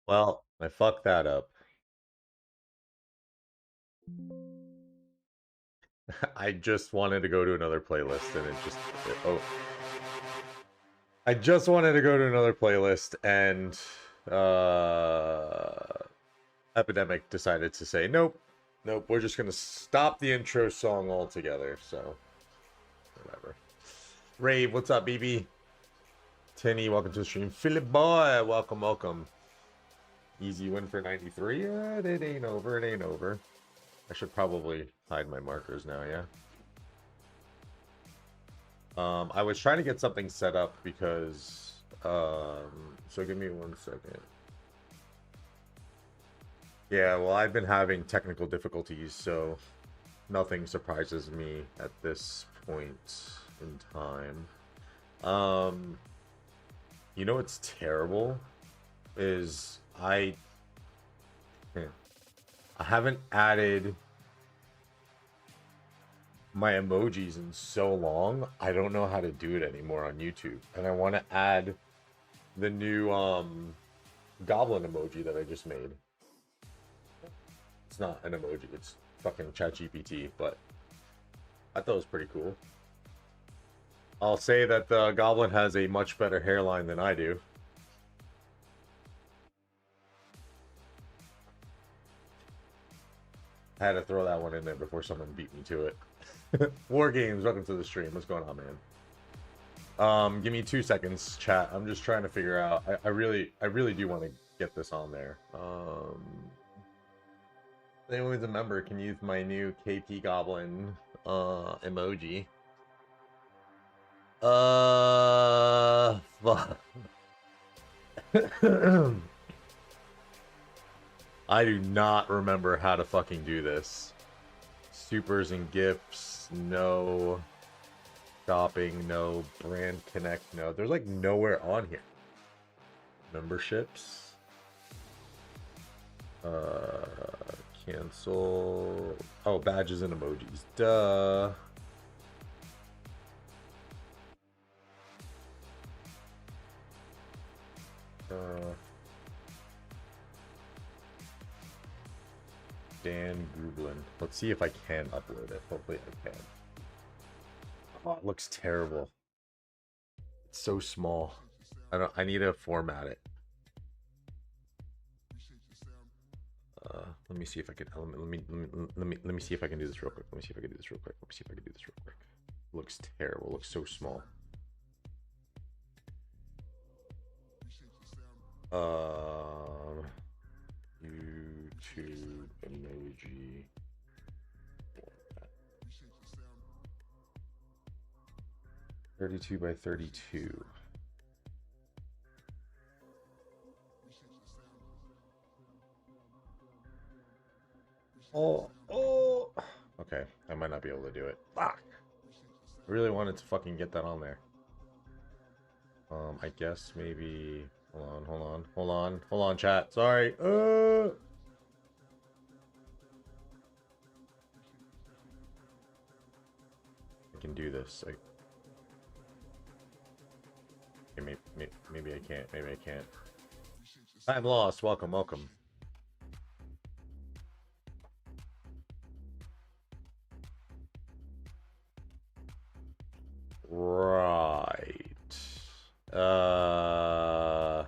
Well, I fucked that up. I just wanted to go to another playlist and oh, I just wanted to go to another playlist and uh Epidemic decided to say nope. Nope, we're just gonna stop the intro song altogether, so whatever. Rave, what's up, BB? Tinny, welcome to the stream. Philip Boy, welcome, welcome. Easy win for 93. It ain't over, it ain't over. I should probably hide my markers now, yeah. I was trying to get something set up because so give me 1 second. Yeah, well, I've been having technical difficulties, so nothing surprises me at this point in time. You know what's terrible is I haven't added my emojis in so long. I don't know how to do it anymore on YouTube, and I want to add the new goblin emoji that I just made. It's not an emoji, it's fucking ChatGPT, but I thought it was pretty cool. I'll say that the goblin has a much better hairline than I do. I had to throw that one in there before someone beat me to it. War Games, welcome to the stream. What's going on, man? Give me 2 seconds, chat. I'm just trying to figure out. I really do want to get this on there. Anyone who's a member can use my new KP Goblin emoji. Fuck. I do not remember how to fucking do this. Supers and gifts, no. Shopping, no. Brand connect, no. There's like nowhere on here. Memberships. Cancel. Oh, badges and emojis. Duh. Dan Grublin. Let's see if I can upload it. Hopefully I can. Oh, it looks terrible. It's so small. I need to format it. Let me see if I can. Let me see if I can do this real quick. Let me see if I can do this real quick. Let me see if I can do this real quick. Looks terrible. Looks so small. YouTube emoji. 32 by 32. Oh. Okay, I might not be able to do it. Fuck. I really wanted to fucking get that on there. I guess maybe. Hold on, chat. Sorry. I can do this. Okay, maybe I can't. Maybe I can't. I'm lost. Welcome, welcome. Right. All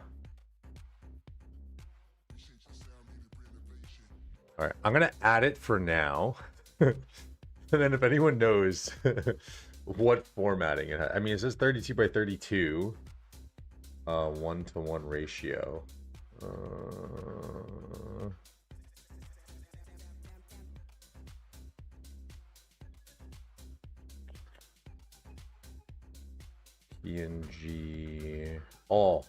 right, I'm gonna add it for now, and then if anyone knows what formatting it has, I mean, it says 32 by 32, 1-to-1 ratio. PNG. All.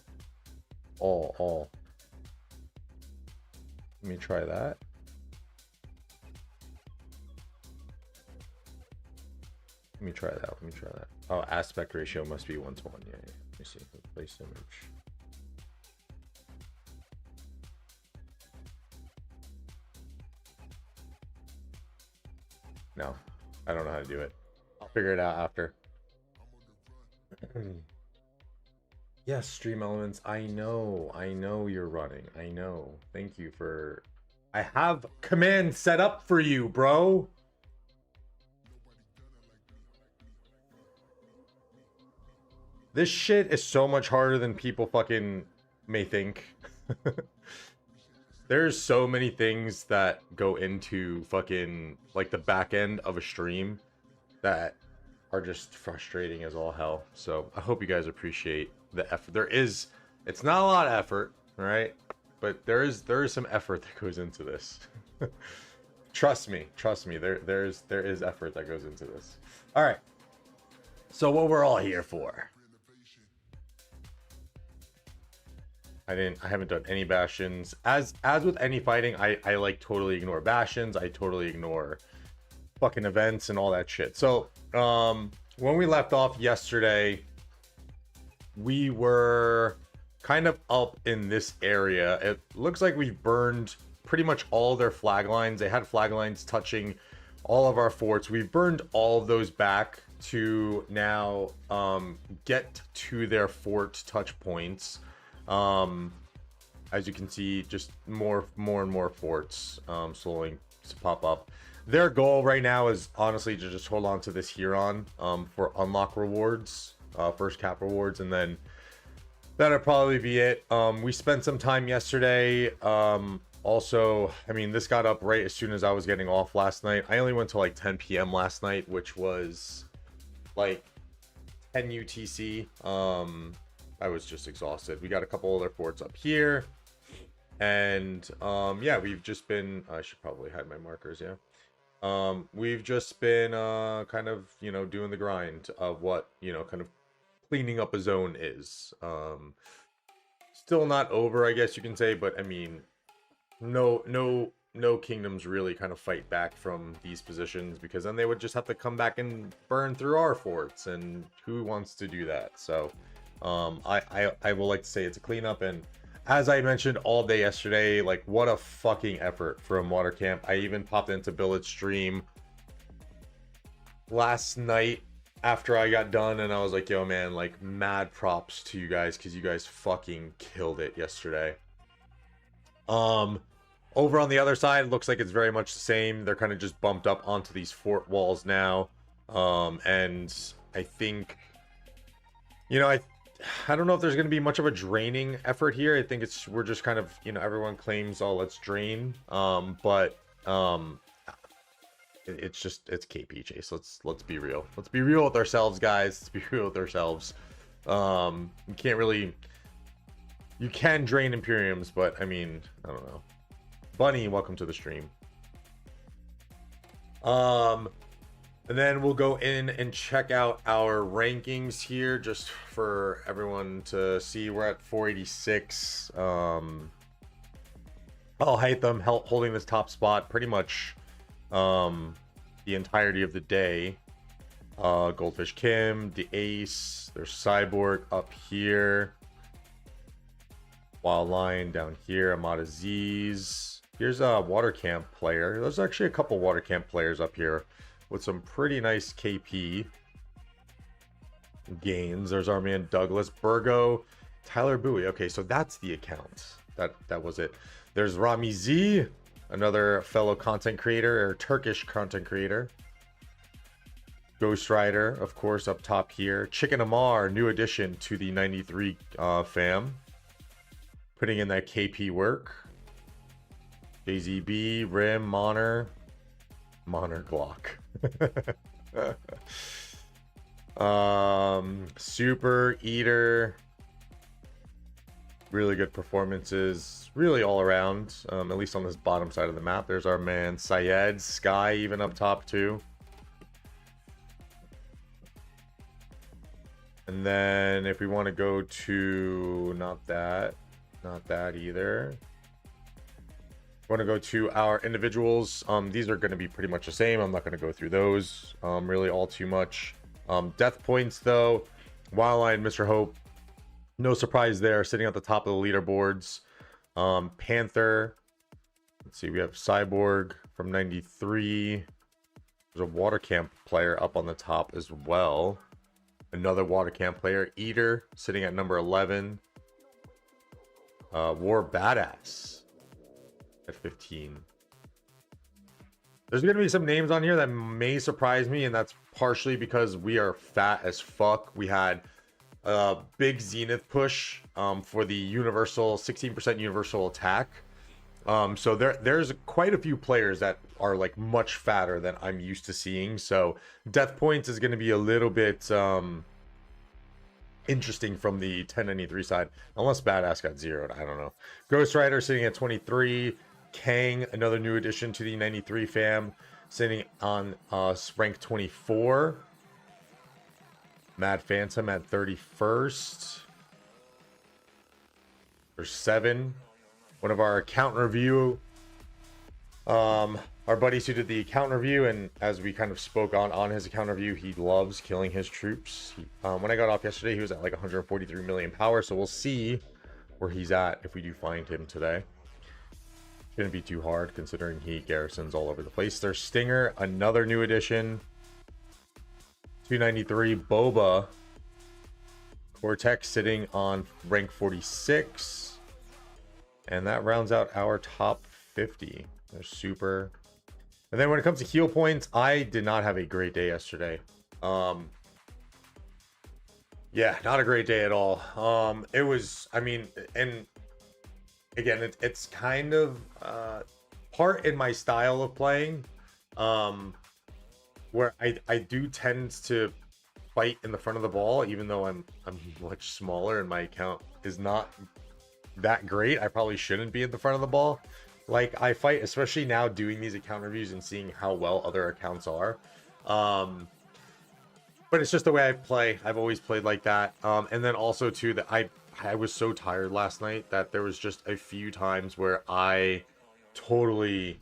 Let me try that. Let me try that. Oh, aspect ratio must be 1-to-1. Yeah. Let me see. Replace image. No, I don't know how to do it. I'll figure it out after. Yes, Stream Elements. I know you're running. I know. Thank you for. I have command set up for you, bro. This shit is so much harder than people fucking may think. There's so many things that go into fucking like the back end of a stream that are just frustrating as all hell. So I hope you guys appreciate the effort. It's not a lot of effort, all right? But there is some effort that goes into this. Trust me, there is effort that goes into this. All right. So what we're all here for. I haven't done any bastions. As with any fighting, I like totally ignore bastions. I totally ignore fucking events and all that shit. So, when we left off yesterday, we were kind of up in this area. It looks like we've burned pretty much all their flag lines. They had flag lines touching all of our forts. We've burned all of those back to now get to their fort touch points. As you can see, just more and more forts slowly to pop up. Their goal right now is honestly to just hold on to this Huron for unlock rewards, first cap rewards, and then that'll probably be it. We spent some time yesterday. Also, I mean, this got up right as soon as I was getting off last night. I only went till like 10 p.m. last night, which was like 10 UTC. I was just exhausted. We got a couple other forts up here. And yeah, we've just been I should probably hide my markers, yeah. We've just been kind of, you know, doing the grind of what, you know, kind of cleaning up a zone is. Still not over, I guess you can say, but I mean, no kingdoms really kind of fight back from these positions, because then they would just have to come back and burn through our forts, and who wants to do that? So I will like to say it's a cleanup, and as I mentioned all day yesterday, like, what a fucking effort from Water Camp. I even popped into Billet's stream last night after I got done, and I was like, yo man, like, mad props to you guys, because you guys fucking killed it yesterday. Over on the other side, it looks like it's very much the same. They're kind of just bumped up onto these fort walls now. And I think, you know, I don't know if there's going to be much of a draining effort here. I think we're just kind of, you know, everyone claims, oh, let's drain. But it's KP Chase. Let's be real. Let's be real with ourselves, guys. Let's be real with ourselves. You can't really, you can drain Imperiums, but I mean, I don't know. Bunny, welcome to the stream. And then we'll go in and check out our rankings here, just for everyone to see. We're at 486. I'll hate them holding this top spot pretty much the entirety of the day. Goldfish Kim, the Ace, there's Cyborg up here. Wild Lion down here, Ahmad Aziz. Here's a Water Camp player. There's actually a couple Water Camp players up here with some pretty nice KP gains. There's our man Douglas Burgo, Tyler Bowie. Okay, so that's the account. That was it. There's Rami Z, another fellow content creator, or Turkish content creator. Ghost Rider, of course, up top here. Chicken Amar, new addition to the 93 fam. Putting in that KP work. JZB, Rim, Monner Glock. Super Eater, really good performances, really all around. At least on this bottom side of the map. There's our man Syed, Sky even up top too. And then if we want to go to not that either. Want to go to our individuals. These are going to be pretty much the same. I'm not going to go through those really all too much. Death points though, Wildline, Mr. Hope, no surprise there, sitting at the top of the leaderboards. Panther, let's see, we have Cyborg from 93. There's a Water Camp player up on the top as well. Another water camp player. Eater sitting at number 11. War Badass at 15. There's going to be some names on here that may surprise me, and that's partially because we are fat as fuck. We had a big Zenith push for the universal 16% universal attack. So there's quite a few players that are like much fatter than I'm used to seeing. So death points is going to be a little bit interesting from the 1093 side, unless Badass got zeroed. I don't know. Ghost Rider sitting at 23. Kang, another new addition to the 93 fam, sitting on rank 24. Mad Phantom at 31st. There's 7. One of our account review, our buddies who did the account review, and as we kind of spoke on his account review, he loves killing his troops. When I got off yesterday, he was at like 143 million power, so we'll see where he's at if we do find him today. Shouldn't be too hard considering he garrisons all over the place. There's Stinger, another new addition. 293 Boba. Cortex sitting on rank 46. And that rounds out our top 50. They're super. And then when it comes to heal points, I did not have a great day yesterday. Yeah, not a great day at all. It was, I mean, and again, it's kind of part in my style of playing, where I do tend to fight in the front of the ball, even though I'm much smaller and my account is not that great. I probably shouldn't be in the front of the ball. Like, I fight, especially now doing these account reviews and seeing how well other accounts are. But it's just the way I play. I've always played like that. And then also too, that I was so tired last night that there was just a few times where I totally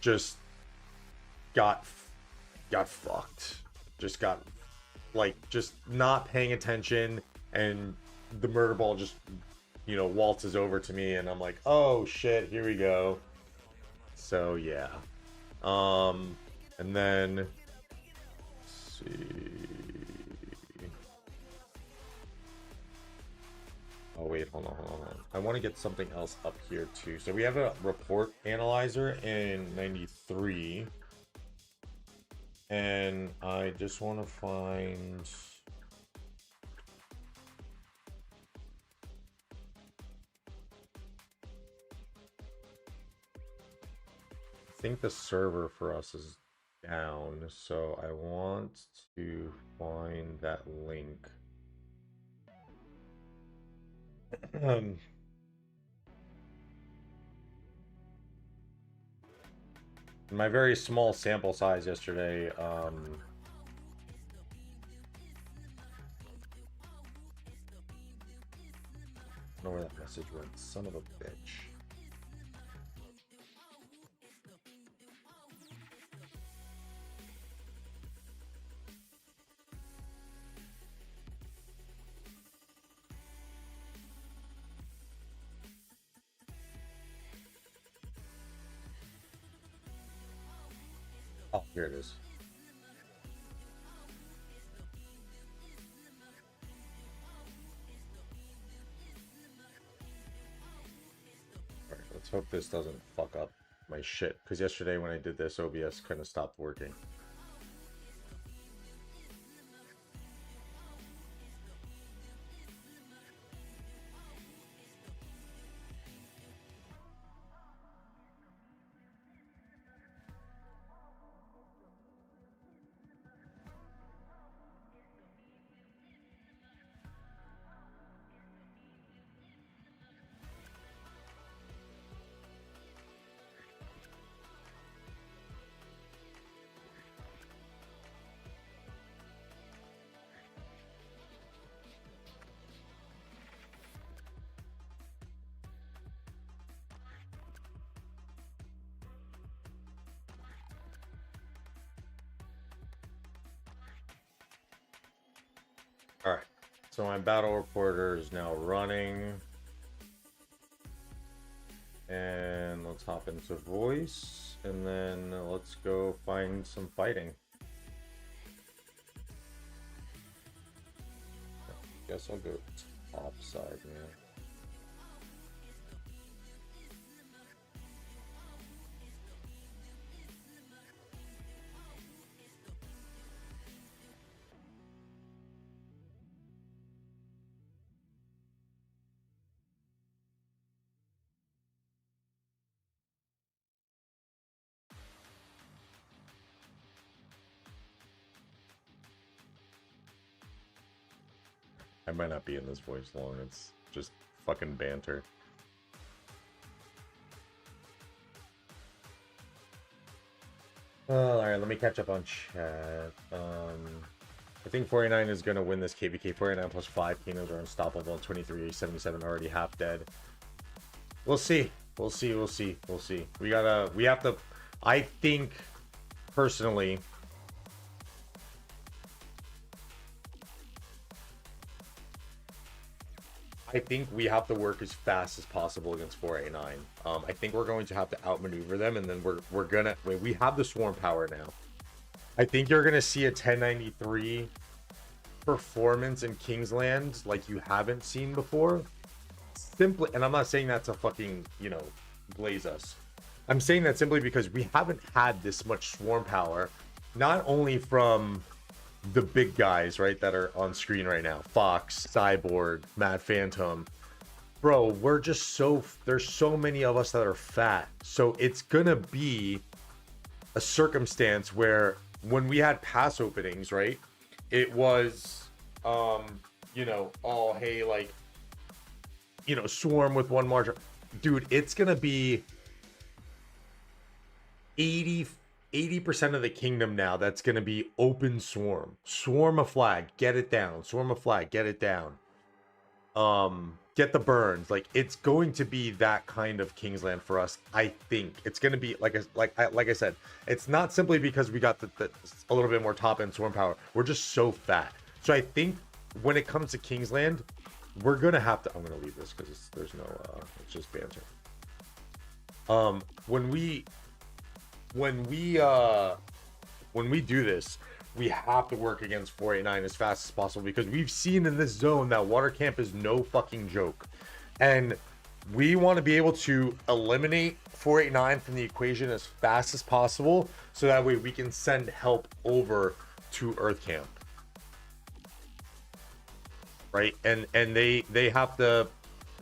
just got fucked. Just got, like, just not paying attention, and the murder ball just, you know, waltzes over to me, and I'm like, oh shit, here we go. So yeah. And then let's see. Oh wait, hold on. I want to get something else up here too. So we have a report analyzer in 93. And I just want to find... I think the server for us is down, so I want to find that link. In my very small sample size yesterday, I don't know where that message went, son of a bitch. Oh, here it is. Alright, let's hope this doesn't fuck up my shit, because yesterday when I did this, OBS kind of stopped working. Alright, so my battle reporter is now running. And let's hop into voice, and then let's go find some fighting. Guess I'll go top side, man. I might not be in this voice long. It's just fucking banter. Alright, let me catch up on chat. I think 49 is going to win this KBK. 49 plus 5 Kingdoms are unstoppable. 23, 77 already half dead. We'll see. We'll see. We'll see. We'll see. We have to, I think, personally, I think we have to work as fast as possible against 489. I think we're going to have to outmaneuver them, and then we're gonna. We have the swarm power now. I think you're gonna see a 1093 performance in Kingsland like you haven't seen before. Simply, and I'm not saying that to fucking glaze us. I'm saying that simply because we haven't had this much swarm power, not only from the big guys, right, that are on screen right now. Fox, Cyborg, Mad Phantom. Bro, we're just there's so many of us that are fat. So it's gonna be a circumstance where when we had pass openings, right, it was, oh, hey, like, swarm with one margin. Dude, it's gonna be 80% of the kingdom now that's going to be open swarm. Swarm a flag, get it down. Swarm a flag, get it down. Get the burns. Like, it's going to be that kind of Kingsland for us. I think it's going to be like I said, it's not simply because we got a little bit more top end swarm power. We're just so fat. So I think when it comes to Kingsland, we're going to have to, I'm going to leave this because there's no it's just banter. When we do this, we have to work against 489 as fast as possible, because we've seen in this zone that water camp is no fucking joke, and we want to be able to eliminate 489 from the equation as fast as possible, so that way we can send help over to earth camp, right? And they have to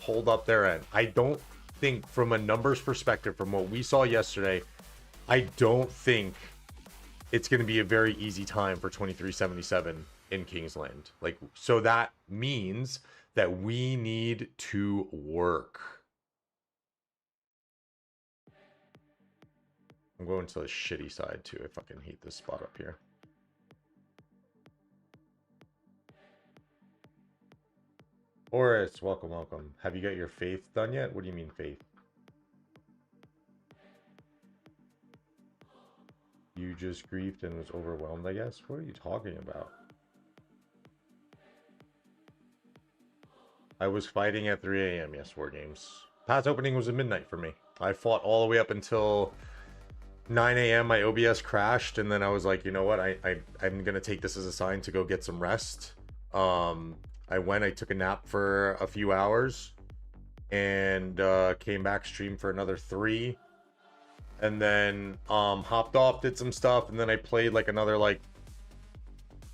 hold up their end. I don't think, from a numbers perspective, from what we saw yesterday, I don't think it's going to be a very easy time for 2377 in Kingsland. Like, so that means that we need to work. I'm going to the shitty side too. I fucking hate this spot up here. Horace, welcome, welcome. Have you got your faith done yet? What do you mean faith? You just grieved and was overwhelmed, I guess? What are you talking about? I was fighting at 3 a.m. Yes, War Games. Pass opening was at midnight for me. I fought all the way up until 9 a.m. My OBS crashed, and then I was like, you know what? I'm going to take this as a sign to go get some rest. I took a nap for a few hours, and came back, streamed for another 3. And then hopped off, did some stuff, and then I played like another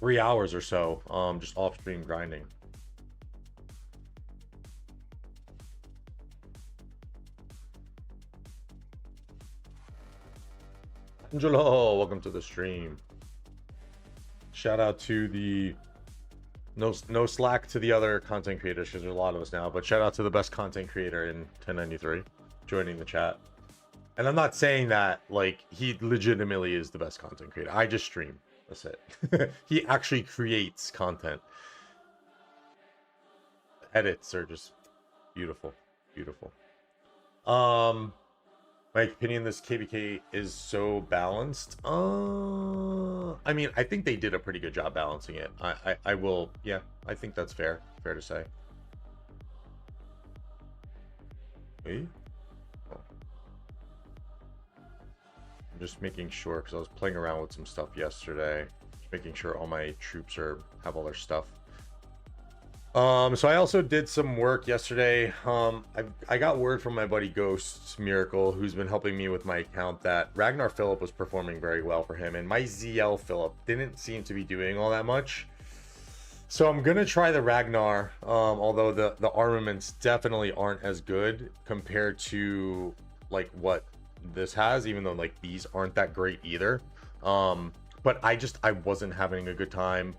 3 hours or so, just off stream grinding. Angelo, welcome to the stream. Shout out to the no slack to the other content creators, because there's a lot of us now, but shout out to the best content creator in 1093 joining the chat. And I'm not saying that like he legitimately is the best content creator. I just stream. That's it. He actually creates content. Edits are just beautiful. Beautiful. My opinion, this KBK is so balanced. I mean, I think they did a pretty good job balancing it. I will, yeah, I think that's fair. Fair to say. Wait. Just making sure, because I was playing around with some stuff yesterday, just making sure all my troops have all their stuff. So I also did some work yesterday. I got word from my buddy Ghost Miracle, who's been helping me with my account, that Ragnar Phillip was performing very well for him, and my ZL Phillip didn't seem to be doing all that much. So I'm gonna try the Ragnar, although the armaments definitely aren't as good compared to like what this has, even though like these aren't that great either. But I wasn't having a good time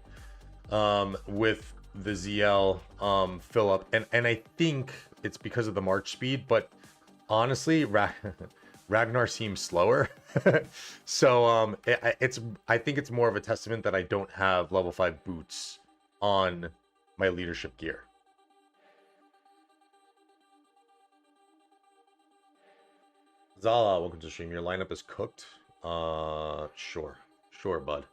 with the ZL Phillip, and I think it's because of the march speed, but honestly, Ragnar seems slower. So I think it's more of a testament that I don't have level 5 boots on my leadership gear. Zala, welcome to the stream. Your lineup is cooked. Sure, bud.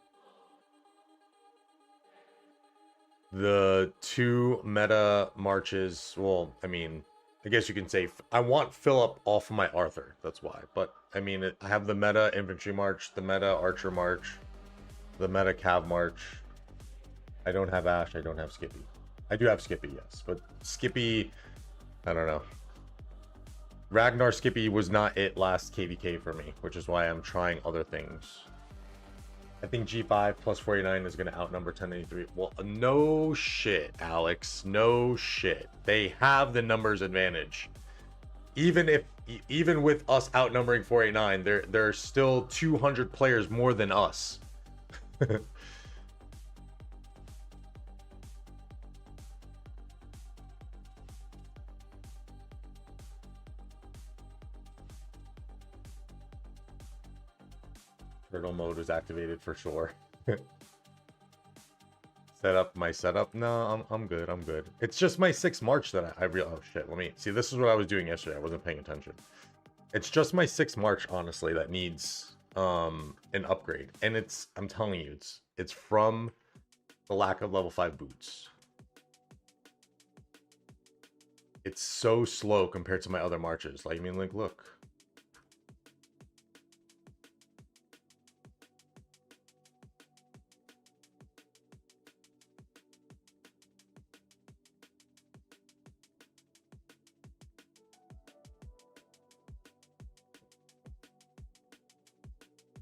The two meta marches, well, I mean, I guess you can say I want Phillip off of my Arthur. That's why. But I mean, I have the meta infantry march, the meta archer march, the meta cav march. I don't have Ash. I don't have Skippy. I do have Skippy, yes, but Skippy, I don't know. Ragnar Skippy was not it last KVK for me, which is why I'm trying other things. I think G5 plus 49 is going to outnumber 1083. Well, no shit, Alex. No shit. They have the numbers advantage. Even with us outnumbering 489, there are still 200 players more than us. Turtle mode was activated for sure. Set up my setup. No, I'm good. I'm good. It's just my 6th March that I real. Oh shit. Let me see. This is what I was doing yesterday. I wasn't paying attention. It's just my 6th March, honestly, that needs an upgrade. And I'm telling you, it's from the lack of level 5 boots. It's so slow compared to my other marches. Like, I mean, like, look.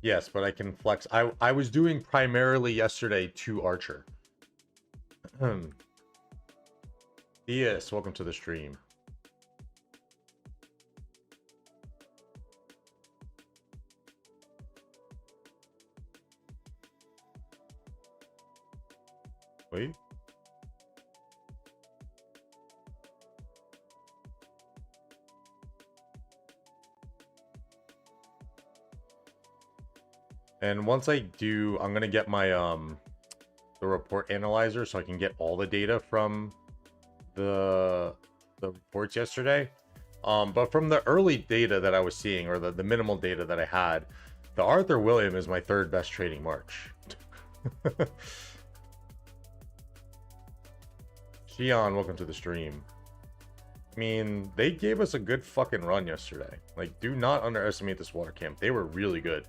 Yes, but I can flex. I was doing primarily yesterday to Archer. Yes, welcome to the stream. Wait. And once I do, I'm gonna get my the report analyzer so I can get all the data from the reports yesterday. But from the early data that I was seeing, or the minimal data that I had, the Arthur William is my 3rd best trading march. Shion, welcome to the stream. I mean, they gave us a good fucking run yesterday. Like, do not underestimate this water camp. They were really good.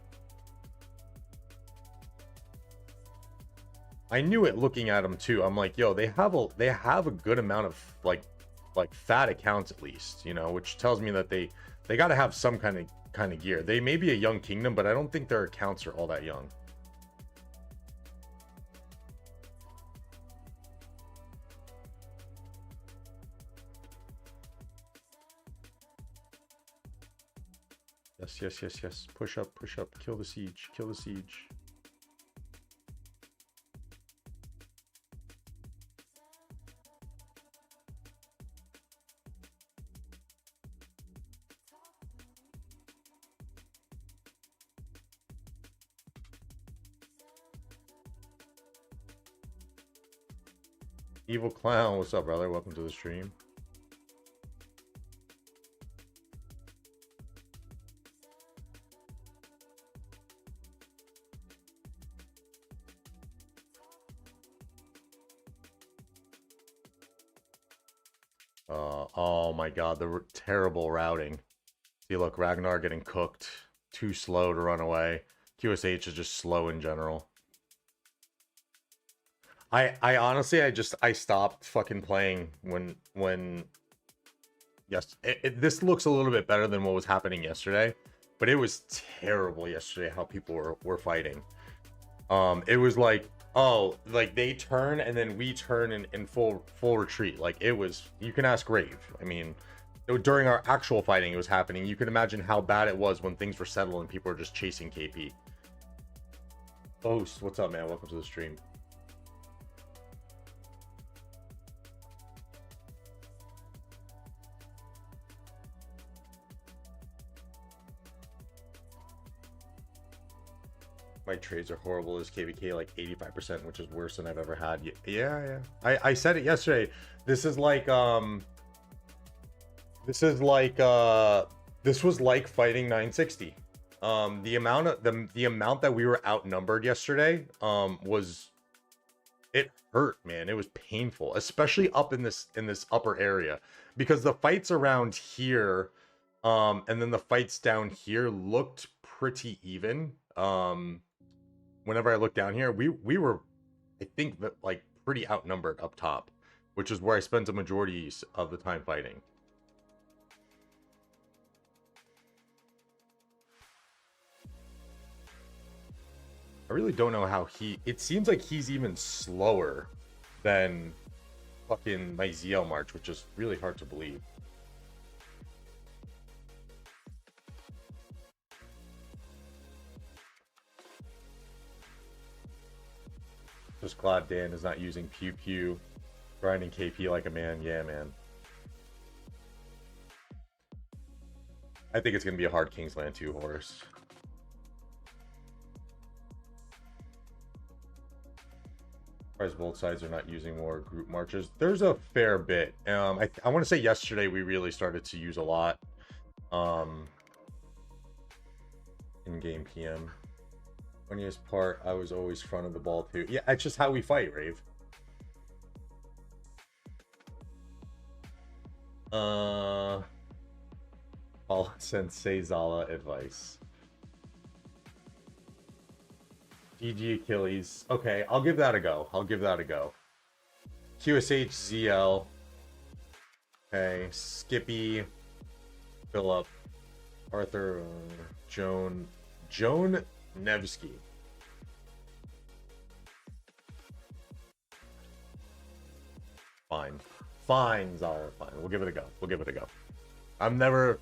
I knew it looking at them too. I'm like, yo, they have a good amount of like fat accounts at least, you know, which tells me that they got to have some kind of gear. They may be a young kingdom, but I don't think their accounts are all that young. Yes. Push up. Kill the siege. Evil Clown, what's up, brother? Welcome to the stream. Oh my god, the terrible routing. See, look, Ragnar getting cooked. Too slow to run away. QSH is just slow in general. I honestly, I stopped fucking playing when yes, this looks a little bit better than what was happening yesterday, but it was terrible yesterday how people were fighting. It was like, oh, like they turn and then we turn in full retreat. Like it was, you can ask Rave. I mean, during our actual fighting, it was happening. You can imagine how bad it was when things were settled and people were just chasing KP. Host, what's up, man? Welcome to the stream. My trades are horrible as KVK, like 85%, which is worse than I've ever had. Yeah. I said it yesterday. This is like this was like fighting 960. The amount of the amount that we were outnumbered yesterday was, it hurt, man. It was painful, especially up in this upper area, because the fights around here and then the fights down here looked pretty even. Whenever I look down here, we were, I think, that like pretty outnumbered up top, which is where I spent the majority of the time fighting. I really don't know how it seems like he's even slower than fucking my ZL March, which is really hard to believe. Just glad Dan is not using Pew Pew, grinding KP like a man. Yeah, man. I think it's going to be a hard Kingsland 2 horse. Surprised both sides are not using more group marches. There's a fair bit. I want to say yesterday we really started to use a lot. In game PM. Funniest part, I was always front of the ball too. Yeah, it's just how we fight, Rave. Paul Sensei Zala advice. GG Achilles. Okay, I'll give that a go. QSH ZL. Okay, Skippy, Philip, Arthur, Joan Nevsky. Fine, Zara, fine. We'll give it a go. I'm never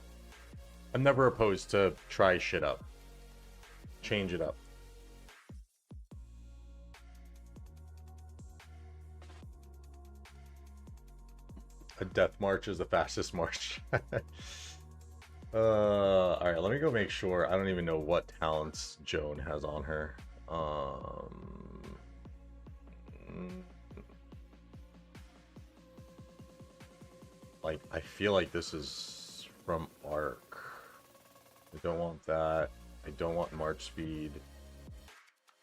opposed to try shit up. Change it up. A death march is the fastest march. All right, let me go make sure. I don't even know what talents Joan has on her. Like, I feel like this is from Arc. I don't want that. I don't want March speed.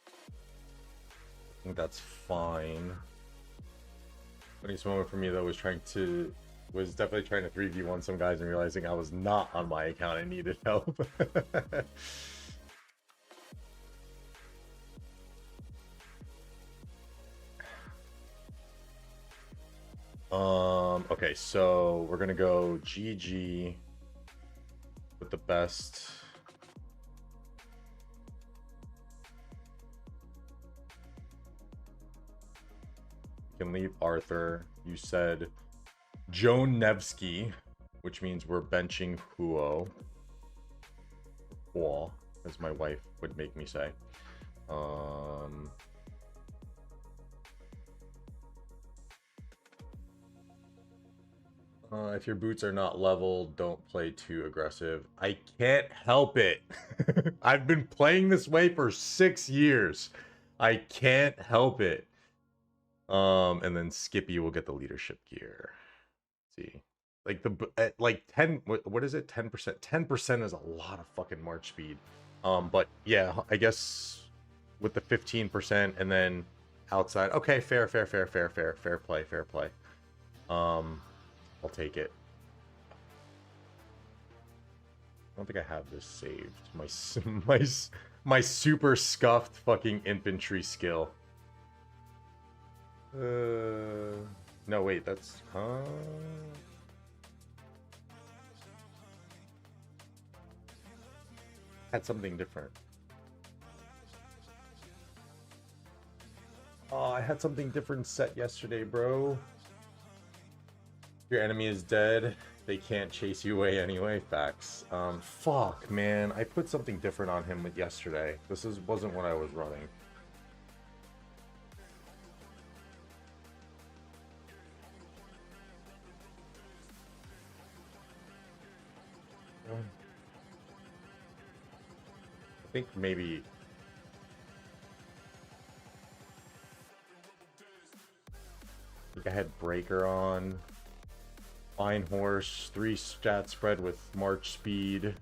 I think that's fine. Funniest moment for me though was definitely trying to 3v1 some guys and realizing I was not on my account and needed help. Okay, so we're gonna go GG with the best. You can leave Arthur. You said Joan Nevsky, which means we're benching Huo. Wall, as my wife would make me say. If your boots are not level, don't play too aggressive. I can't help it. I've been playing this way for 6 years. I can't help it. And then Skippy will get the leadership gear. Let's see, like like 10. What is it? 10%. 10% is a lot of fucking March speed. But yeah, I guess with the 15% and then outside. Okay, fair play. I'll take it. I don't think I have this saved. My super scuffed fucking infantry skill. No, wait, that's... Had something different. Oh, I had something different set yesterday, bro. Your enemy is dead. They can't chase you away anyway. Facts. Fuck, man. I put something different on him yesterday. Wasn't what I was running. I think maybe... I think I had Breaker on. Fine Horse, 3 stat spread with March speed.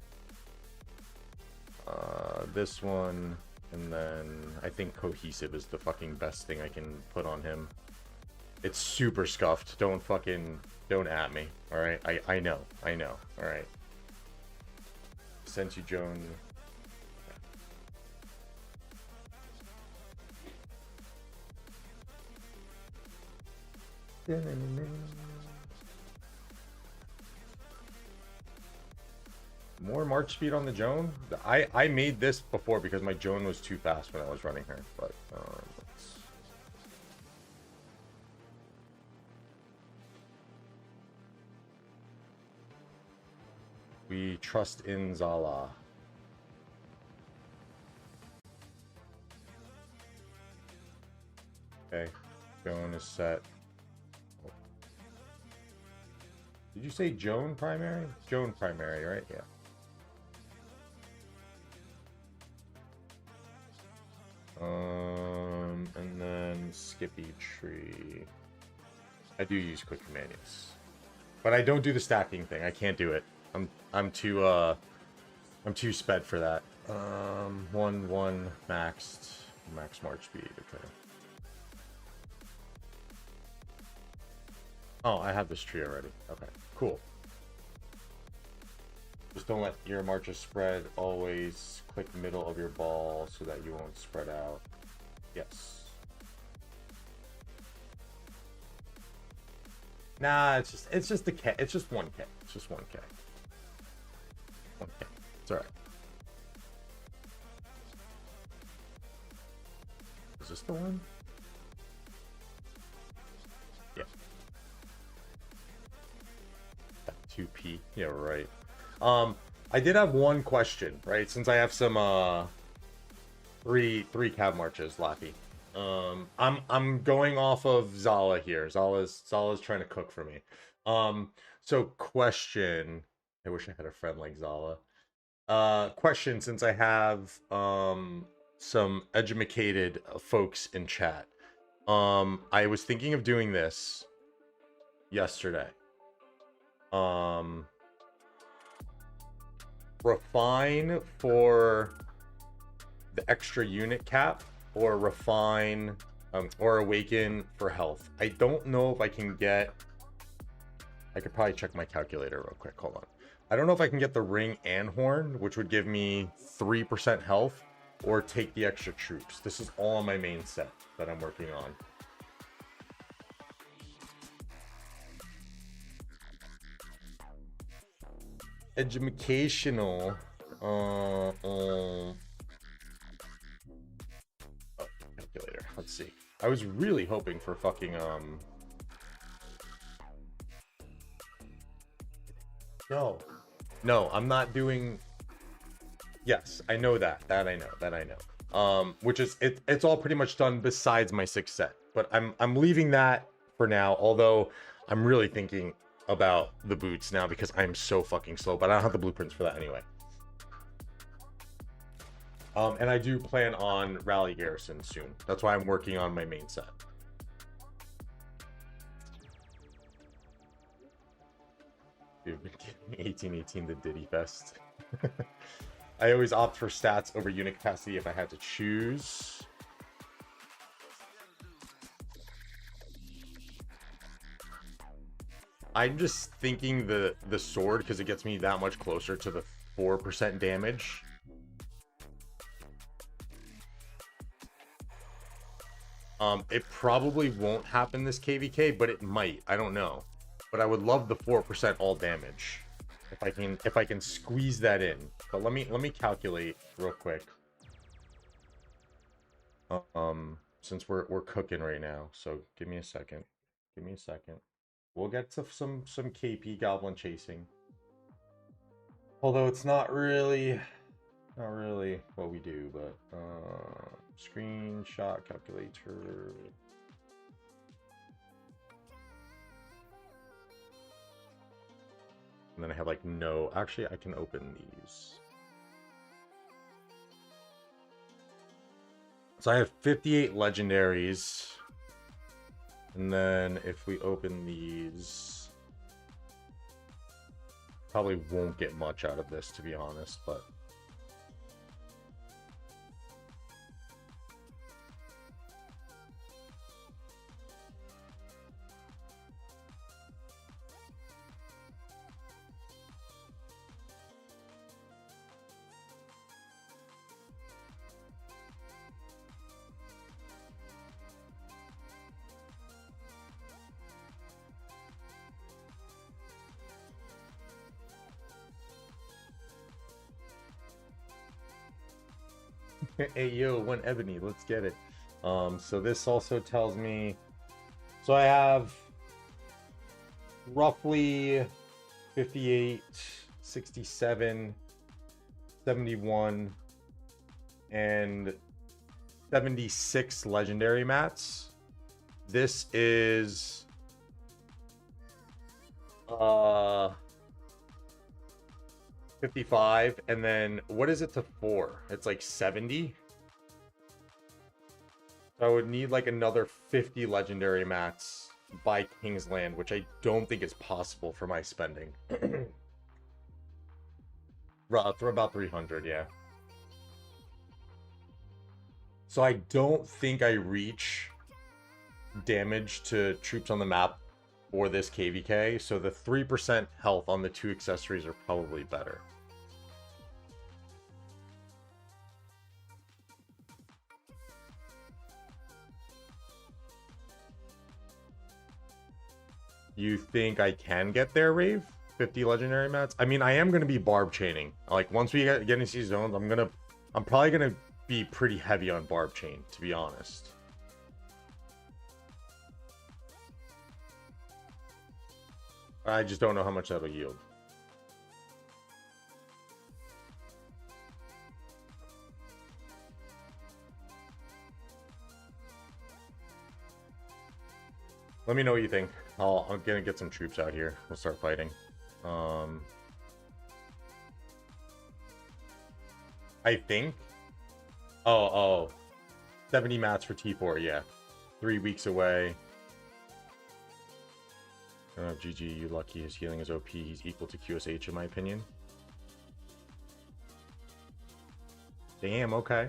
This one, and then I think Cohesive is the fucking best thing I can put on him. It's super scuffed. Don't at me. Alright? I know. Alright. Sent you, Joan. More March speed on the Joan? I made this before because my Joan was too fast when I was running her, but we trust in Zala. Okay, Joan is set. Did you say Joan primary? Joan primary, right? Yeah. And then Skippy Tree. I do use quick command, yes. But I don't do the stacking thing. I can't do it. I'm too sped for that. 1 max March speed, okay. Oh, I have this tree already. Okay, cool. Just don't let your marches spread. Always click middle of your ball so that you won't spread out. Yes. Nah, it's just the K. It's just 1K. It's just 1K. 1K. It's alright. Is this the one? Yeah. 2P. Yeah, right. I did have one question, right? Since I have some three cav marches, Lappy. I'm going off of Zala here. Zala's trying to cook for me. So question. I wish I had a friend like Zala. Question, since I have some educated folks in chat. I was thinking of doing this yesterday. Refine for the extra unit cap, or refine or awaken for health. I don't know if I can get... I could probably check my calculator real quick. Hold on. I don't know if I can get the ring and horn, which would give me 3% health, or take the extra troops. This is all on my main set that I'm working on. Educational. Calculator. Let's see. I was really hoping for fucking No, I'm not doing. Yes, I know that. That I know. Which is it's all pretty much done besides my 6th set. But I'm leaving that for now. Although I'm really thinking about the boots now because I'm so fucking slow. But I don't have the blueprints for that anyway. And I do plan on Rally Garrison soon. That's why I'm working on my main set. Dude, 1818 the Diddy Fest. I always opt for stats over unit capacity if I had to choose. I'm just thinking the sword because it gets me that much closer to the 4% damage. It probably won't happen this KVK, but it might. I don't know. But I would love the 4% all damage. If I can squeeze that in. But let me calculate real quick. Since we're cooking right now. So give me a second. Give me a second. We'll get to some KP goblin chasing. Although it's not really what we do, but screenshot calculator. And then I have like no, actually I can open these. So I have 58 legendaries. And then if we open these, probably won't get much out of this, to be honest, but hey yo, one ebony, let's get it. So this also tells me, so I have roughly 58, 67, 71, and 76 legendary mats. This is 55, and then what is it to 4? It's like 70. So I would need like another 50 legendary mats by Kingsland, which I don't think is possible for my spending. For about 300, yeah. So I don't think I reach damage to troops on the map for this KVK, so the 3% health on the 2 accessories are probably better. You think I can get there, Rave? 50 legendary mats? I mean, I am going to be barb chaining. Like, once we get into these zones, I'm probably going to be pretty heavy on barb chain, to be honest. I just don't know how much that'll yield. Let me know what you think. I'm gonna get some troops out here. We'll start fighting. I think. Oh, 70 mats for T4. Yeah, 3 weeks away. I don't know if GG, you lucky. His healing is OP. He's equal to QSH in my opinion. Damn. Okay.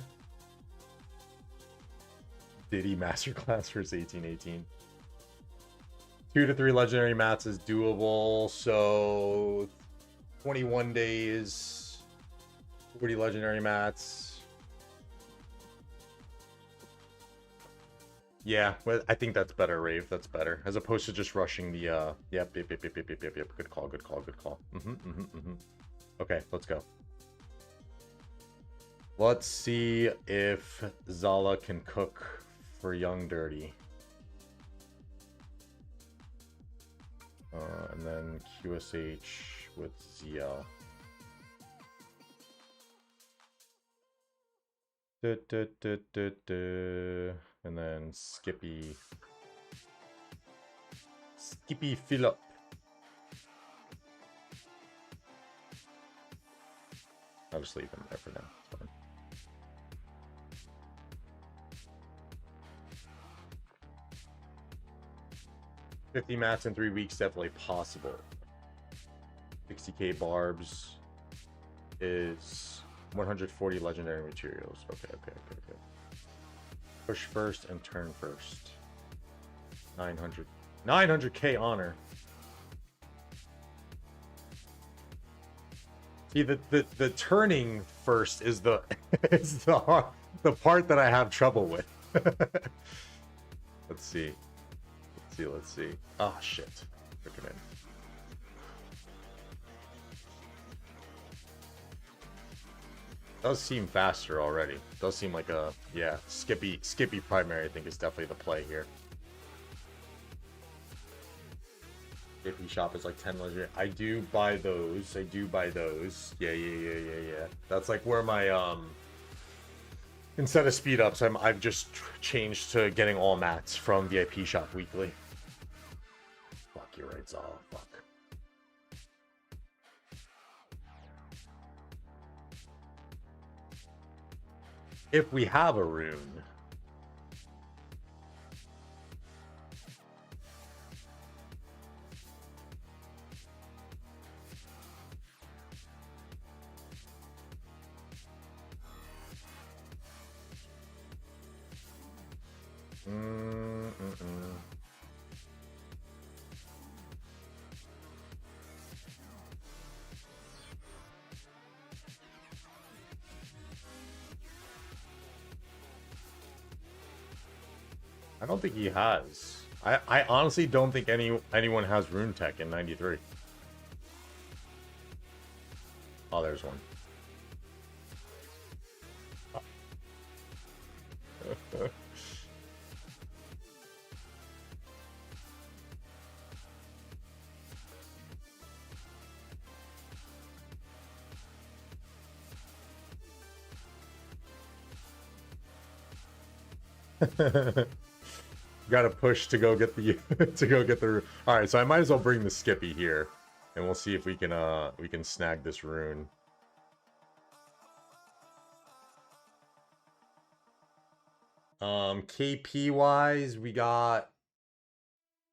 Diddy Masterclass versus 1818. 2 to 3 legendary mats is doable, so 21 days, 40 legendary mats. Yeah, well, I think that's better, Rave. That's better, as opposed to just rushing the. Yep. Good call. Okay, let's go. Let's see if Zala can cook for Young Dirty. And then QSH with ZL. And then Skippy Phillip. I'll just leave him there for now. It's fine. $50 mats in 3 weeks, definitely possible. 60k barbs is 140 legendary materials. Okay. Push first and turn first. 900k honor. See, the turning first is the is the part that I have trouble with. Let's see. Let's see. Oh, shit. Freaking in. Does seem faster already. Does seem like a, yeah, Skippy primary, I think, is definitely the play here. Skippy shop is like 10 legendary. I do buy those. Yeah. That's like where my, instead of speed ups, I've just changed to getting all mats from VIP shop weekly. Fuck, you're right, Zal. Fuck. If we have a rune. I don't think he has. I honestly don't think anyone has rune tech in 93. Oh, there's one. Got to push to go get the All right, so I might as well bring the Skippy here, and we'll see if we can snag this rune. KP wise, we got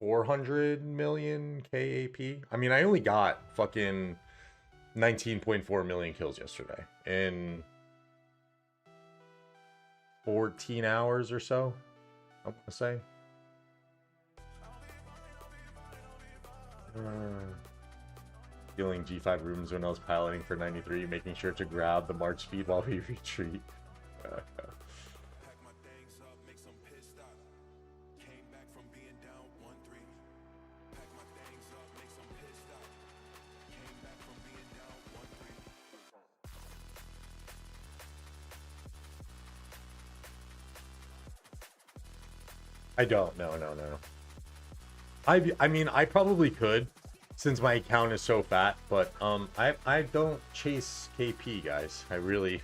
400 million KAP. I mean, I only got fucking 19.4 million kills yesterday in 14 hours or so, I want to say. Stealing G5 rooms when I was piloting for 93, making sure to grab the March speed while we retreat. I don't. No. I mean, I probably could, since my account is so fat, but I don't chase KP, guys. I really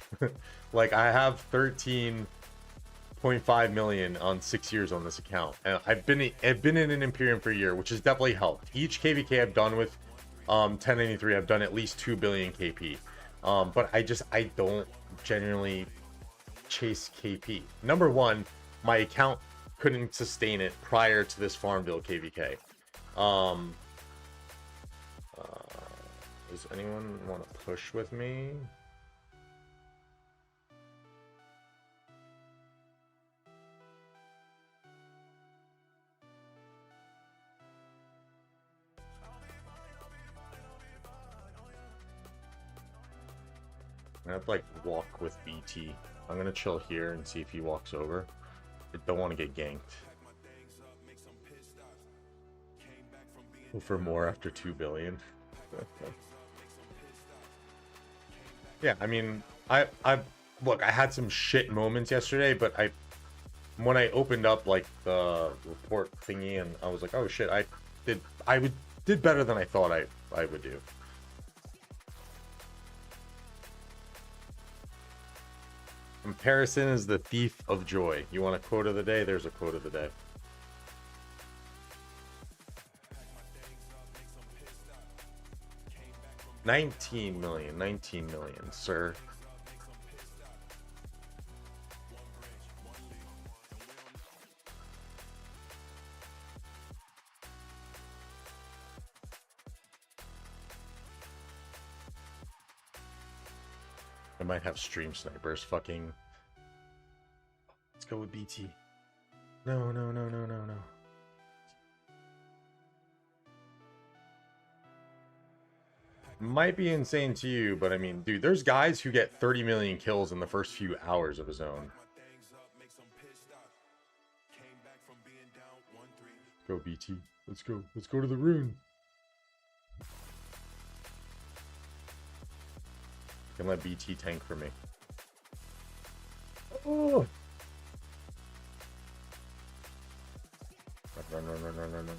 like, I have 13.5 million on 6 years on this account, and I've been in an Imperium for a year, which has definitely helped. Each KVK I've done with 1093, I've done at least 2 billion KP. But I don't genuinely chase KP. Number one, my account couldn't sustain it prior to this Farmville KVK. Does anyone want to push with me? I have to like walk with BT. I'm gonna chill here and see if he walks over. I don't want to get ganked. For more after 2 billion. Yeah, I mean, I look, I had some shit moments yesterday, but when I opened up like the report thingy, and I was like, oh shit, I did better than I thought I would do. Comparison is the thief of joy. You want a quote of the day? There's a quote of the day. $19 million, sir. I might have stream snipers. Fucking. Let's go with BT. No. Might be insane to you, but I mean, dude, there's guys who get 30 million kills in the first few hours of a zone. Go, BT. Let's go. Let's go to the rune. You can let BT tank for me. Oh! Run, run, run, run, run, run, run,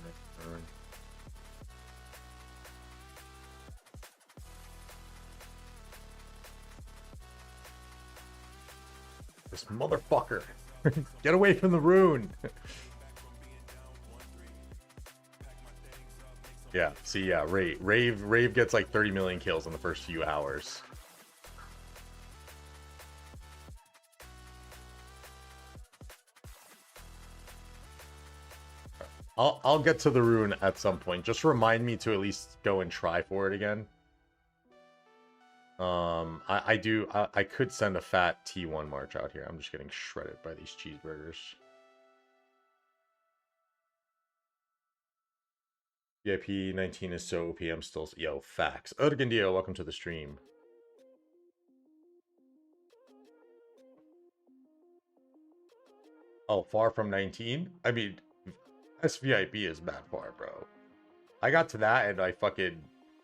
run. This motherfucker. Get away from the rune. Yeah, see, yeah, Rave gets like 30 million kills in the first few hours. I'll get to the rune at some point. Just remind me to at least go and try for it again. I could send a fat T1 march out here. I'm just getting shredded by these cheeseburgers. VIP 19 is so OP. I'm still... Yo, facts. Ergendio, welcome to the stream. Oh, far from 19? I mean, SVIP is bad far, bro. I got to that and I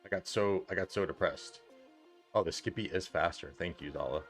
got so depressed. Oh, the Skippy is faster. Thank you, Zala.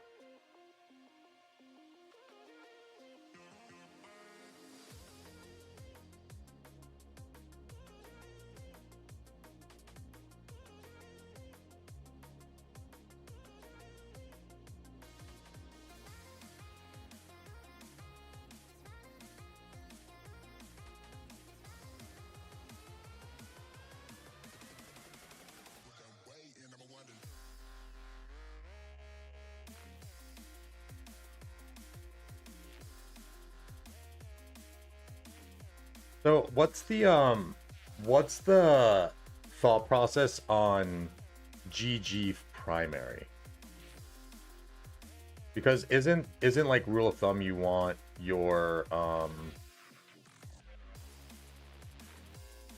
So what's the thought process on GG primary? Because isn't like rule of thumb you want your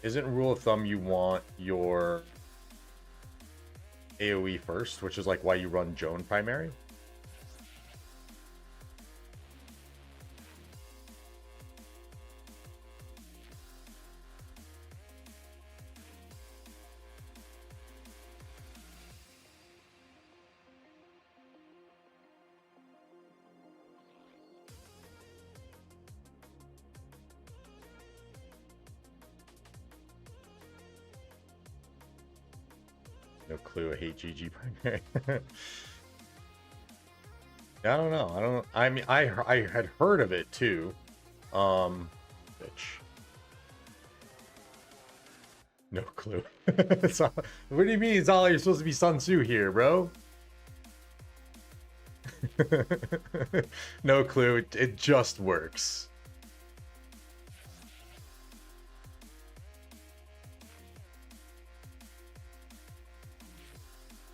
isn't rule of thumb you want your AoE first, which is like why you run Joan primary? No clue. I hate GG primary. I don't know. I mean, I had heard of it too. Bitch. No clue. So, what do you mean, Zala? You're supposed to be Sun Tzu here, bro? No clue. It just works.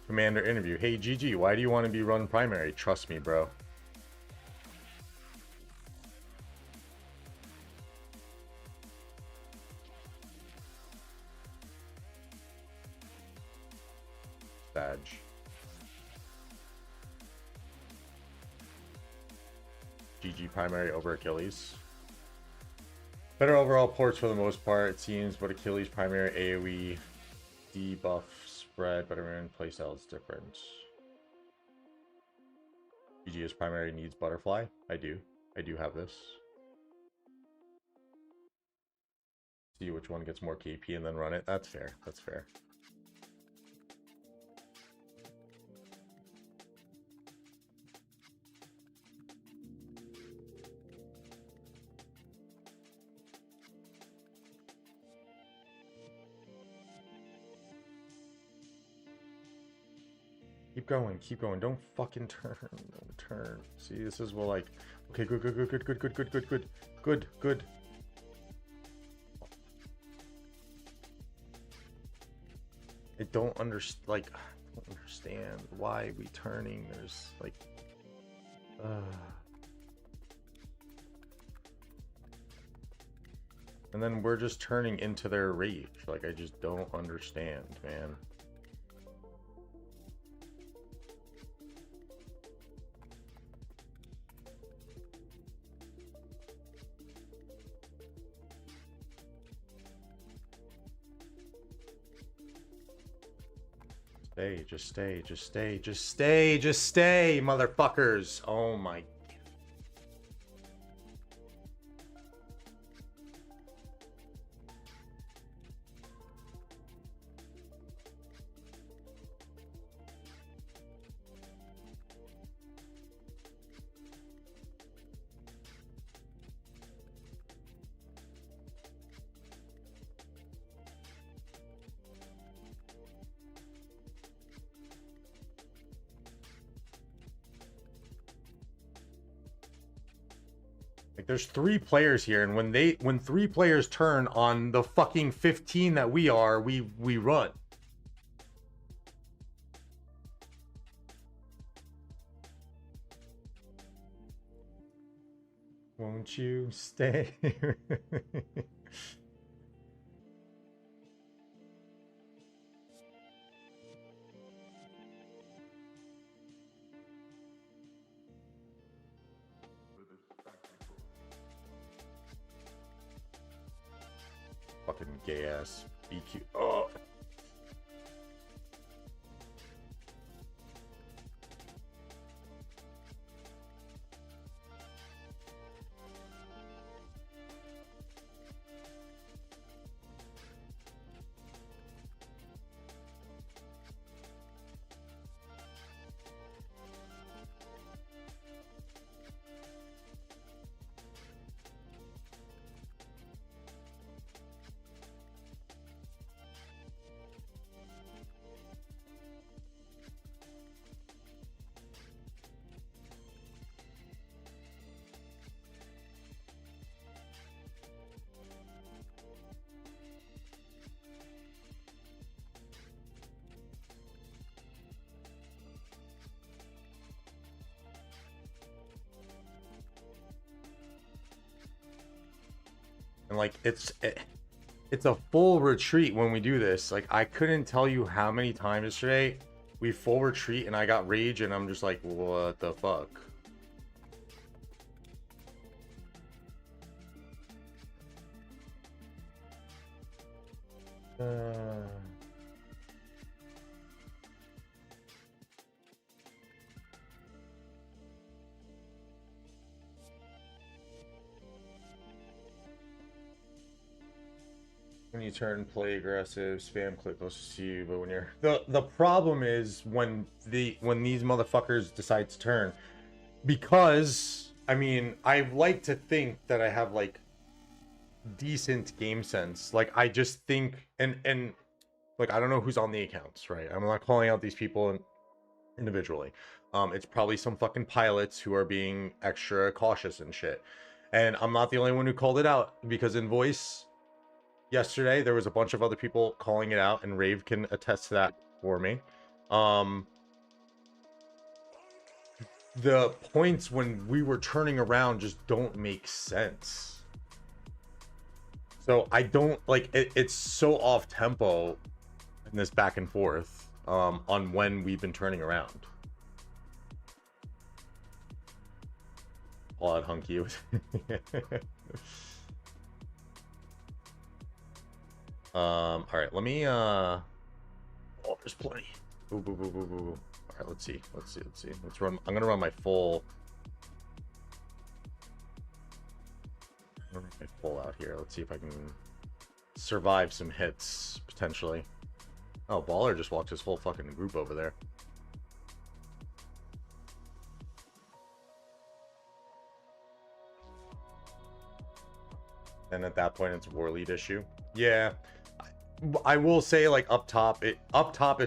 Commander interview. Hey, GG, why do you want to be run primary? Trust me, bro. Badge. GG primary over Achilles. Better overall ports for the most part, it seems, but Achilles primary AoE debuff spread, but everyone playstyle is different. GG's primary needs butterfly. I do have this. See which one gets more KP and then run it. That's fair. That's fair. Keep going, keep going. Don't fucking turn. Don't turn. See, this is what like. Okay, good. I don't understand. Like, I don't understand why we turning. There's like. And then we're just turning into their rage. Like, I just don't understand, man. Stay, just stay, just stay, just stay, just stay, motherfuckers. Oh my. Like there's 3 players here, and when 3 players turn on the fucking 15 that we are, we run. Won't you stay? Fucking gay ass BQ. Oh. And like it's a full retreat when we do this. Like I couldn't tell you how many times yesterday we full retreat and I got rage and I'm just like, what the fuck? When you turn play aggressive, spam click closest to you, but when you're the problem is when these motherfuckers decide to turn, because I mean I like to think that I have like decent game sense. Like I just think and like I don't know who's on the accounts, right? I'm not calling out these people individually. It's probably some fucking pilots who are being extra cautious and shit. And I'm not the only one who called it out, because in voice yesterday there was a bunch of other people calling it out, and Rave can attest to that for me. The points when we were turning around just don't make sense. So I don't like it's so off tempo in this back and forth on when we've been turning around. All out hunky. All right, let me oh, there's plenty. Ooh, boo, boo, boo, boo. All right, let's see. Let's run. I'm gonna run my full. My full out here. Let's see if I can survive some hits potentially. Oh, Baller just walked his whole fucking group over there. And at that point, it's a war lead issue. Yeah, I will say, like up top, it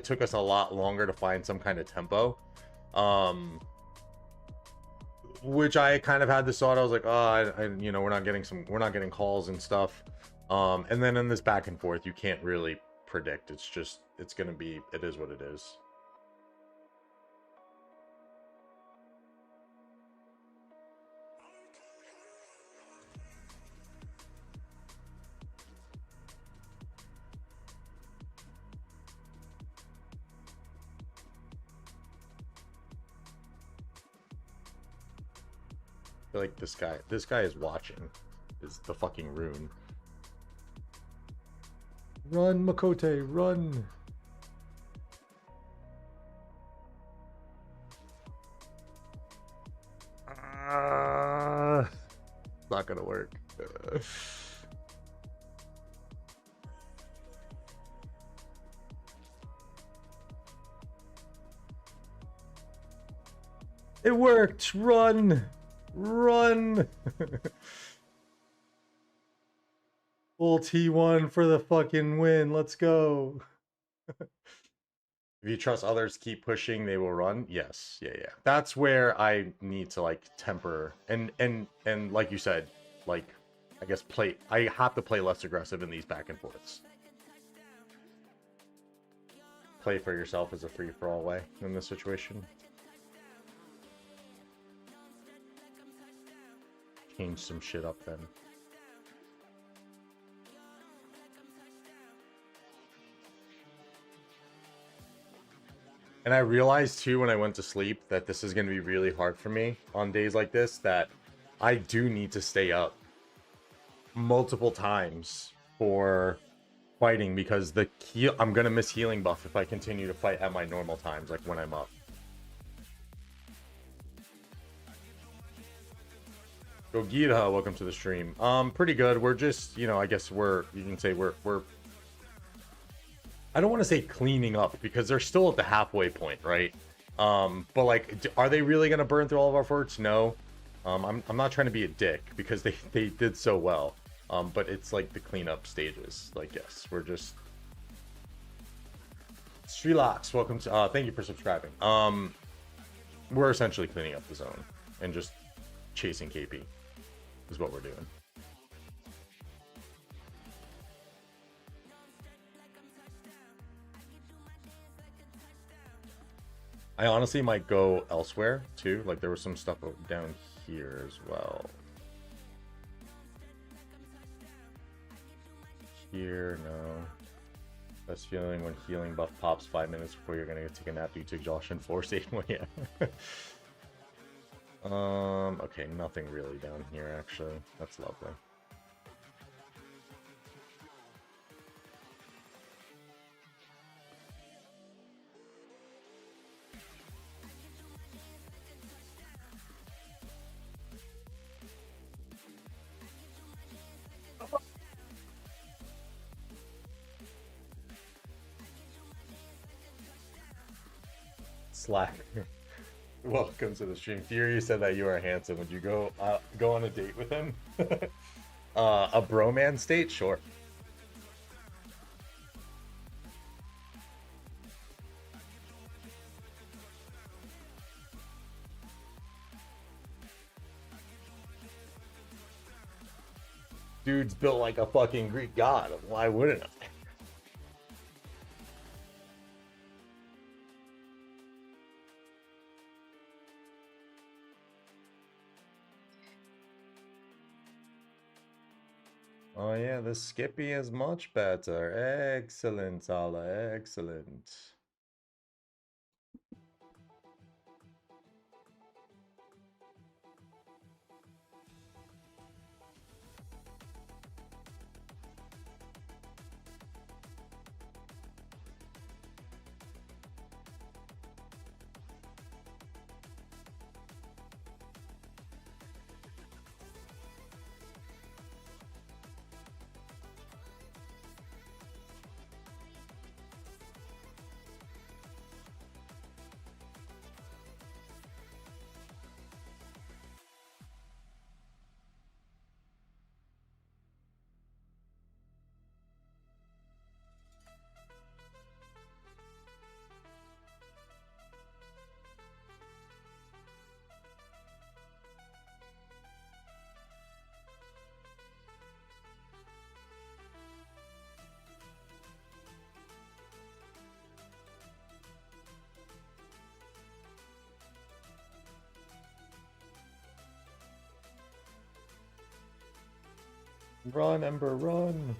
took us a lot longer to find some kind of tempo, which I kind of had this thought. I was like, oh, you know, we're not getting calls and stuff, and then in this back and forth, you can't really predict. It's just, it's gonna be, it is what it is. I feel like this guy is watching. Is the fucking rune. Run, Makote, run! not gonna work. It worked. Run. Run. Full T1 for the fucking win. Let's go. If you trust others keep pushing, they will run. Yes. Yeah, yeah. That's where I need to like temper and like you said, like I guess I have to play less aggressive in these back and forths. Play for yourself is a free for all way in this situation. Change some shit up then. And I realized too when I went to sleep that this is going to be really hard for me on days like this, that I do need to stay up multiple times for fighting because I'm going to miss healing buff if I continue to fight at my normal times, like when I'm up. Gogita, welcome to the stream. Pretty good. We're just, you know, I guess you can say we're I don't want to say cleaning up because they're still at the halfway point, right? But like, are they really gonna burn through all of our forts? No. I'm not trying to be a dick because they did so well. But it's like the cleanup stages. Like, yes, we're just Streelox, welcome to thank you for subscribing. We're essentially cleaning up the zone and just chasing KP is what we're doing. I honestly might go elsewhere too. Like there was some stuff down here as well. Here, no. Best feeling when healing buff pops 5 minutes before you're gonna take a nap due to exhaustion. Force 8. Well, yeah. Okay, nothing really down here actually. That's lovely. Slack. Welcome to the stream. Fury said that you are handsome. Would you go on a date with him? A bromance date? Sure. Dude's built like a fucking Greek god. Why wouldn't I? Oh yeah, the Skippy is much better. Excellent, Ala, excellent. Run, Ember, run!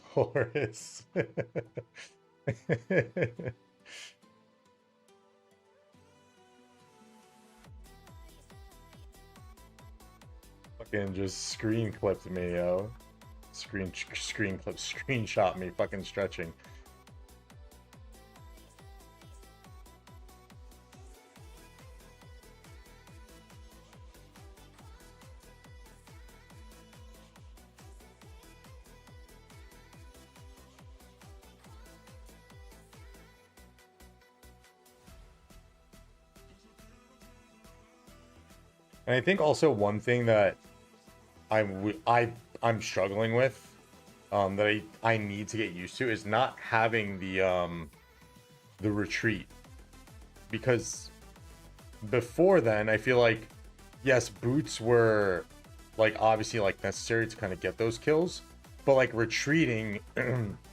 Horace. Fucking just screen clipped me, yo. Screen clip, screenshot me fucking stretching. And I think also one thing that I'm struggling with, that I need to get used to is not having the retreat, because before then I feel like, yes, boots were like obviously like necessary to kind of get those kills, but like retreating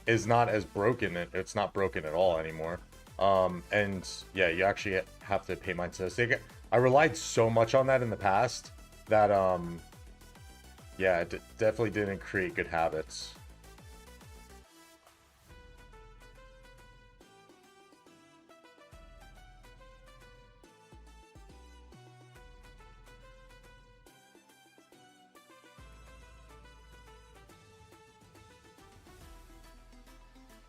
is not as broken. It's not broken at all anymore. And yeah, you actually have to pay mind to this. I relied so much on that in the past that yeah, it definitely didn't create good habits.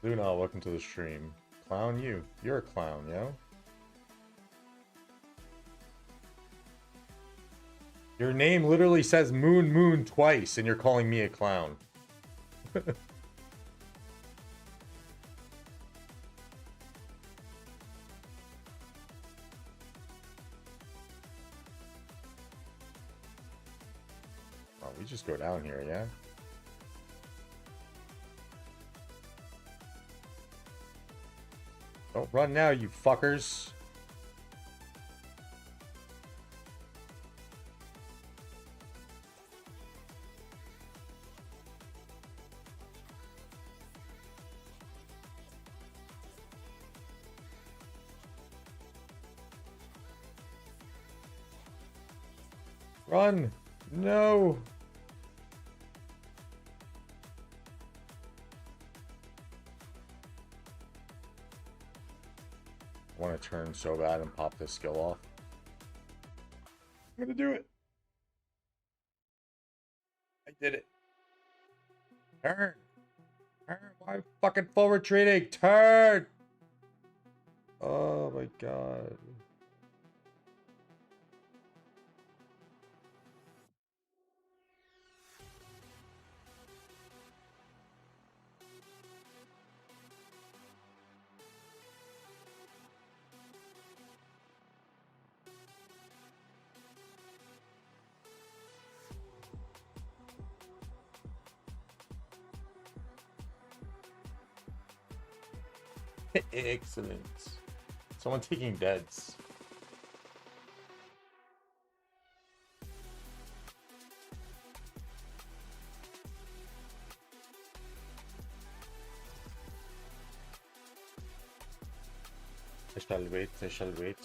Luna, welcome to the stream. Clown you. You're a clown, yo. Your name literally says Moon Moon twice, and you're calling me a clown. Oh, we just go down here, yeah? Don't run now, you fuckers. Run! No! I want to turn so bad and pop this skill off. I'm gonna do it. I did it. Turn! Turn! Why fucking full retreating? Turn! Oh my god. Excellent. Someone taking deads. I shall wait, I shall wait.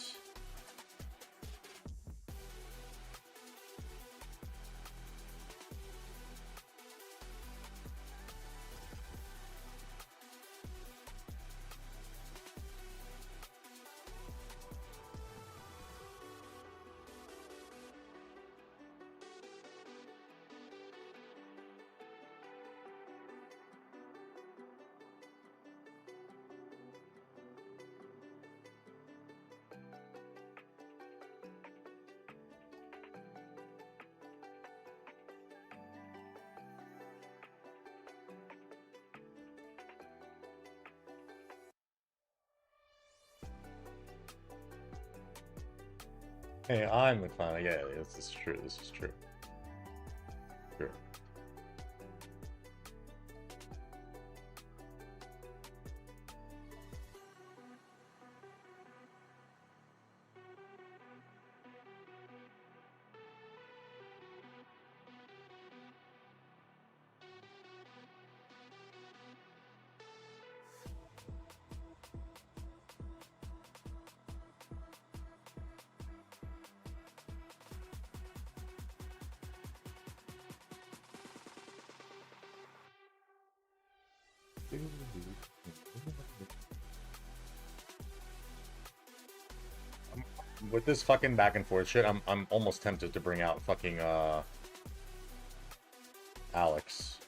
Hey, I'm the clown. Yeah, this is true. This is true. True. With this fucking back and forth shit, I'm almost tempted to bring out fucking Alex.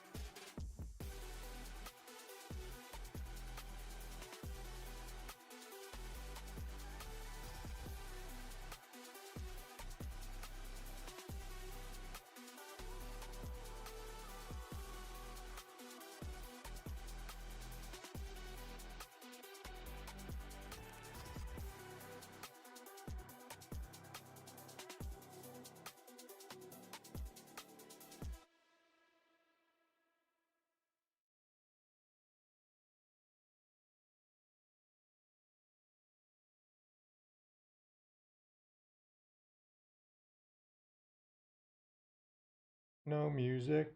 No music.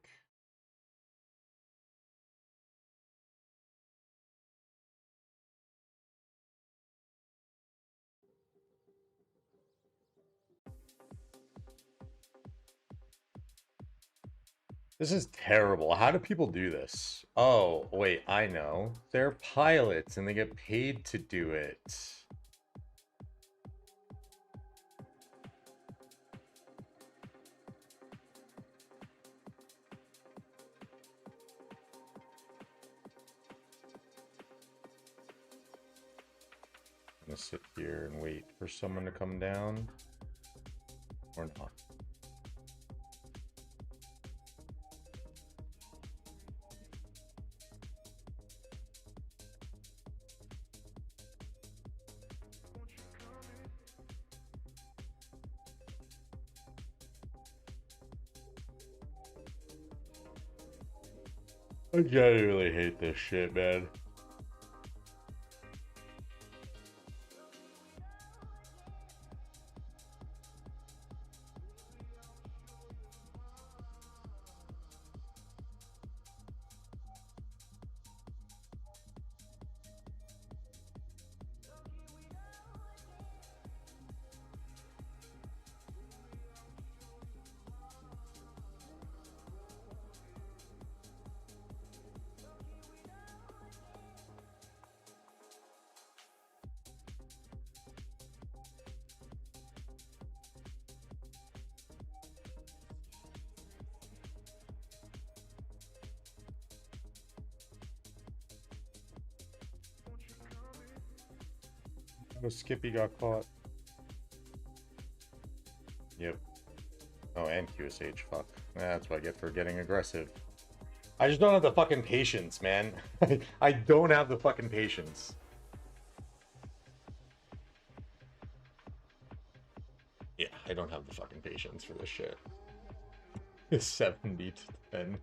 This is terrible. How do people do this? Oh, wait, I know. They're pilots and they get paid to do it. I'm gonna sit here and wait for someone to come down. Or not. I genuinely hate this shit, man. Oh, Skippy got caught. Yep. Oh, and QSH, fuck. That's what I get for getting aggressive. I just don't have the fucking patience, man. I don't have the fucking patience. Yeah, I don't have the fucking patience for this shit. 70 to 10.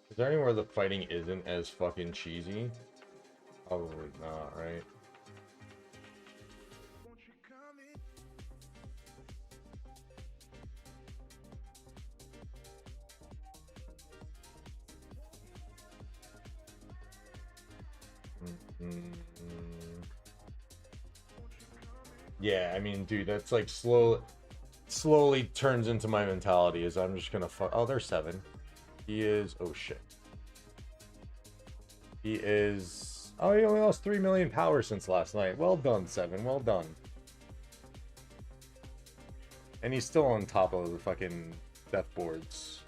Is there anywhere the fighting isn't as fucking cheesy? Probably not, right? Yeah, I mean, dude, that's like slowly turns into my mentality is I'm just gonna fuck. Oh, there's 7. He is. Oh shit. He is. Oh, he only lost 3 million power since last night. Well done, 7. Well done. And he's still on top of the fucking death boards.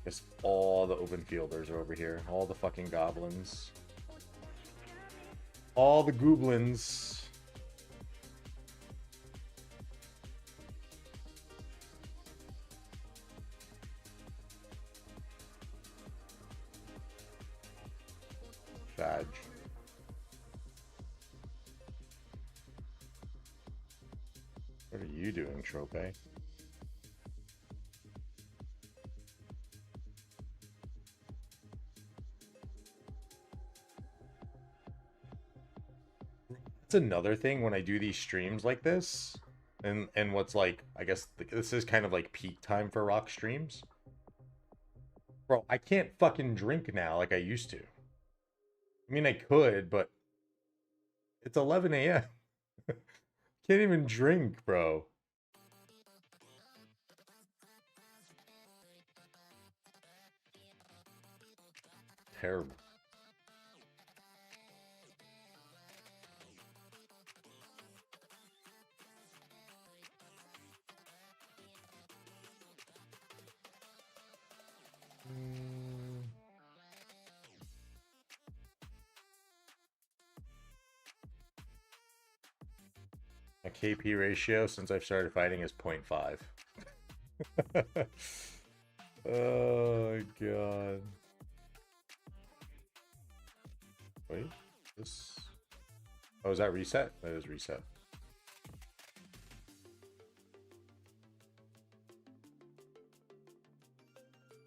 Guess all the open fielders are over here. All the fucking goblins. All the goblins. Badge. What are you doing, Trope? That's another thing when I do these streams like this, and what's like, I guess this is kind of like peak time for rock streams. Bro, I can't fucking drink now like I used to. I mean, I could, but It's 11 a.m. Can't even drink, bro. Terrible. My KP ratio since I've started fighting is 0.5. Oh god. Wait, this. Oh, is that reset? That is reset.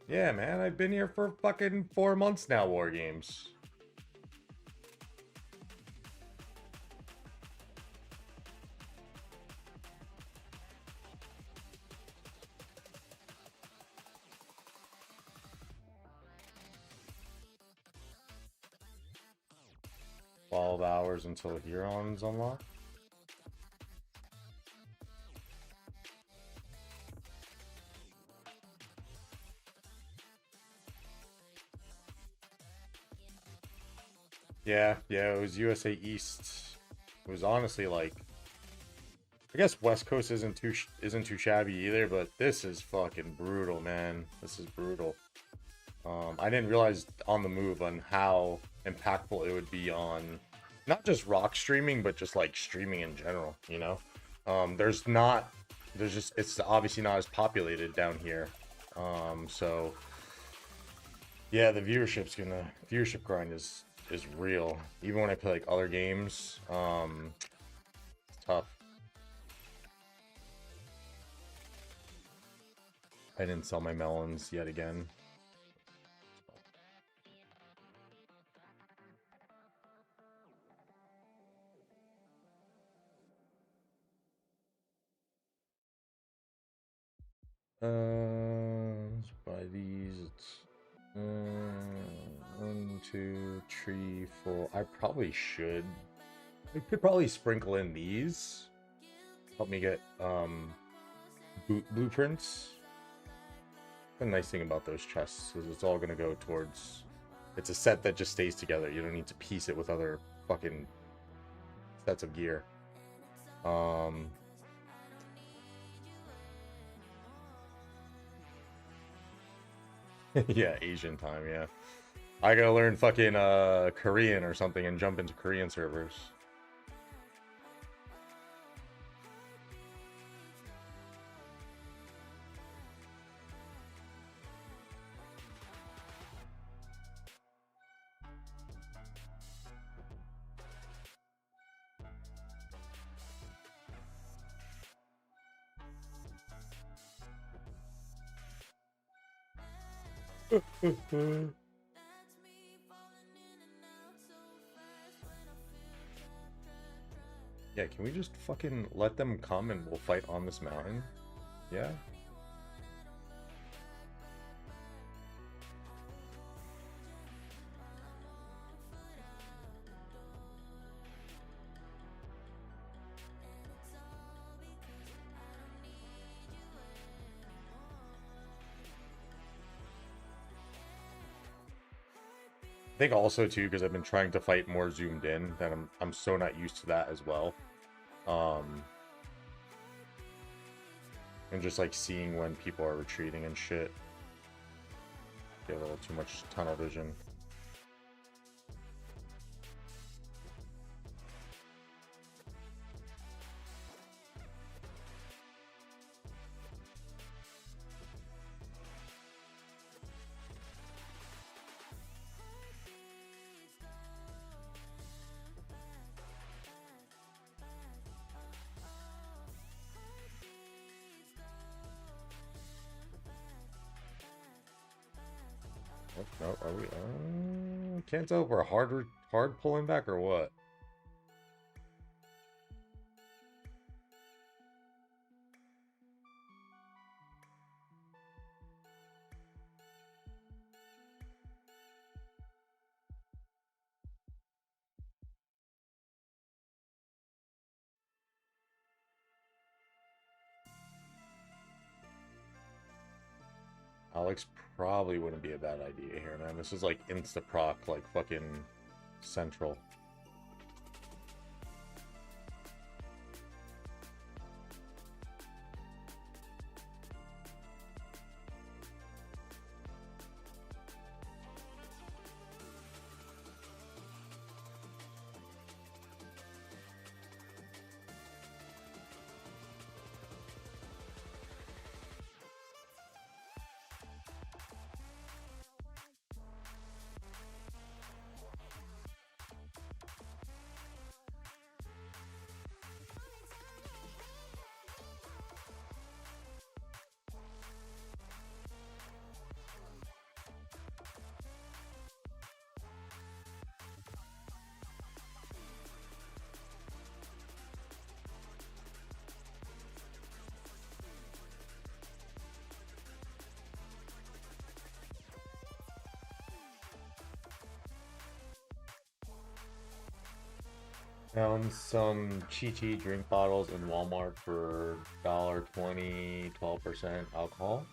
Yeah, man, I've been here for fucking 4 months now, War Games. $12 until Huron's unlocked. Yeah, it was USA East. It was honestly like, I guess West Coast isn't too shabby either, but this is fucking brutal, man. This is brutal. I didn't realize on the move on how impactful it would be on not just rock streaming, but just like streaming in general, you know? It's obviously not as populated down here. So yeah, the viewership grind is real. Even when I play like other games, it's tough. I didn't sell my melons yet again. Let's buy these. It's 1, 2, 3, 4. I probably should. I could probably sprinkle in these. Help me get blueprints. The nice thing about those chests is it's all gonna go towards. It's a set that just stays together. You don't need to piece it with other fucking sets of gear. Yeah, Asian time, yeah. I gotta learn fucking Korean or something and jump into Korean servers. Yeah, can we just fucking let them come and we'll fight on this mountain? Yeah? I think also too because I've been trying to fight more zoomed in that I'm so not used to that as well. And just like seeing when people are retreating and shit. Get a little too much tunnel vision. No, are we? Can't tell if we're hard pulling back or what. Alex probably wouldn't be a bad idea here, man. This is like insta-proc, like fucking central. Found some Chi drink bottles in Walmart for $1.20, 12% alcohol.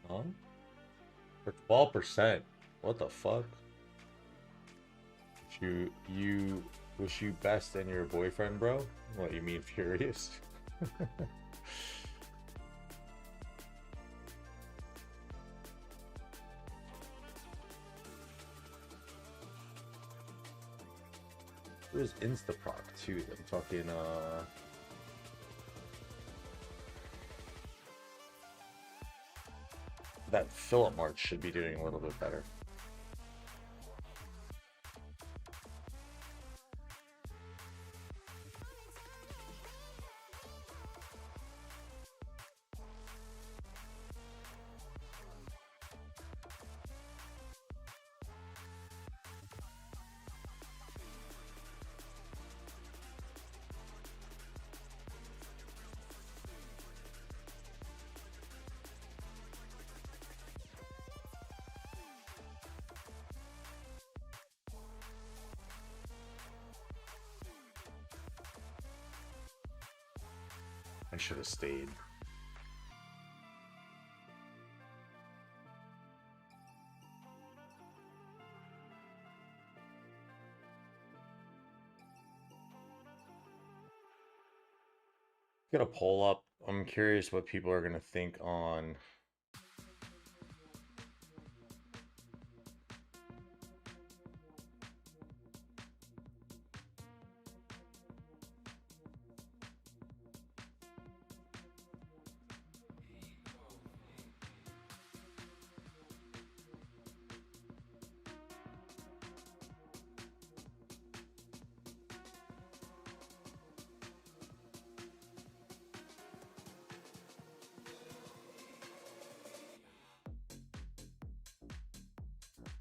Huh? For 12%. What the fuck? You wish you best and your boyfriend, bro? What, you mean furious? There's Instaproc too. I'm talking that Philip March should be doing a little bit better. I should have stayed. Get a poll up. I'm curious what people are gonna think on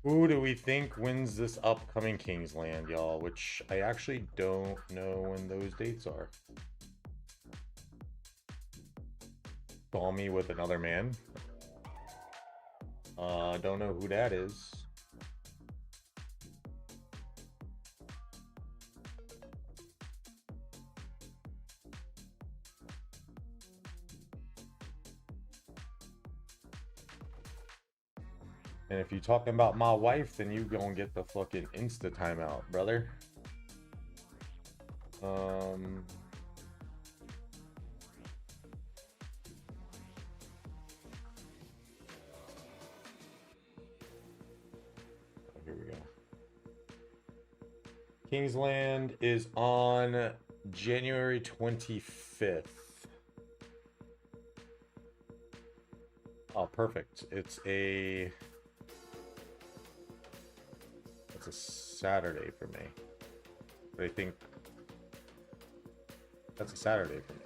who do we think wins this upcoming Kingsland, y'all? Which I actually don't know when those dates are. Call me with another man. Don't know who that is. And if you're talking about my wife, then you gonna get the fucking insta timeout, brother. Here we go. Kingsland is on January 25th. Oh, perfect. It's a Saturday for me. But I think that's a Saturday for me.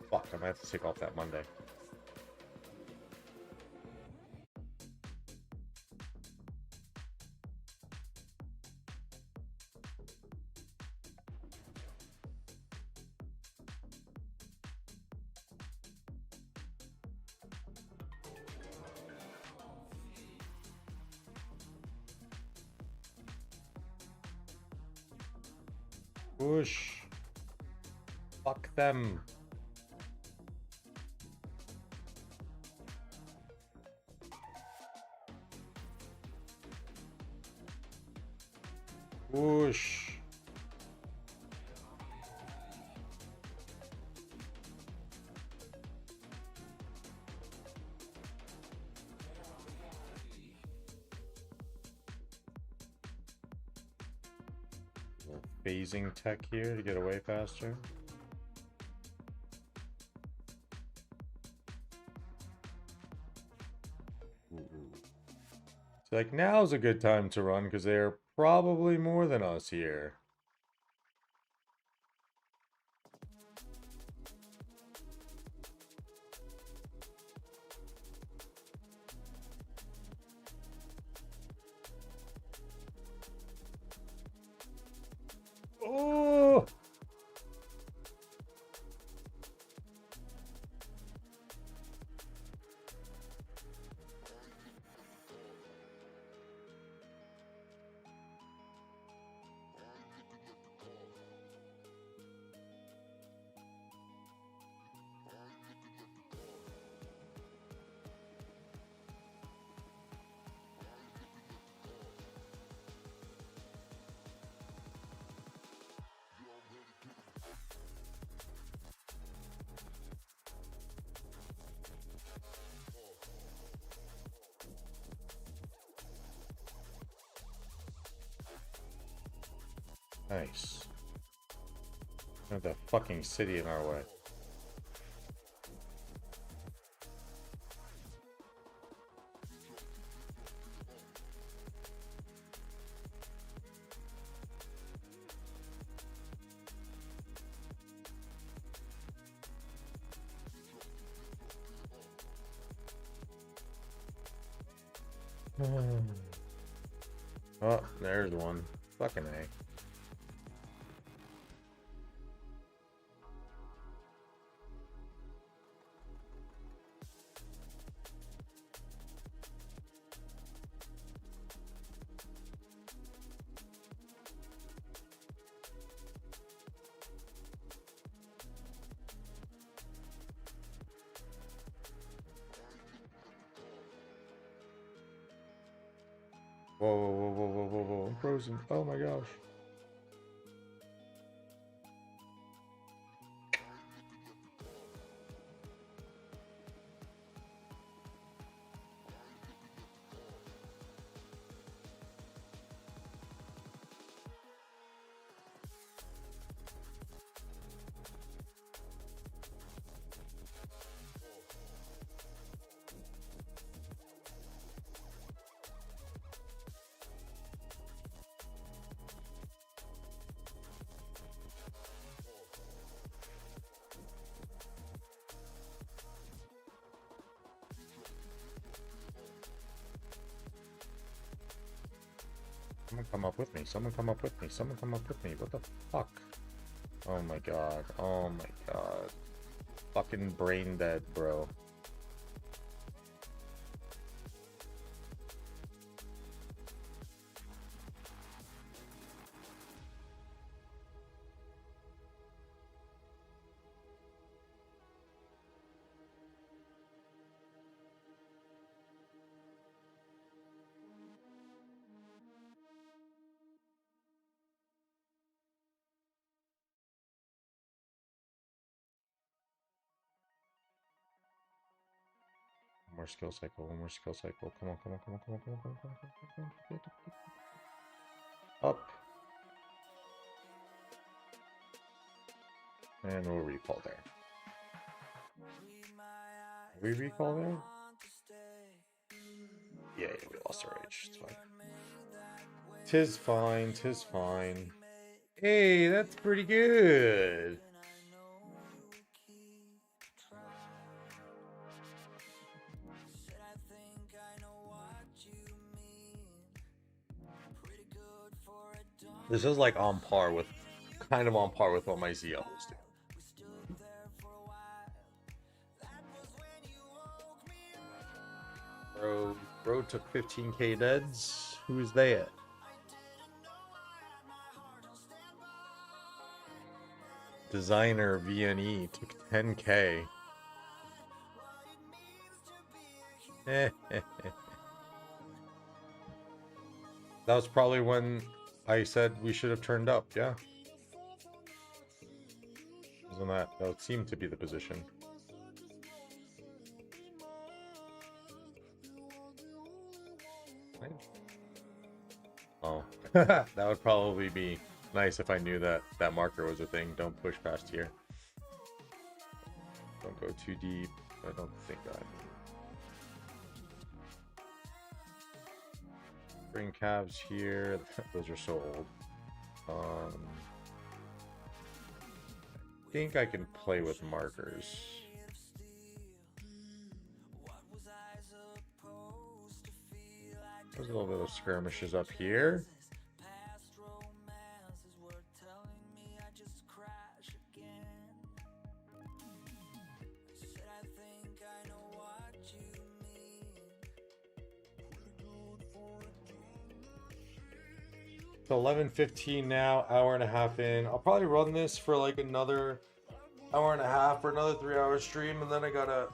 Fuck, I might have to take off that Monday. Whoosh. Fuck them. Whoosh. Phasing tech here to get away faster. So like now's a good time to run because they're probably more than us here. Oh! Nice. Got that fucking city in our way. Oh, there's one. Fucking A. Whoa, whoa, whoa, whoa, whoa, whoa, whoa. I'm frozen. Oh my gosh. Someone come up with me. Someone come up with me. Someone come up with me. What the fuck? Oh my god. Oh my god. Fucking brain dead, bro. One more skill cycle. One more skill cycle. Come on, come on, come on, come on, come on, come on, come on, come on, come on. Up. And we'll recall there. We recall there? Yeah, we lost our age. It's fine. Tis fine, tis fine. Hey, that's pretty good. This is like on par with, kind of on par with what my ZL was doing. Bro took 15k deads. Who's they? Designer VNE took 10k. That was probably when I said we should have turned up, yeah. Isn't that would seem to be the position? Right? Oh, that would probably be nice if I knew that that marker was a thing. Don't push past here. Don't go too deep. I don't think I. Bring calves here. Those are so old. I think I can play with markers. There's a little bit of skirmishes up here. So 11:15 now, hour and a half in. I'll probably run this for like another hour and a half or another 3-hour stream, and then I gotta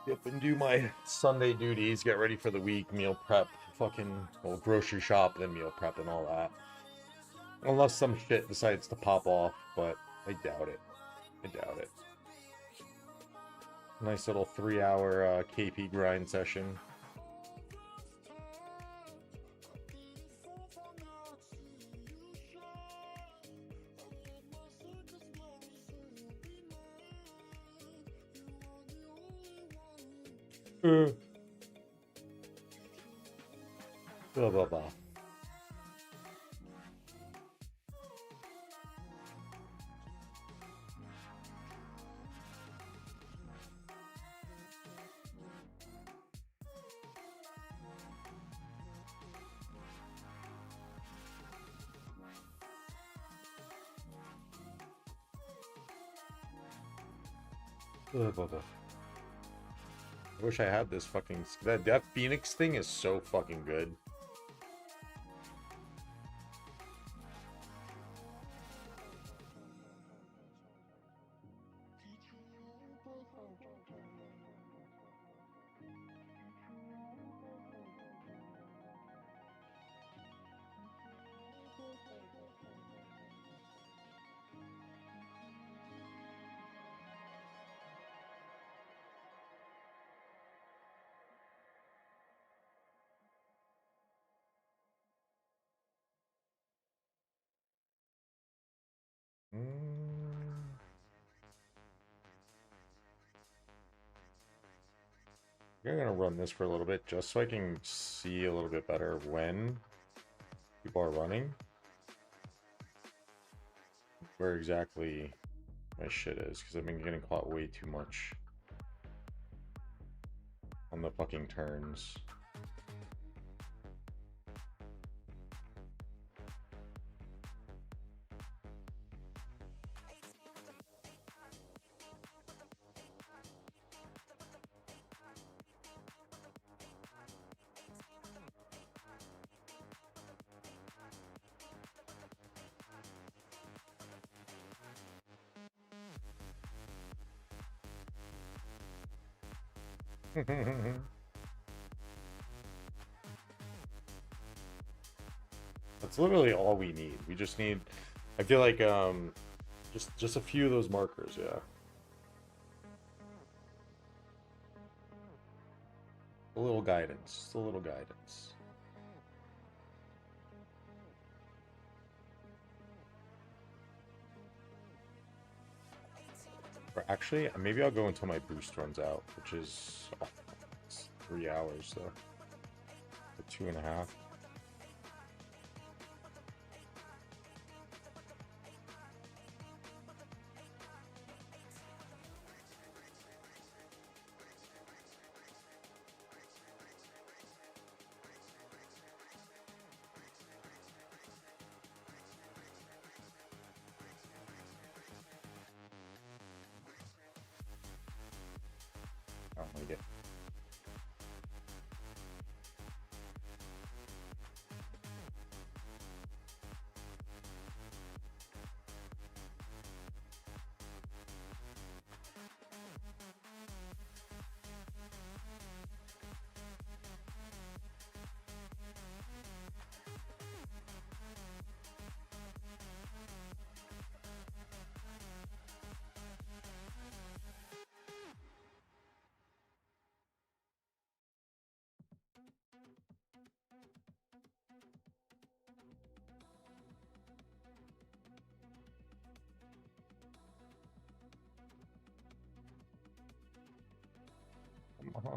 dip and do my Sunday duties, get ready for the week, meal prep, fucking well, grocery shop, then meal prep and all that. Unless some shit decides to pop off, but I doubt it. I doubt it. Nice little 3-hour KP grind session. Blah blah blah. Blah blah blah. I wish I had this fucking that Phoenix thing is so fucking good. I'm gonna run this for a little bit just so I can see a little bit better when people are running. Where exactly my shit is, because I've been getting caught way too much on the fucking turns. That's literally all we need. We just need, I feel like just a few of those markers, yeah. A little guidance, just a little guidance. Or actually, maybe I'll go until my boost runs out, which is it's 3 hours, so 2.5. I don't like it.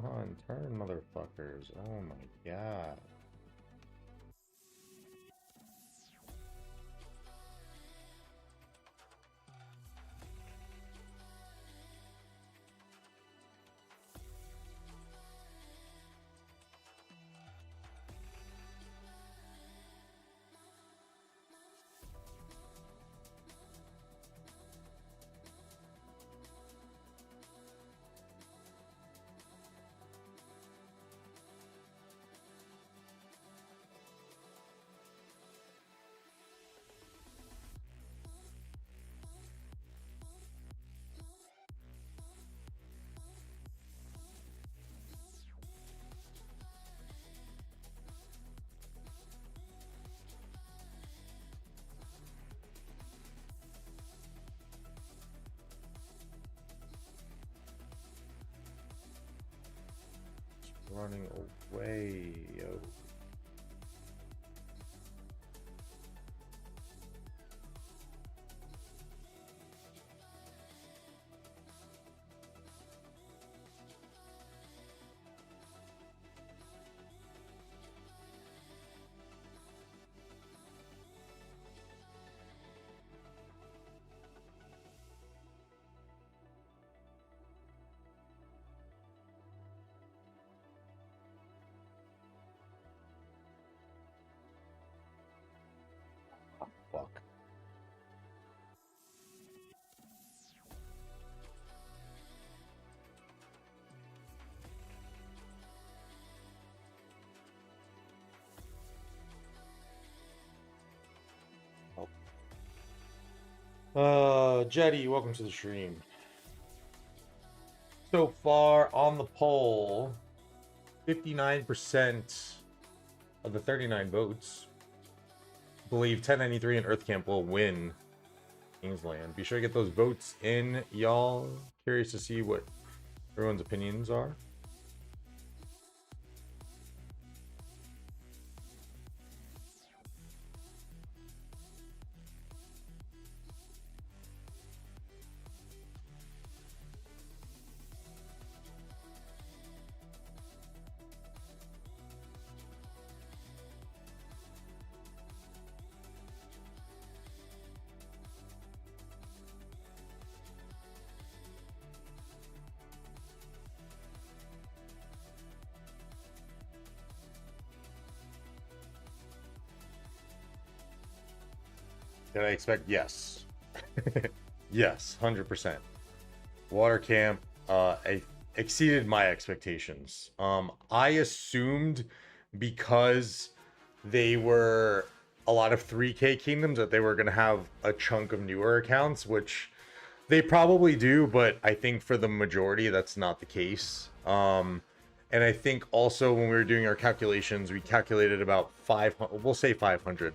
on, turn, motherfuckers. Oh my god. Running away, yo. Fuck. Jetty, welcome to the stream. So far on the poll, 59% of the 39 votes believe 1093 and Earthcamp will win Kingsland. Be sure to get those votes in, y'all. Curious to see what everyone's opinions are. Did I expect? Yes. Yes, 100%. Water camp exceeded my expectations. I assumed because they were a lot of 3K kingdoms that they were going to have a chunk of newer accounts, which they probably do, but I think for the majority that's not the case. And I think also when we were doing our calculations, we calculated about 500, we'll say 500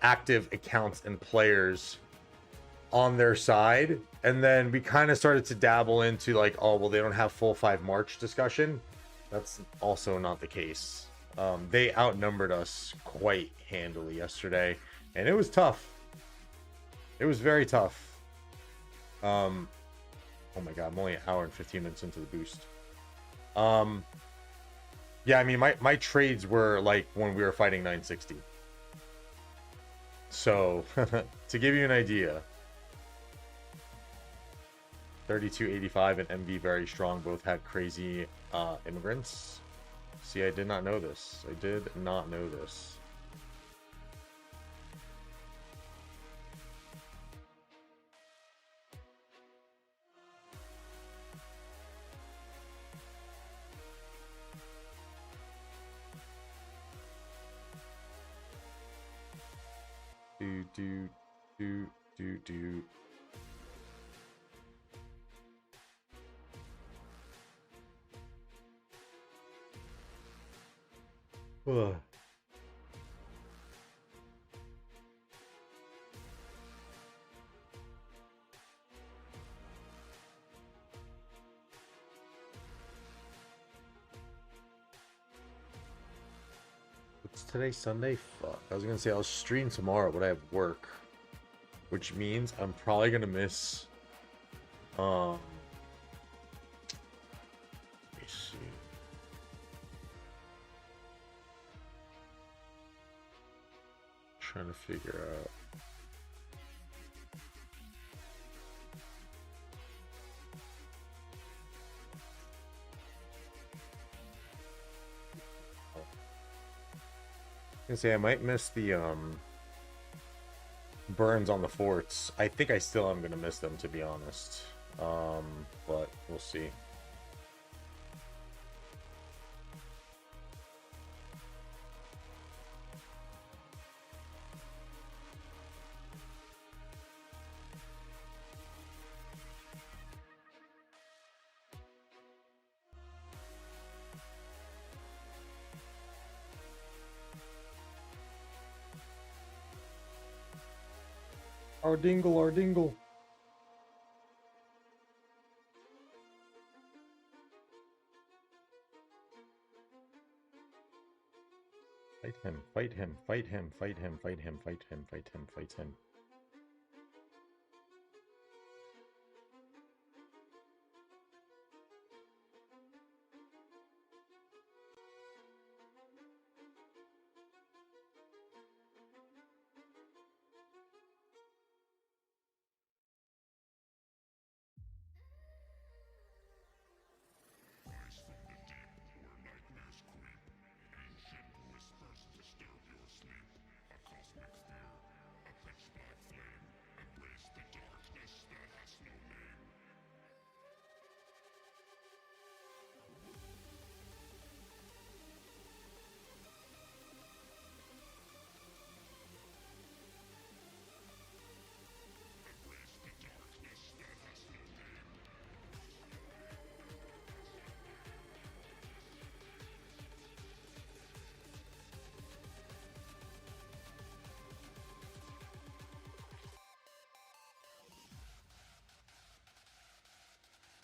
active accounts and players on their side, and then we kind of started to dabble into like, oh well, they don't have full 5 March discussion. That's also not the case. They outnumbered us quite handily yesterday, and it was tough. It was very tough. Oh my god, I'm only an hour and 15 minutes into the boost. Yeah, I mean my trades were like when we were fighting 960. So, to give you an idea, 3285 and MV very strong both had crazy immigrants. See, I did not know this. I did not know this. Do. Ugh. What's today, Sunday? Fuck. I was gonna say I'll stream tomorrow, but I have work. Which means I'm probably gonna miss let me see. Trying to figure out. I say I might miss the burns on the forts. I think I still am gonna miss them, to be honest. But we'll see. Our dingle, our dingle. Fight him, fight him, fight him, fight him, fight him, fight him, fight him, fight him.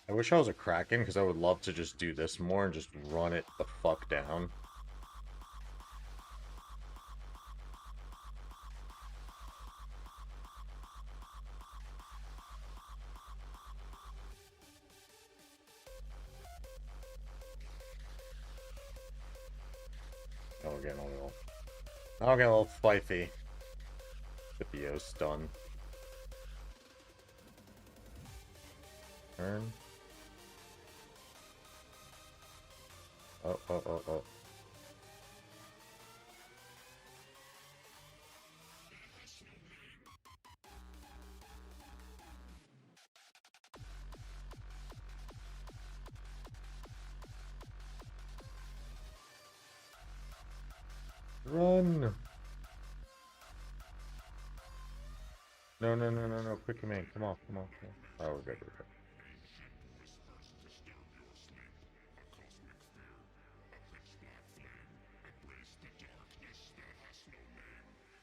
I wish I was a Kraken, because I would love to just do this more and just run it the fuck down. Oh, we're getting a little... I'll get a little fifey. Scipio's done. Turn. Oh, oh, oh, oh. Run! No, no, no, no, no. Quick command. Come on, come on, come on. Oh, we're good, we're good.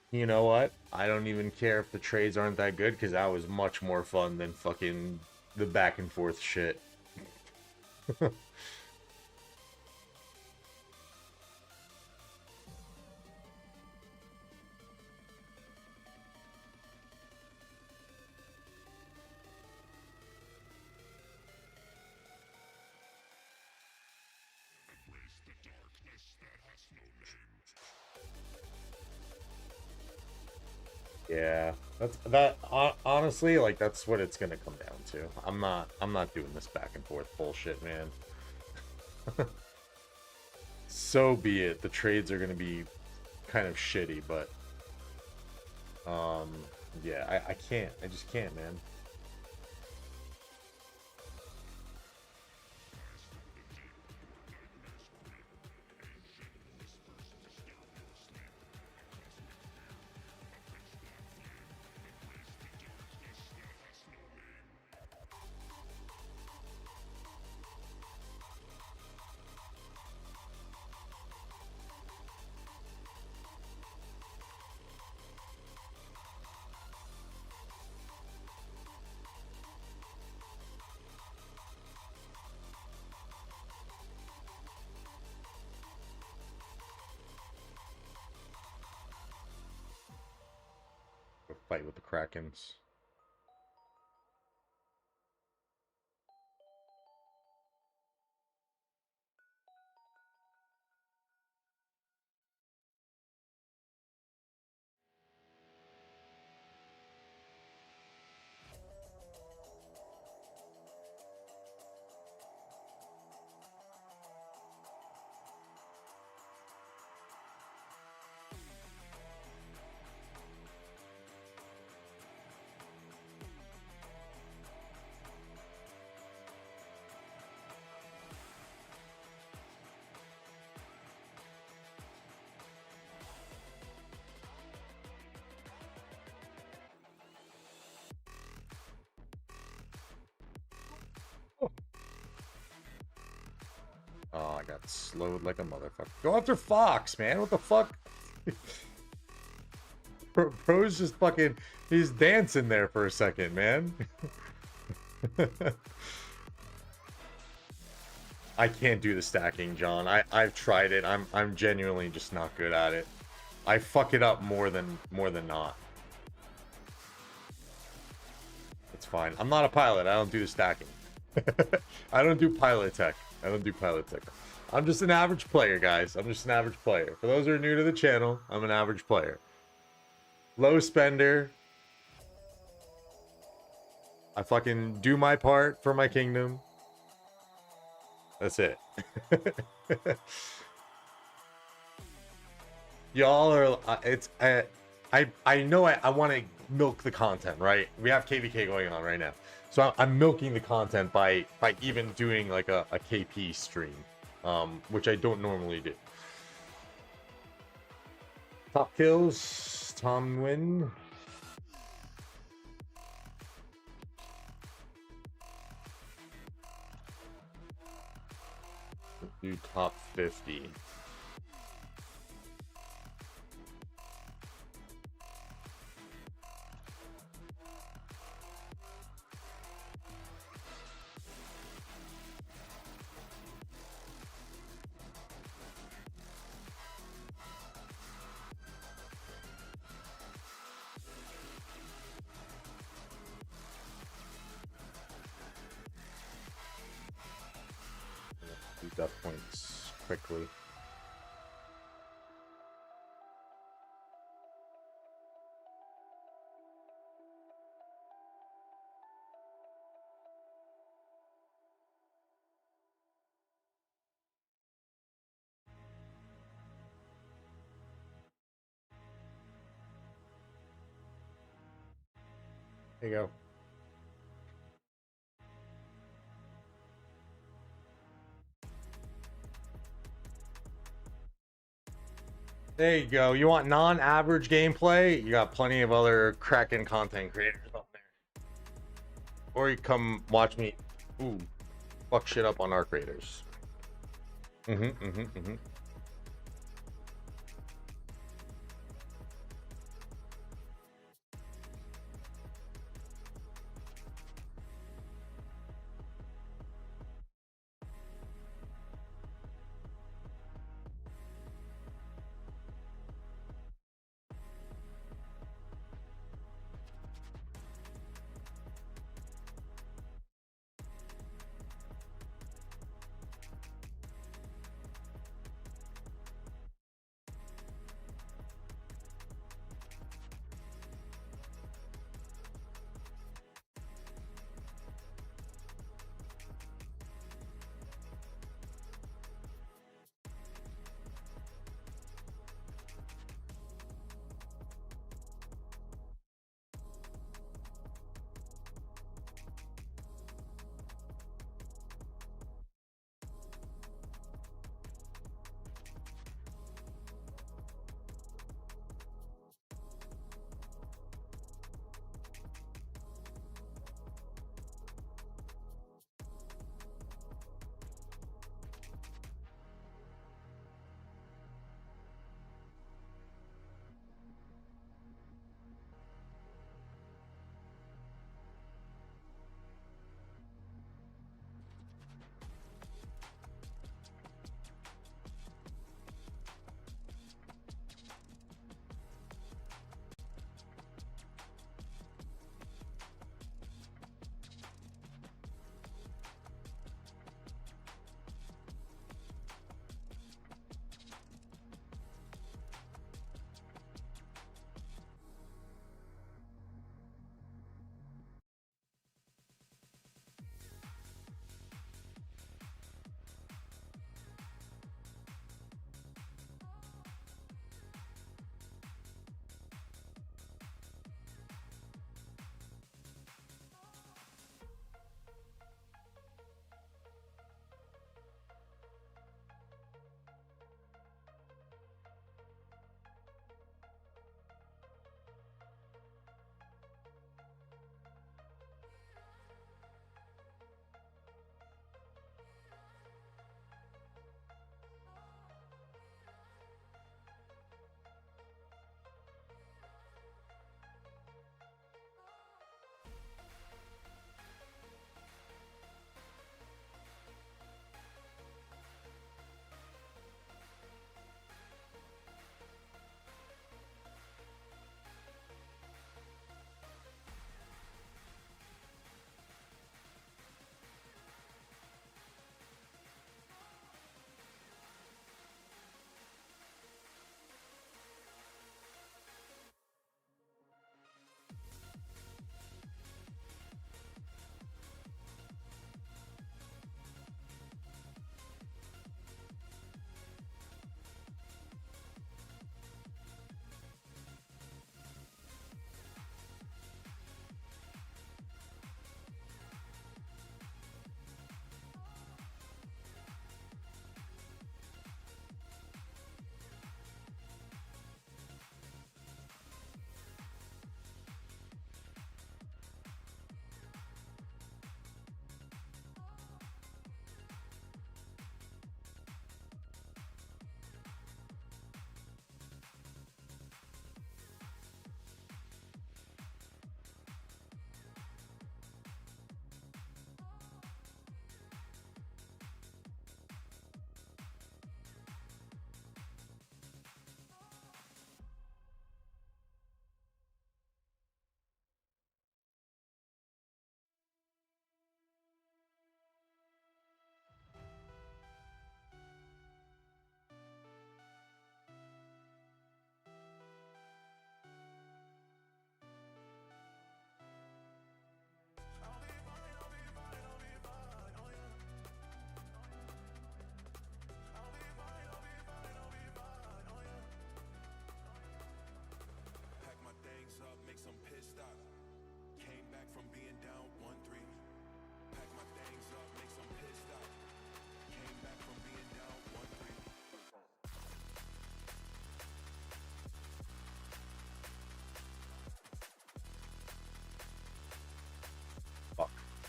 You know what? I don't even care if the trades aren't that good, because that was much more fun than fucking the back and forth shit. Yeah, honestly, like, that's what it's gonna come down to. I'm not doing this back and forth bullshit, man. So be it. The trades are gonna be kind of shitty, but yeah, I can't. I just can't, man. Go fight with the Krakens. Oh, I got slowed like a motherfucker. Go after Fox, man. What the fuck? Bro's just fucking... He's dancing there for a second, man. I can't do the stacking, John. I've tried it. I'm genuinely just not good at it. I fuck it up more than not. It's fine. I'm not a pilot. I don't do the stacking. I don't do pilot tech. I don't do pilot tech. I'm just an average player, guys. I'm just an average player. For those who are new to the channel, I'm an average player. Low spender. I fucking do my part for my kingdom. That's it. Y'all are it's I know I want to milk the content, right? We have KVK going on right now, so I'm milking the content by even doing like a KP stream, which I don't normally do. Top kills, Tom Win. Do top 50. Do death points quickly. There you go. There you go. You want non-average gameplay? You got plenty of other cracking content creators up there. Or you come watch me, fuck shit up on our creators.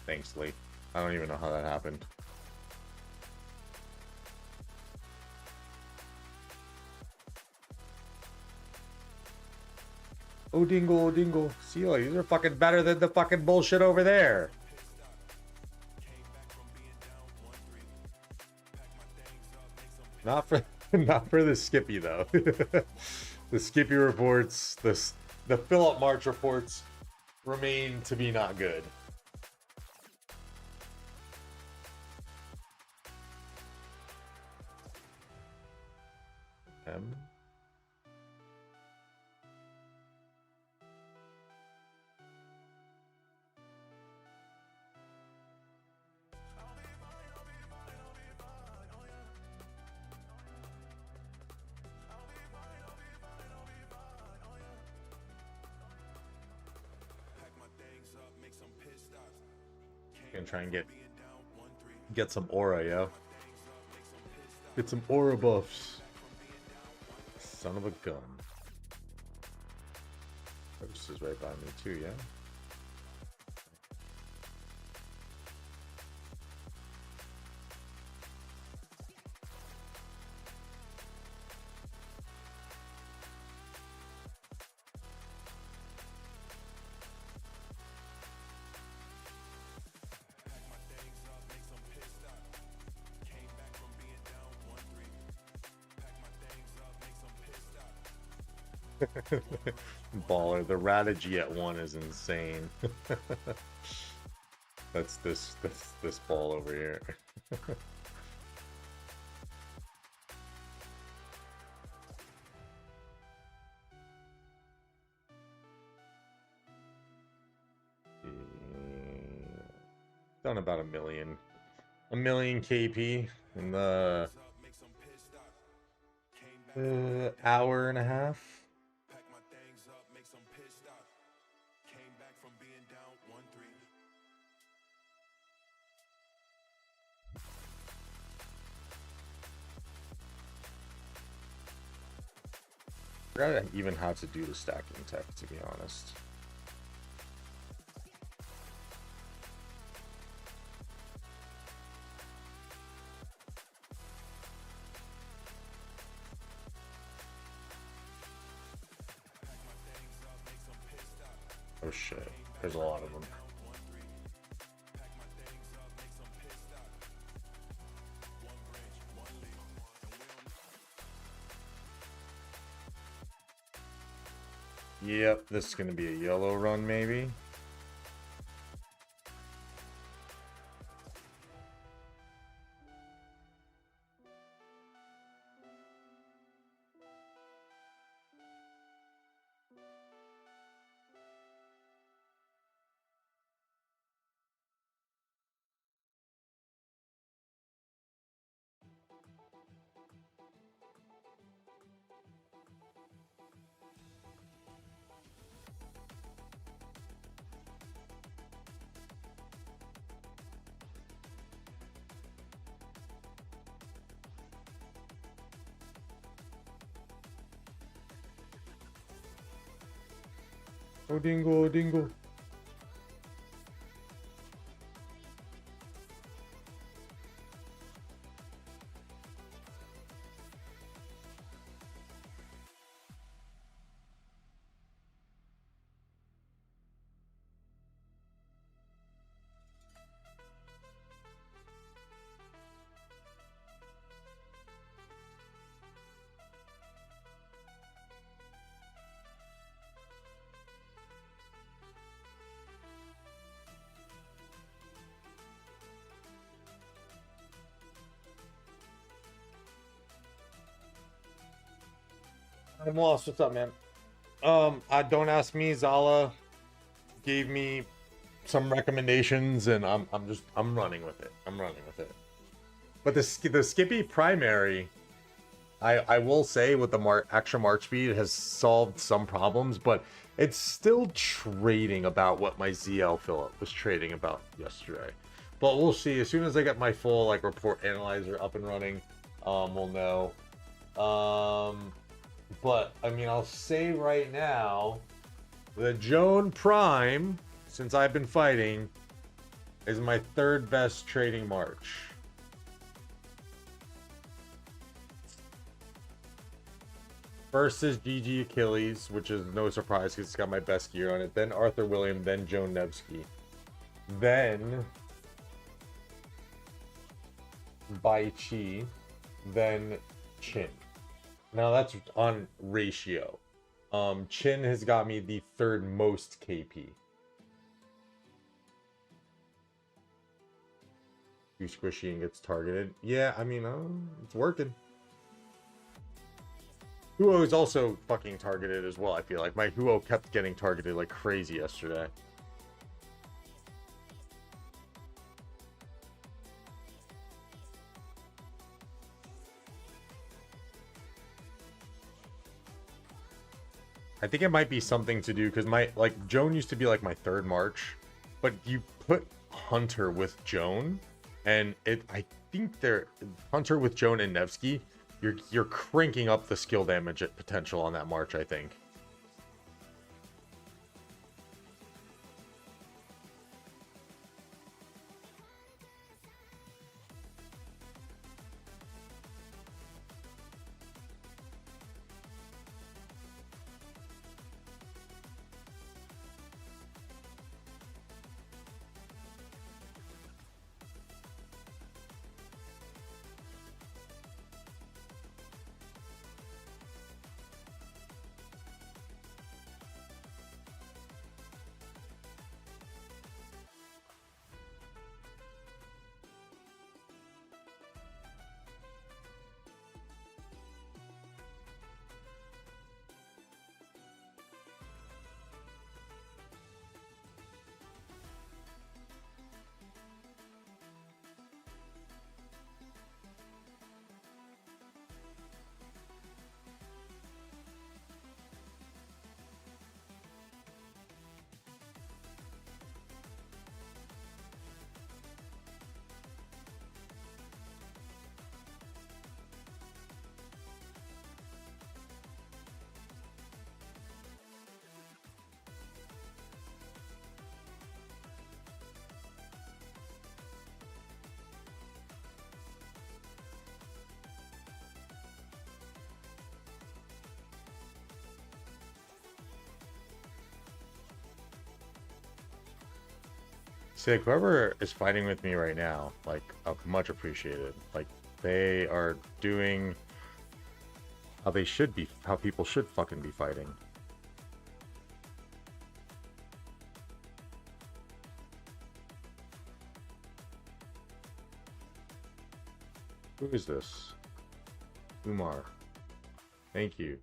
Thanks, Lee. I don't even know how that happened. Oh, dingle, oh, dingle. See, like, these are fucking better than the fucking bullshit over there. Not for not for the Skippy though. The Skippy reports, the Philip March reports remain to be not good. M. Gonna try and get some aura, yo. Get some aura buffs. Son of a gun. This is right by me too, yeah. Baller. The Ratagy at 1 is insane. That's this ball over here. Done about a million KP in the hour and a half. I forgot even how to do the stacking tech, to be honest. Oh shit, there's a lot of them. Yep, this is gonna be a yellow run, maybe. Oh dingo, oh dingo. I'm lost. What's up, man? Don't ask me. Zala gave me some recommendations, and I'm running with it. I'm running with it. But the Skippy primary, I will say, with the extra march speed, has solved some problems, but it's still trading about what my ZL Philip was trading about yesterday. But we'll see. As soon as I get my full like report analyzer up and running, we'll know. But I mean, I'll say right now, the Joan Prime, since I've been fighting, is my third best trading march. First is GG Achilles, which is no surprise because it's got my best gear on it. Then Arthur William, then Joe Nevsky. Then Bai Chi, then Chin. Now that's on ratio. Chin has got me the third most KP. Too squishy and gets targeted. Yeah, I mean, it's working. Huo is also fucking targeted as well, I feel like. My Huo kept getting targeted like crazy yesterday. I think it might be something to do because Joan used to be like my third march, but you put Hunter with Joan, and I think they're Hunter with Joan and Nevsky. You're cranking up the skill damage potential on that march, I think. Sick, whoever is fighting with me right now, like, much appreciated. Like, they are doing how they should be, how people should fucking be fighting. Who is this? Umar. Thank you.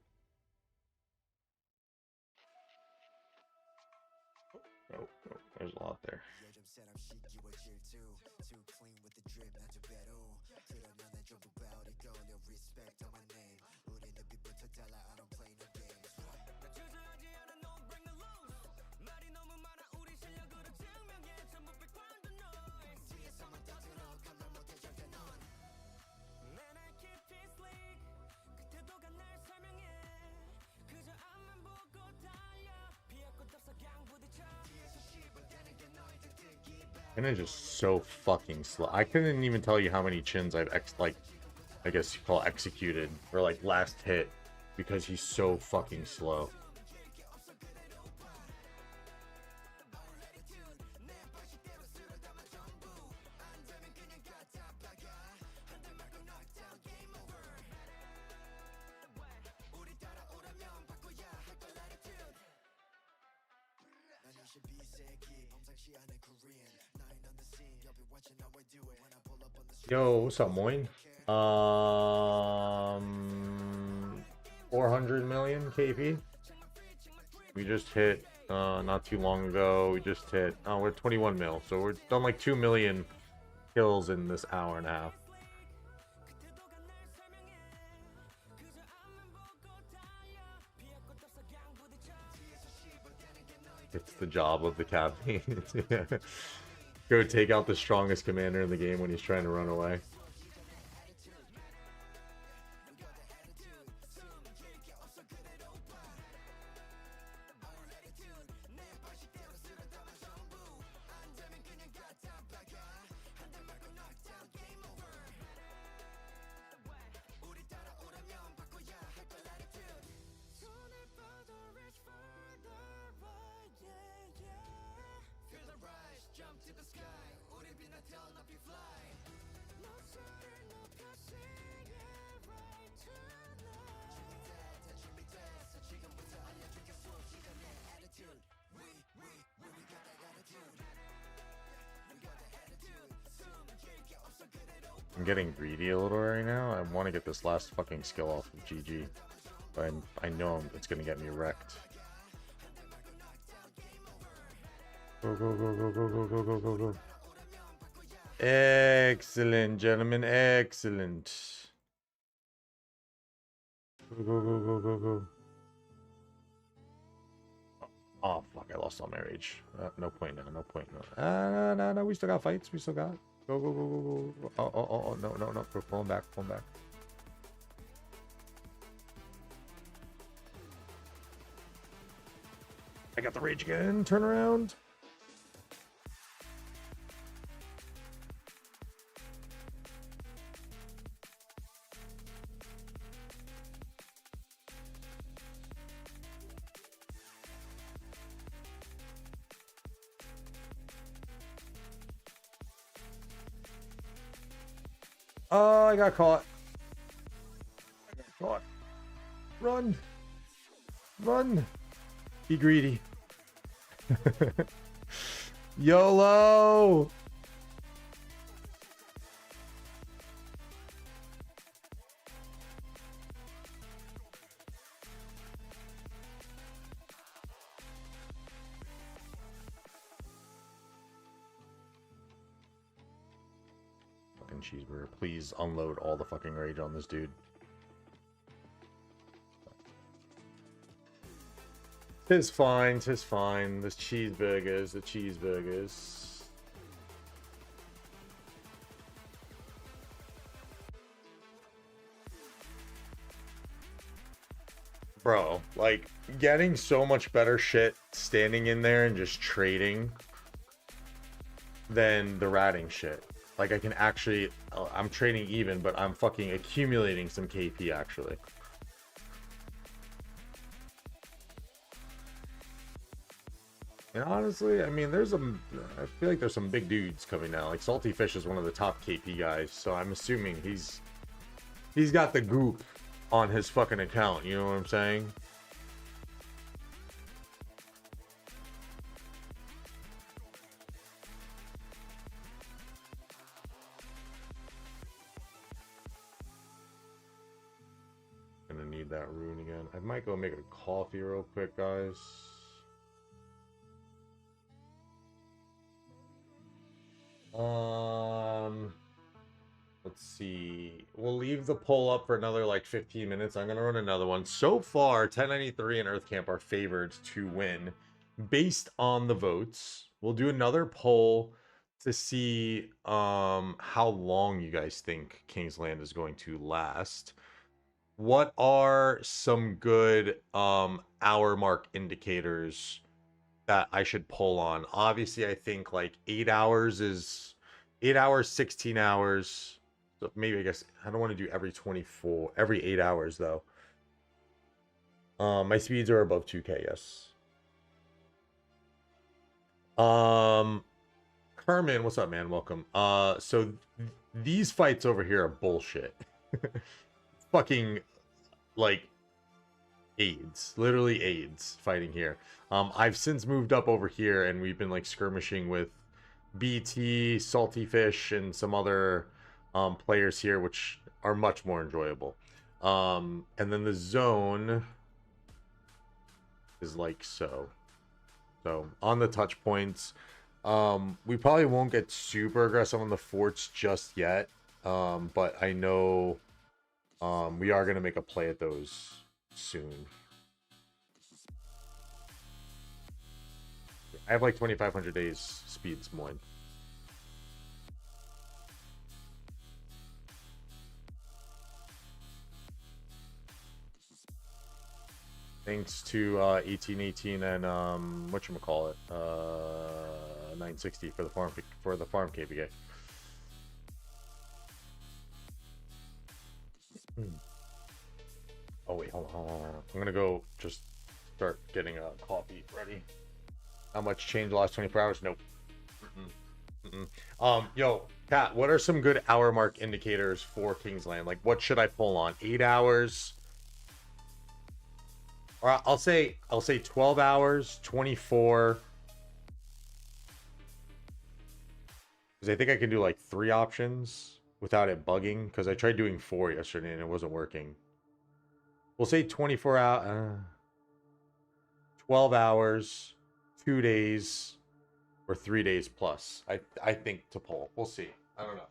Oh, there's a lot there. And it's just so fucking slow. I couldn't even tell you how many chins I've I guess you call executed or like last hit because he's so fucking slow. Yo, what's up, Moin? 400 million KP. We just hit not too long ago. We just hit we're 21 mil, so we're done like 2 million kills in this hour and a half. It's the job of the captain. Go take out the strongest commander in the game when he's trying to run away. I'm getting greedy a little right now. I want to get this last fucking skill off of GG. But I know it's going to get me wrecked. Go, go, go, go, go, go, go, go, go, go. Excellent, gentlemen. Excellent. Go, go, go, go, go, go. Oh, fuck. I lost all my rage. No point now. No point. No. No. We still got fights. We still got. Go, go, go, go, go. Oh. No. We're pulling back. Pulling back. I got the rage again. Turn around. Oh, I got caught. Run. Run. Be greedy. YOLO. Fucking cheeseburger. Please unload all the fucking rage on this dude. Tis fine, tis fine. The cheeseburgers, the cheeseburgers. Bro, like, getting so much better shit standing in there and just trading than the ratting shit. Like, I can actually, I'm trading even, but I'm fucking accumulating some KP, actually. And honestly, I mean, I feel like there's some big dudes coming now. Like, Salty Fish is one of the top KP guys, so I'm assuming he's got the goop on his fucking account, you know what I'm saying? Gonna need that rune again. I might go make a coffee real quick, guys. Let's see. We'll leave the poll up for another like 15 minutes. I'm gonna run another one. So far, 1093 and Earth Camp are favored to win based on the votes. We'll do another poll to see how long you guys think King's Land is going to last. What are some good hour mark indicators that I should pull on? Obviously, I think like 8 hours is 8 hours, 16 hours. So maybe, I guess I don't want to do every 8 hours though. My speeds are above 2K, yes. Kerman, what's up, man? Welcome. So these fights over here are bullshit. Fucking like AIDS, literally AIDS fighting here. I've since moved up over here and we've been like skirmishing with BT, Salty Fish, and some other players here, which are much more enjoyable. And then the zone is like so. So on the touch points, we probably won't get super aggressive on the forts just yet. But I know we are going to make a play at those soon. I have like 2,500 days speeds more. Thanks to 1818 and whatchamacallit, 960 for the farm KPK. Oh wait, hold on. I'm gonna go just start getting a coffee ready. How much changed the last 24 hours? Nope. Yo, Kat, what are some good hour mark indicators for King's Land? Like, what should I pull on? 8 hours? Or I'll say 12 hours, 24. Because I think I can do like 3 options without it bugging, because I tried doing 4 yesterday and it wasn't working. We'll say 24 hours, 12 hours, 2 days, or 3 days plus. I think to pull. We'll see. I don't know.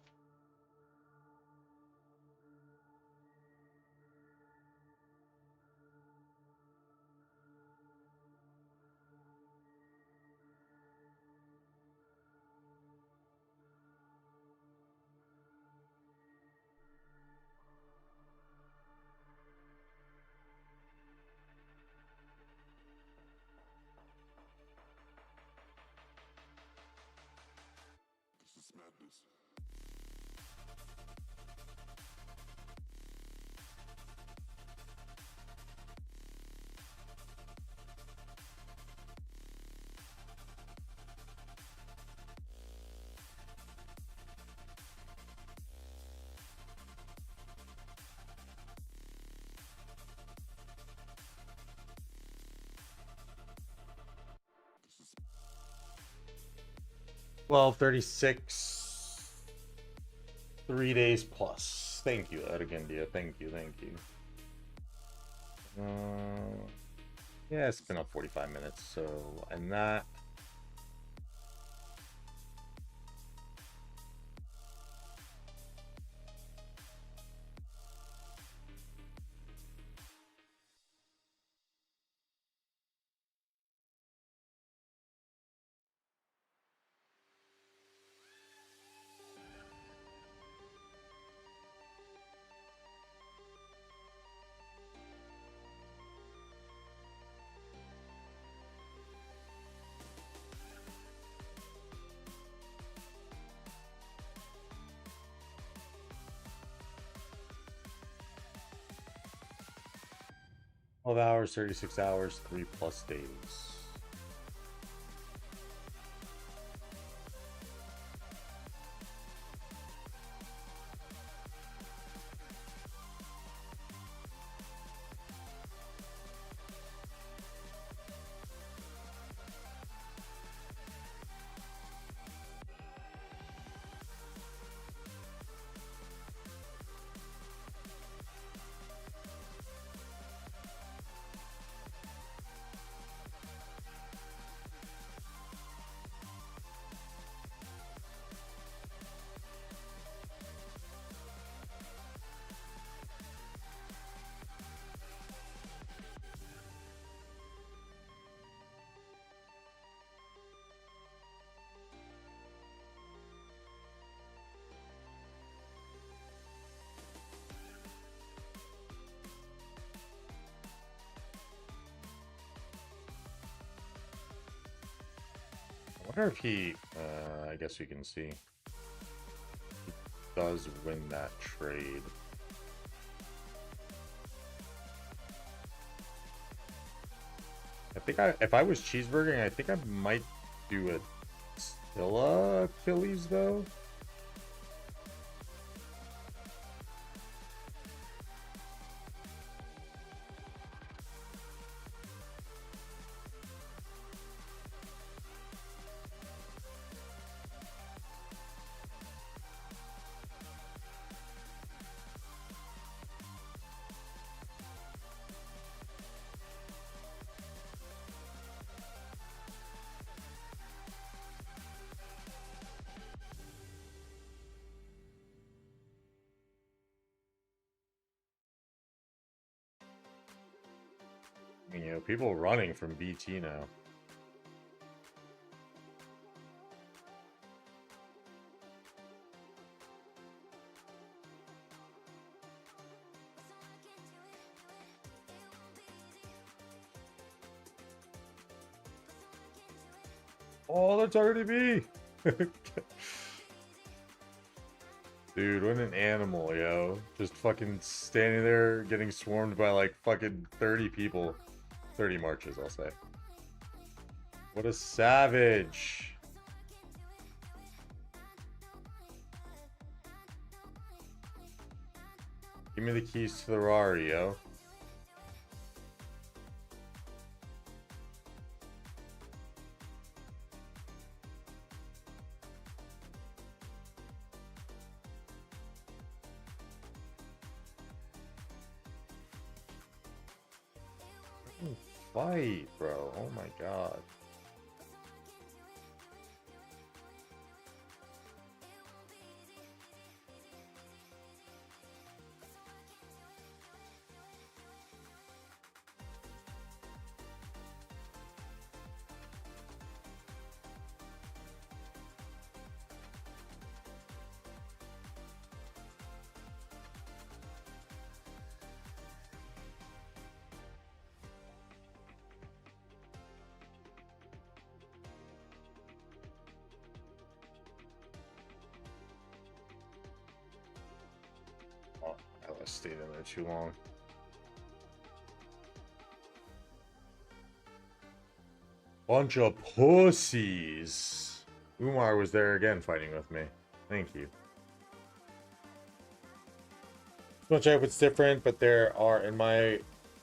12:36, 3 days plus. Thank you, Ergendia. Thank you, thank you. Yeah, it's been up 45 minutes, so, and that. $12 hours, 36 hours, 3 plus days. I wonder if he, I guess you can see, he does win that trade. I think if I was cheeseburgering, I think I might do a Stilla Achilles though. You know, people running from BT now. Oh, that's already me. Dude, what an animal, yo. Just fucking standing there getting swarmed by like fucking 30 people. 30 marches, I'll say. What a savage. Give me the keys to the Rari, yo. fight, bro. Oh my god. Oh, I stayed in there too long. Bunch of pussies. Umar was there again fighting with me. Thank you. Much I hope it's different, but there are, in my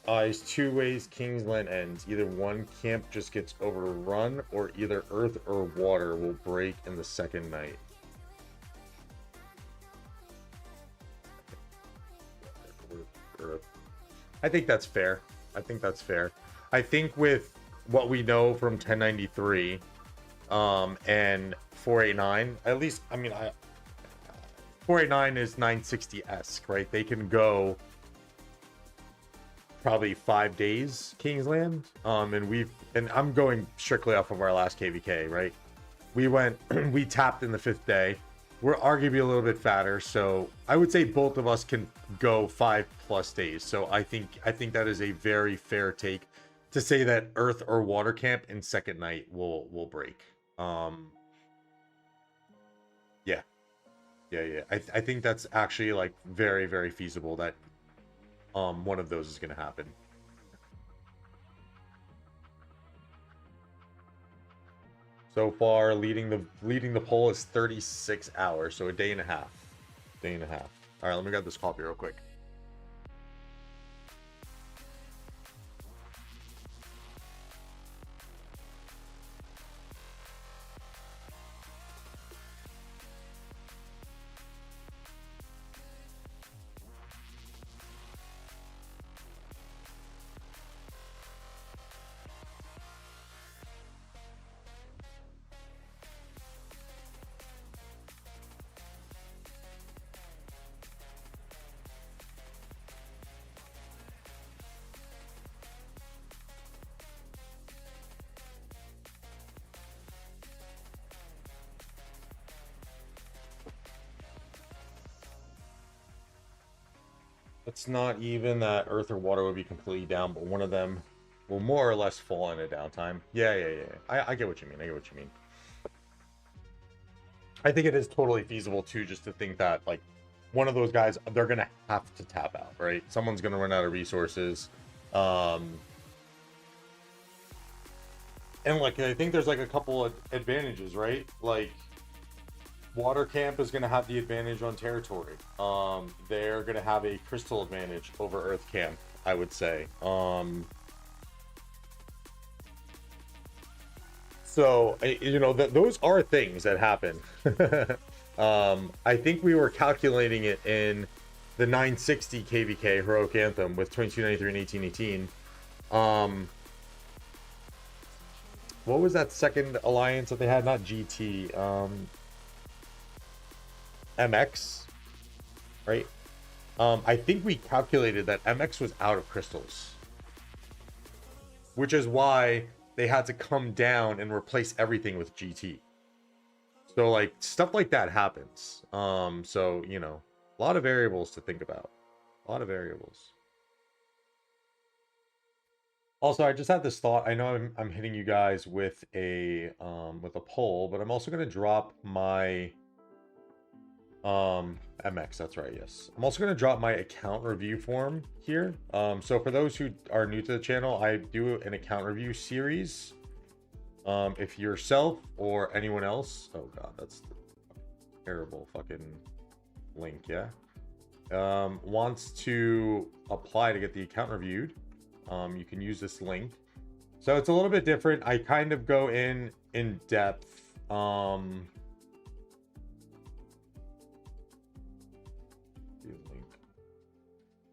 eyes, two ways Kingsland ends. Either one camp just gets overrun, or either earth or water will break in the second night. Earth. I think that's fair. I think that's fair. I think with what we know from 1093 and 489, at least, I mean, 489 is 960-esque, right? They can go probably 5 days Kingsland. And I'm going strictly off of our last KVK, right? We tapped in the 5th day. We're arguably a little bit fatter, so I would say both of us can go 5+ days. So I think that is a very fair take to say that earth or water camp in second night will break. Yeah. I think that's actually like very, very feasible that one of those is going to happen. So far, leading the poll is 36 hours, so a day and a half. Day and a half. All right, let me grab this coffee real quick. It's not even that earth or water would be completely down, but one of them will more or less fall in a downtime. Yeah. I get what you mean. I get what you mean. I think it is totally feasible too, just to think that like one of those guys, they're gonna have to tap out, right? Someone's gonna run out of resources. And like I think there's like a couple of advantages, right? Like water camp is going to have the advantage on territory. They're going to have a crystal advantage over earth camp, I would say. So you know that those are things that happen. I think we were calculating it in the 960 KVK heroic anthem with 2293 and 1818. What was that second alliance that they had? Not GT. MX, right? I think we calculated that MX was out of crystals, which is why they had to come down and replace everything with GT. So like stuff like that happens. So you know, a lot of variables to think about. A lot of variables. Also, I just had this thought. I know I'm hitting you guys with a poll, but I'm also going to drop my MX, that's right, yes. I'm also going to drop my account review form here. So for those who are new to the channel, I do an account review series. If yourself or anyone else, oh god, that's the terrible fucking link, yeah, wants to apply to get the account reviewed, you can use this link. So it's a little bit different. I kind of go in depth.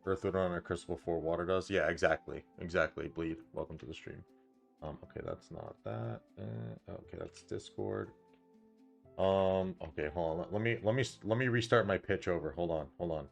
Earth would run on a crystal before water does. Yeah, exactly. Exactly. Bleed. Welcome to the stream. Okay, that's not that. Okay, that's Discord. Okay, hold on. Let me restart my pitch over. Hold on, hold on.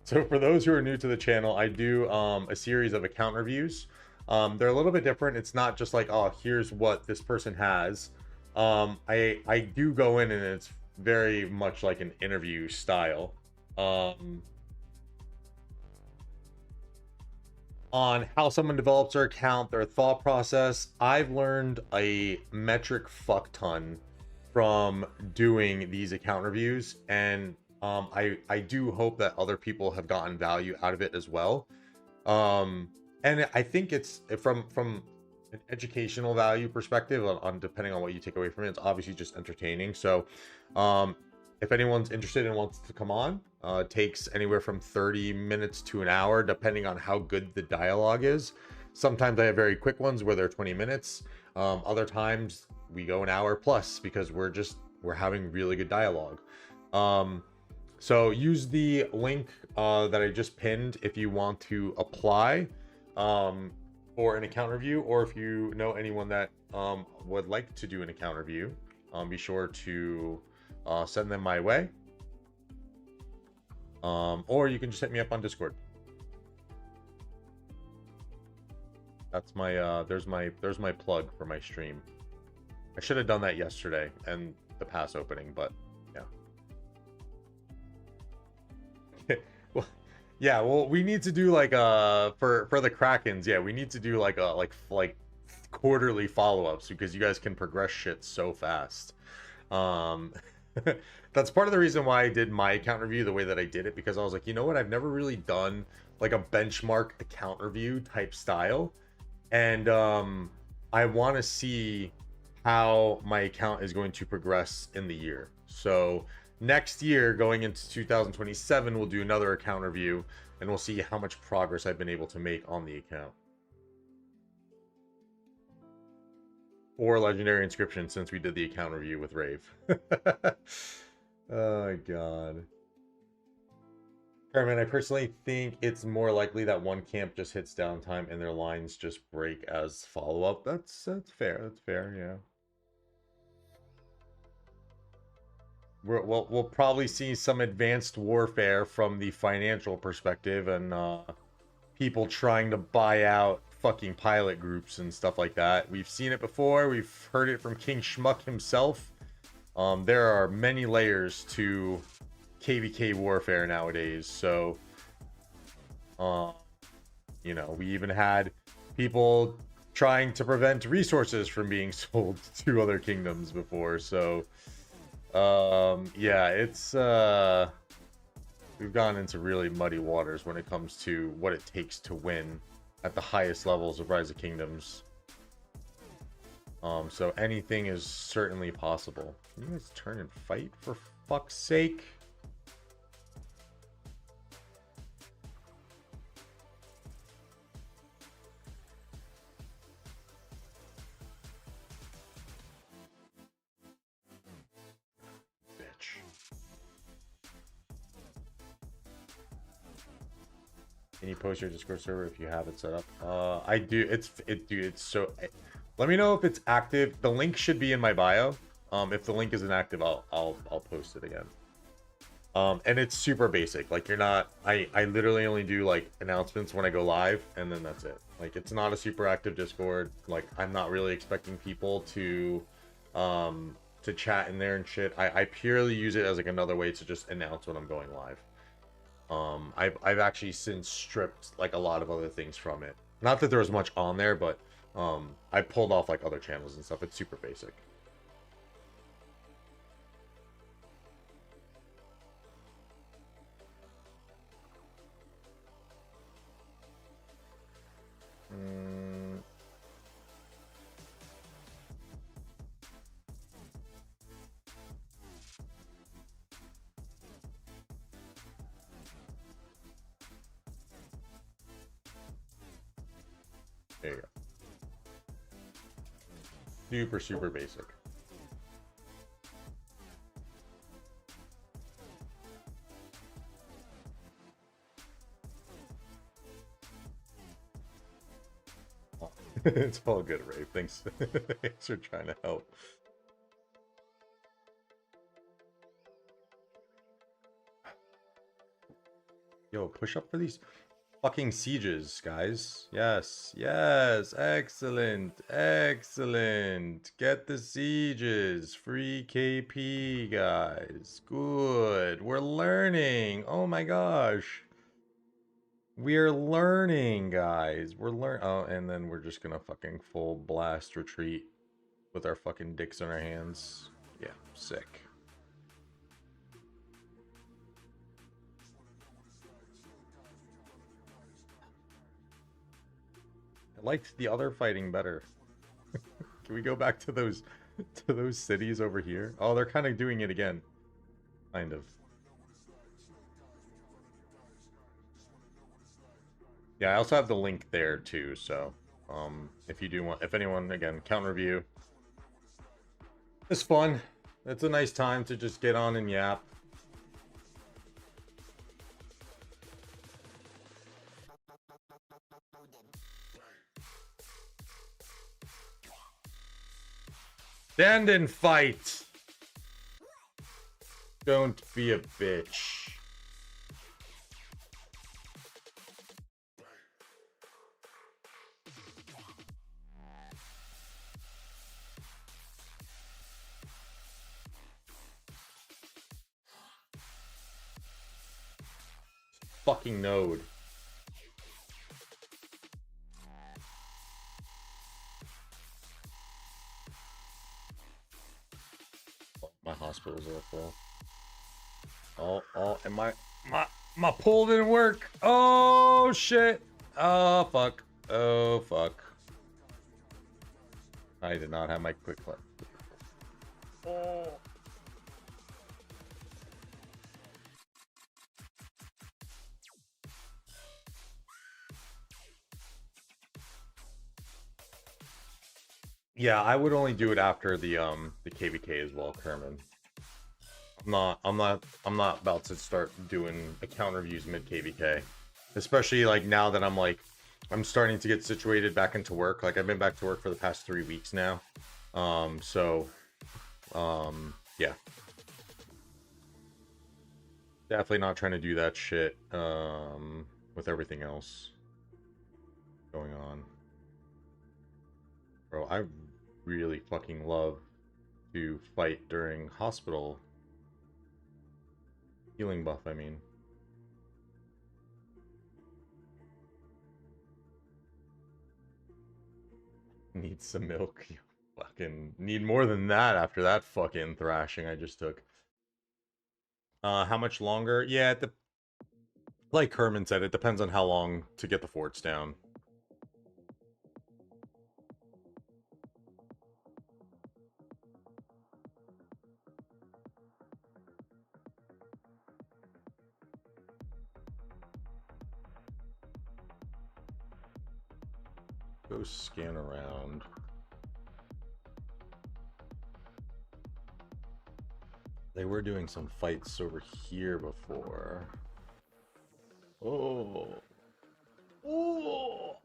So for those who are new to the channel, I do a series of account reviews. They're a little bit different. It's not just like, oh, here's what this person has. I do go in and it's very much like an interview style. On how someone develops their account, their thought process. I've learned a metric fuck ton from doing these account reviews, and I do hope that other people have gotten value out of it as well. And I think it's from an educational value perspective on depending on what you take away from it. It's obviously just entertaining. So if anyone's interested and wants to come on, takes anywhere from 30 minutes to an hour, depending on how good the dialogue is. Sometimes I have very quick ones where they're 20 minutes. Other times we go an hour plus because we're having really good dialogue. So use the link that I just pinned if you want to apply for an account review, or if you know anyone that would like to do an account review, be sure to send them my way, or you can just hit me up on Discord. That's my there's my plug for my stream. I should have done that yesterday and the pass opening, but yeah. Well, yeah, well, we need to do like for the Krakens, yeah, we need to do like like quarterly follow-ups because you guys can progress shit so fast. That's part of the reason why I did my account review the way that I did it, because I was like, you know what, I've never really done like a benchmark account review type style, and I want to see how my account is going to progress in the year. So next year, going into 2027, we'll do another account review and we'll see how much progress I've been able to make on the account. Or legendary inscription, since we did the account review with Rave. Oh god. Carmen, I personally think it's more likely that one camp just hits downtime and their lines just break as follow-up. That's fair. That's fair, yeah. We'll probably see some advanced warfare from the financial perspective, and people trying to buy out fucking pilot groups and stuff like that. We've seen it before. We've heard it from King Schmuck himself. There are many layers to KVK warfare nowadays. So, you know, we even had people trying to prevent resources from being sold to other kingdoms before. So, yeah, it's we've gone into really muddy waters when it comes to what it takes to win at the highest levels of Rise of Kingdoms. So anything is certainly possible. Can you guys turn and fight for fuck's sake? Bitch. Can you post your Discord server if you have it set up? I do. Dude, it's so. Let me know if it's active. The link should be in my bio. If the link isn't active, I'll post it again. And it's super basic. Like, you're not. I literally only do like announcements when I go live, and then that's it. Like, it's not a super active Discord. Like, I'm not really expecting people to chat in there and shit. I purely use it as like another way to just announce when I'm going live. I've actually since stripped like a lot of other things from it. Not that there was much on there, but I pulled off like other channels and stuff. It's super basic. There you go. Super basic. It's all good, Ray. Thanks. Thanks for trying to help. Yo, push up for these fucking sieges, guys. Yes, yes. Excellent, excellent. Get the sieges. Free KP, guys. Good. We're learning. Oh my gosh. We're learning, guys. Oh, and then we're just gonna fucking full blast retreat with our fucking dicks in our hands. Yeah, sick. I liked the other fighting better. Can we go back to those cities over here? Oh, they're kind of doing it again. Kind of. Yeah, I also have the link there too, so if you do want, if anyone, again, counter review. It's fun. It's a nice time to just get on and yap. Stand and fight. Don't be a bitch. Fucking node. Oh, my hospitals are full. Oh, and my pull didn't work. Oh shit. Oh fuck. Oh fuck. I did not have my quick clip. Oh. Yeah, I would only do it after the KVK as well, Kerman. I'm not about to start doing account reviews mid KVK. Especially like now that I'm starting to get situated back into work. Like I've been back to work for the past 3 weeks now. Yeah. Definitely not trying to do that shit with everything else going on. Bro, I really fucking love to fight during hospital healing buff, I mean. Need some milk. You fucking need more than that after that fucking thrashing I just took. How much longer? Yeah, like Herman said, it depends on how long to get the forts down. Go scan around. They were doing some fights over here before. Oh. Oh.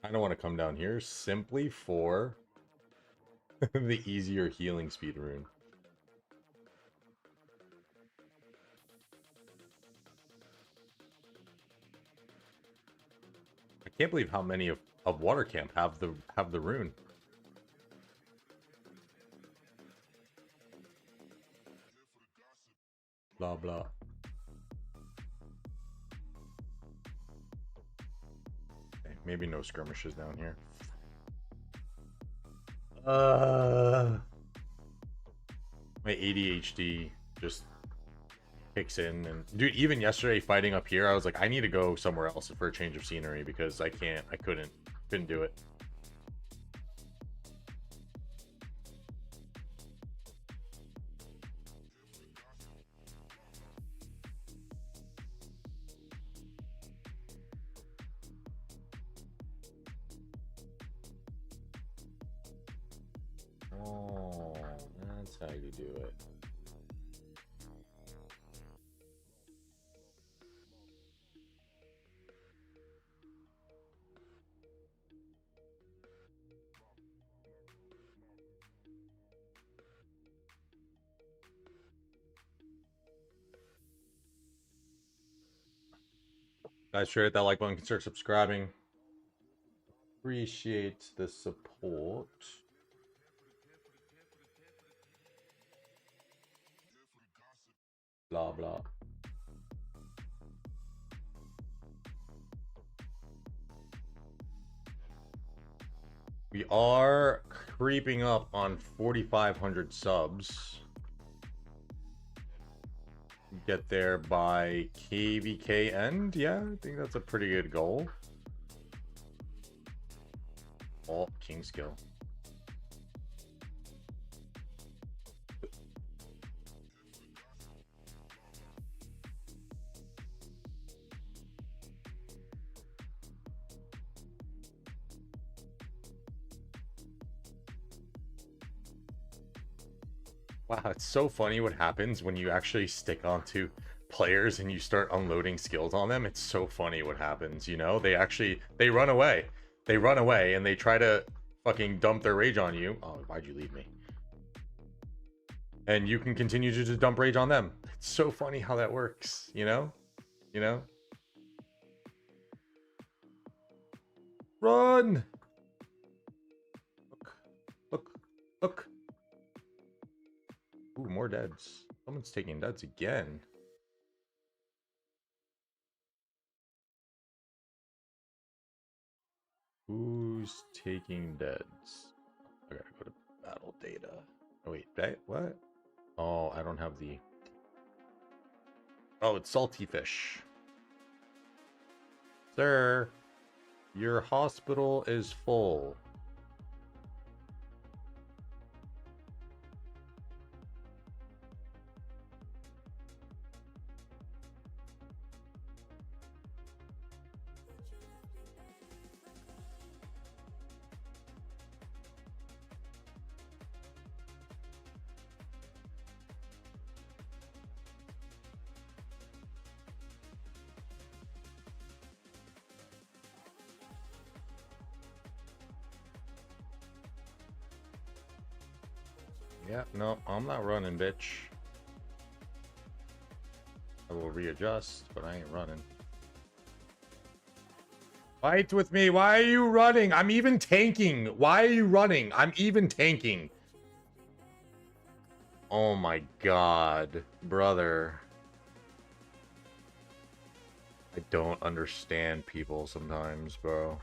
I don't want to come down here simply for the easier healing speed rune. I can't believe how many of Water Camp have the rune. Blah blah. Okay, maybe no skirmishes down here. My ADHD just kicks in, and dude, even yesterday fighting up here, I was like, I need to go somewhere else for a change of scenery because I couldn't do it. Oh, that's how you do it. Guys, share hit that like button, consider subscribing. Appreciate the support. Blah blah. We are creeping up on 4,500 subs. Get there by KVK end. Yeah, I think that's a pretty good goal. Oh, King skill. Wow, it's so funny what happens when you actually stick onto players and you start unloading skills on them. It's so funny what happens, you know? They run away. They run away and they try to fucking dump their rage on you. Oh, why'd you leave me? And you can continue to just dump rage on them. It's so funny how that works, you know? You know? Run! Look. Look. Look. Ooh, more deads. Someone's taking deads again. Who's taking deads? I gotta go to battle data. Oh wait, what? Oh, I don't have the... Oh, it's salty fish. Sir, your hospital is full. Yeah, no, I'm not running, bitch. I will readjust, but I ain't running. Fight with me. Why are you running? I'm even tanking. Why are you running? I'm even tanking. Oh my god, brother. I don't understand people sometimes, bro.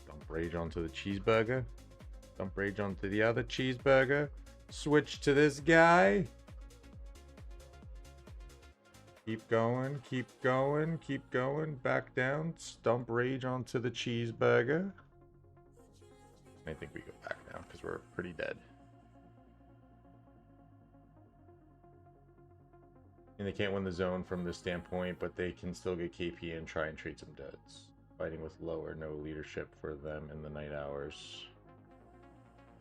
Dump rage onto the cheeseburger. Dump rage onto the other cheeseburger. Switch to this guy. Keep going, keep going, keep going. Back down. Stump rage onto the cheeseburger. I think we go back now because we're pretty dead. And they can't win the zone from this standpoint, but they can still get KP and try and trade some deads. Fighting with low or no leadership for them in the night hours.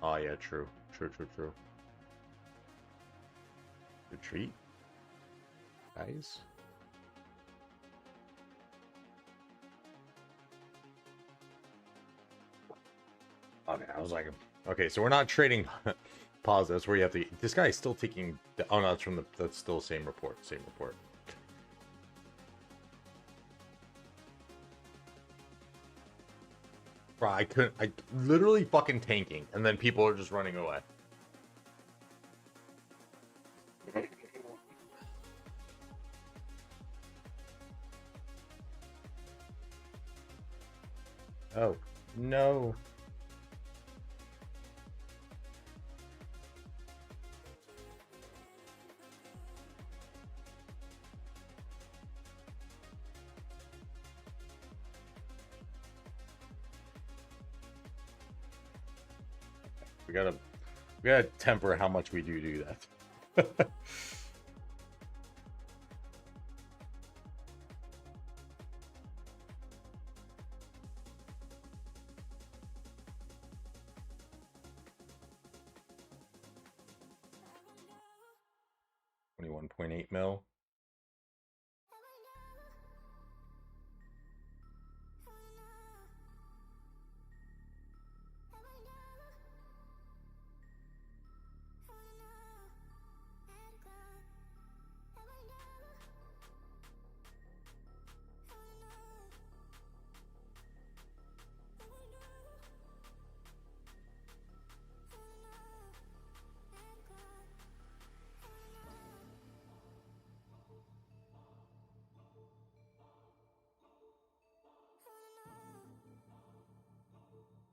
Oh yeah, true. True. Retreat? Guys? Okay, I was like, okay, so we're not trading pause. That's where you have to. This guy is still taking. Oh no, that's from the. That's still the same report. Same report. Bro, I couldn't. I literally fucking tanking, and then people are just running away. Oh no. We gotta temper how much we do that. 21.8 mil.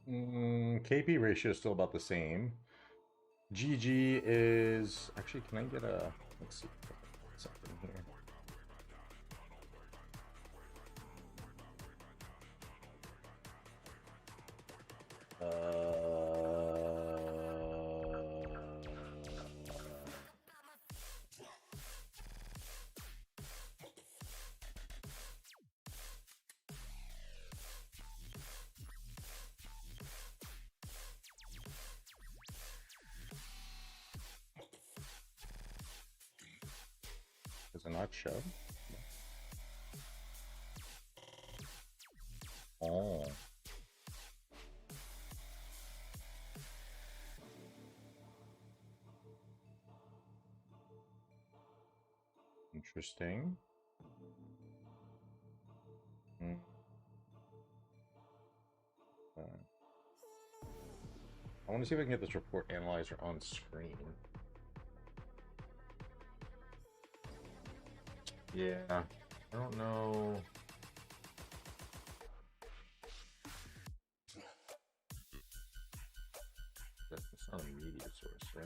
KP ratio is still about the same. GG is actually. Can I get a? Let's see something here. Does it not show? Oh. Interesting. I want to see if I can get this report analyzer on screen. Yeah, I don't know. That's not a media source, yeah.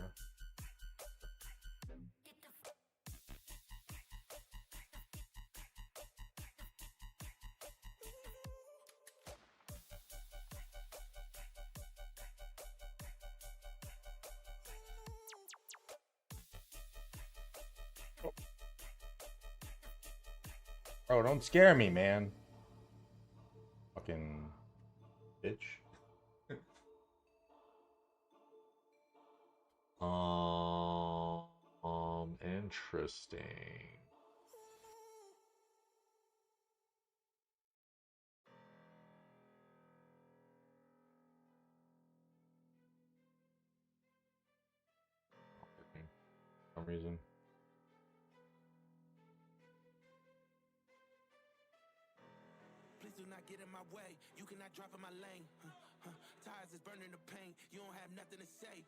Oh, don't scare me, man. Fucking bitch. Interesting. For some reason. Please do not get in my way. You cannot drive in my lane. Tires is burning the paint. You don't have nothing to say.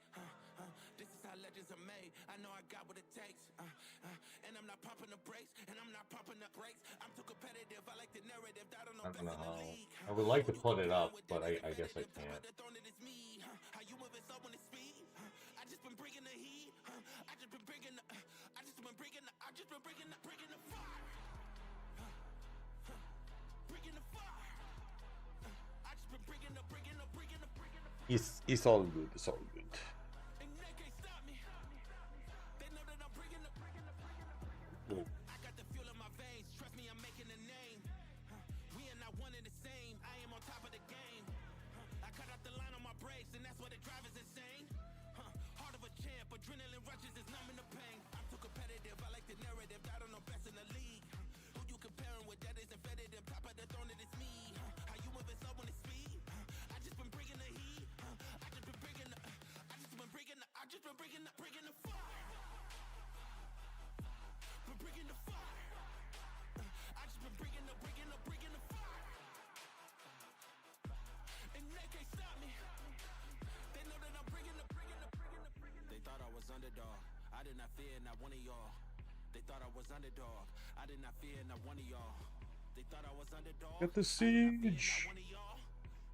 This is how legends are made. I know I got what it takes. And I'm not popping the brakes. And I'm not popping the brakes. I'm too competitive. I like the narrative. I don't know best in the league. I would like to put it up, but I guess I can't. How you moving so when it's speed? I just been bringing the heat. I just been bringing the fire. Bringing the fire. I just been bringing the It's all good. It's all good. and they can't stop me. They know that I'm bringing the Cool. I got the fuel in my veins. Trust me, I'm making a name. We are not one and the same. I am on top of the game. I cut out the line on my brakes, and that's why the drive is insane. Heart of a champ, adrenaline rushes is numbing the pain. I'm too competitive. I like the narrative. I don't know best in the league. Who you comparing with? That is embedded in top of the throne. It is me. How you moving so when it's speed? I just been bringing the heat. I just been bringing the fire. Been bringing the fire. I just been bringing the fire. And they can't stop me. They know that I'm bringing the. They thought I was underdog. I did not fear not one of y'all. They thought I was underdog. I did not fear not one of y'all. They thought I was underdog. Get the siege.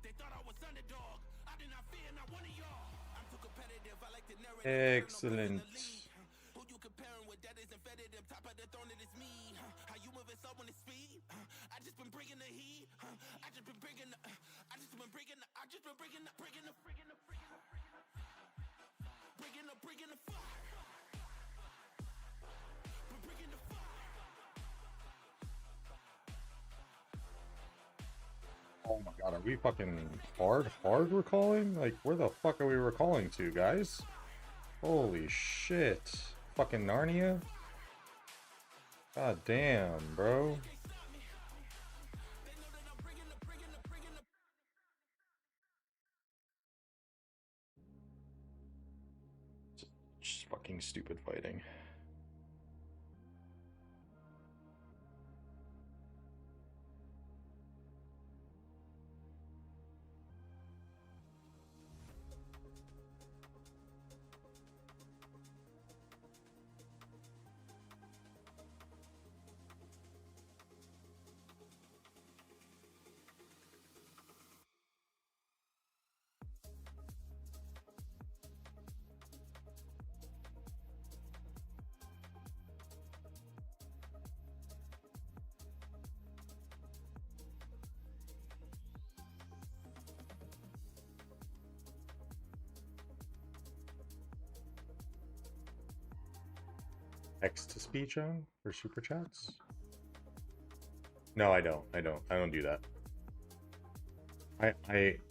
They thought I was underdog. I did not fear not one of y'all. I'm too competitive. I like the narrative. Excellent. Who you comparing with? That is embedded in top of the throne. It is me. How you moving so when it's speed? I just been bringing the heat. I just been bringing the fire. Been bringing the fire. Oh my god, are we fucking hard recalling? Like, where the fuck are we recalling to, guys? Holy shit. Fucking Narnia? God damn, bro. Just fucking stupid fighting. X to speech on for super chats? No, I don't. I don't do that.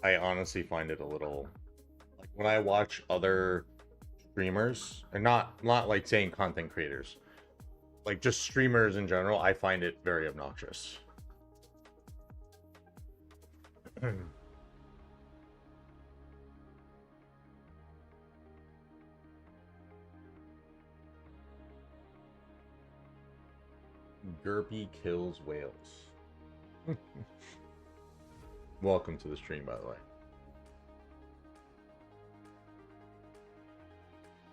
I honestly find it a little like when I watch other streamers, and not like saying content creators, like just streamers in general, I find it very obnoxious. Gerpy kills whales. Welcome to the stream, by the way.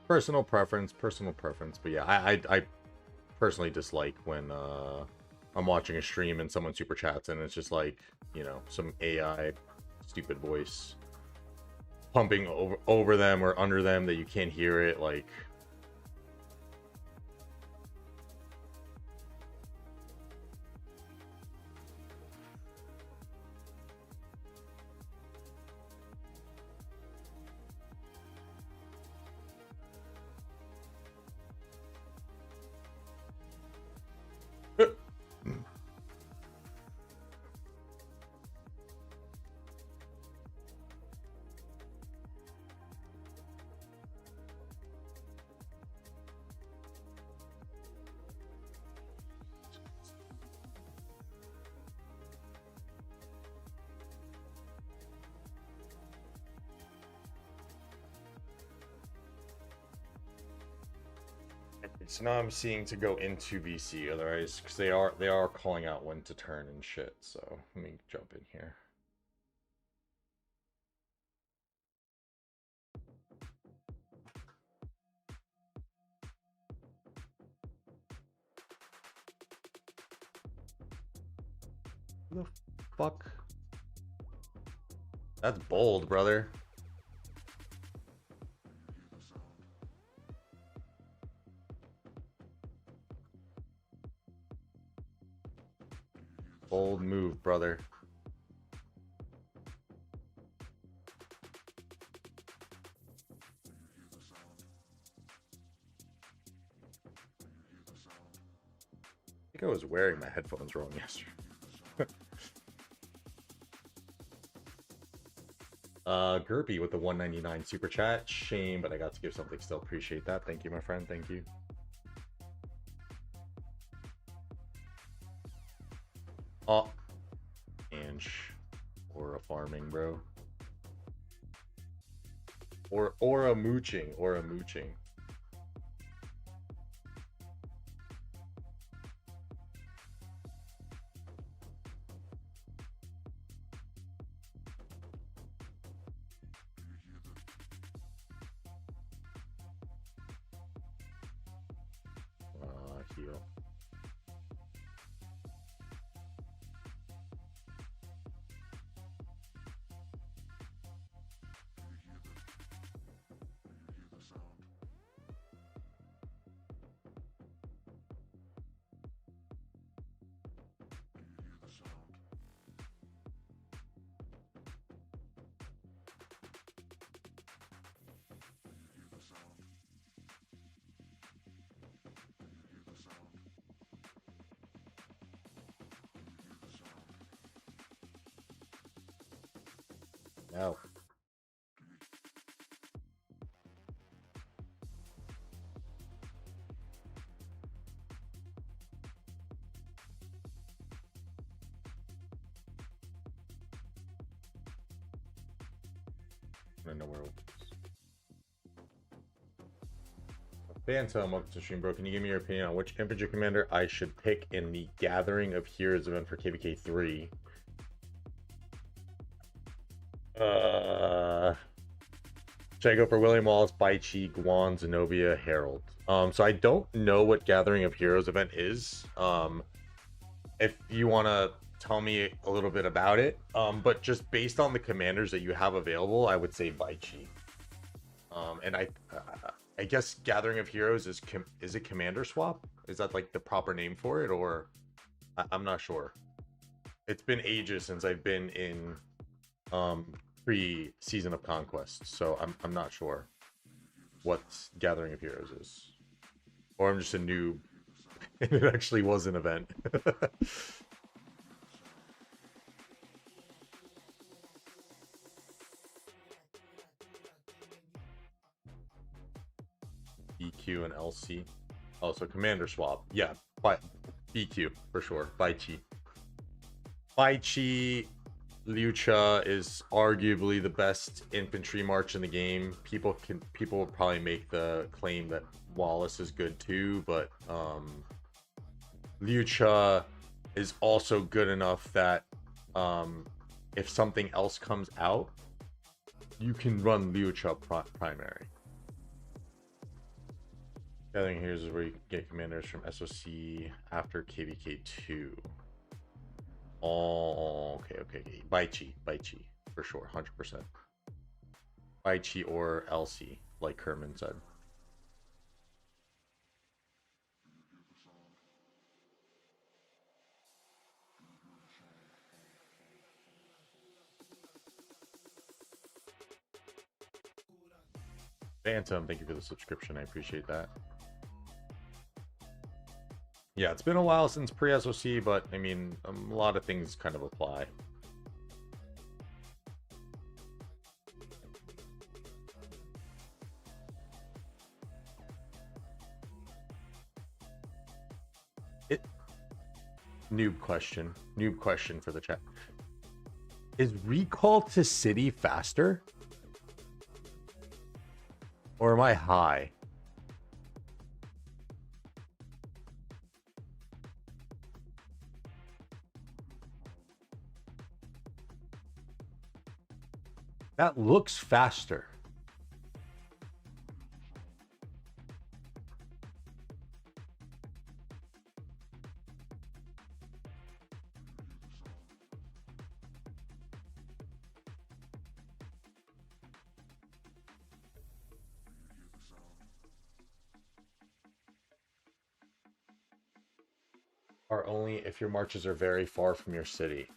Personal preference, but yeah, I personally dislike when I'm watching a stream and someone super chats and it's just like, you know, some AI stupid voice pumping over them or under them that you can't hear it, like so now I'm seeing to go into VC otherwise because they are calling out when to turn and shit. So let me jump in here. Who the fuck? That's bold, brother. Bold move, brother. I think I was wearing my headphones wrong yesterday. Gerby with the 199 super chat. Shame, but I got to give something still. Appreciate that. Thank you, my friend. Thank you. Oh, Ange. Aura farming, bro. Or a mooching. Or a mooching. Heal. No. I don't know where it was. Banter, welcome to stream, bro. Can you give me your opinion on which infantry commander I should pick in the Gathering of Heroes event for KVK 3? Should I go for William Wallace, Baichi, Guan, Zenobia, Harold? So I don't know what Gathering of Heroes event is. If you want to tell me a little bit about it, but just based on the commanders that you have available, I would say Baichi. And I guess Gathering of Heroes is a commander swap? Is that like the proper name for it, or I'm not sure. It's been ages since I've been in pre-Season of Conquest, so I'm not sure what Gathering of Heroes is. Or I'm just a noob. And it actually was an event. BQ and LC. Oh, so commander swap. Yeah, but BQ for sure. Bai Chi. Bai Chi Lucha is arguably the best infantry march in the game. People will probably make the claim that Wallace is good too, but Lucha is also good enough that if something else comes out, you can run Lucha primary. The other thing here is where you can get commanders from SOC after KVK2. Oh, okay. Bai Chi, for sure, 100%. Bai Chi or LC, like Kerman said. Phantom, thank you for the subscription. I appreciate that. Yeah, it's been a while since pre-SOC, but I mean, a lot of things kind of apply. Noob question for the chat. Is recall to city faster? Or am I high? That looks faster. Are only if your marches are very far from your city.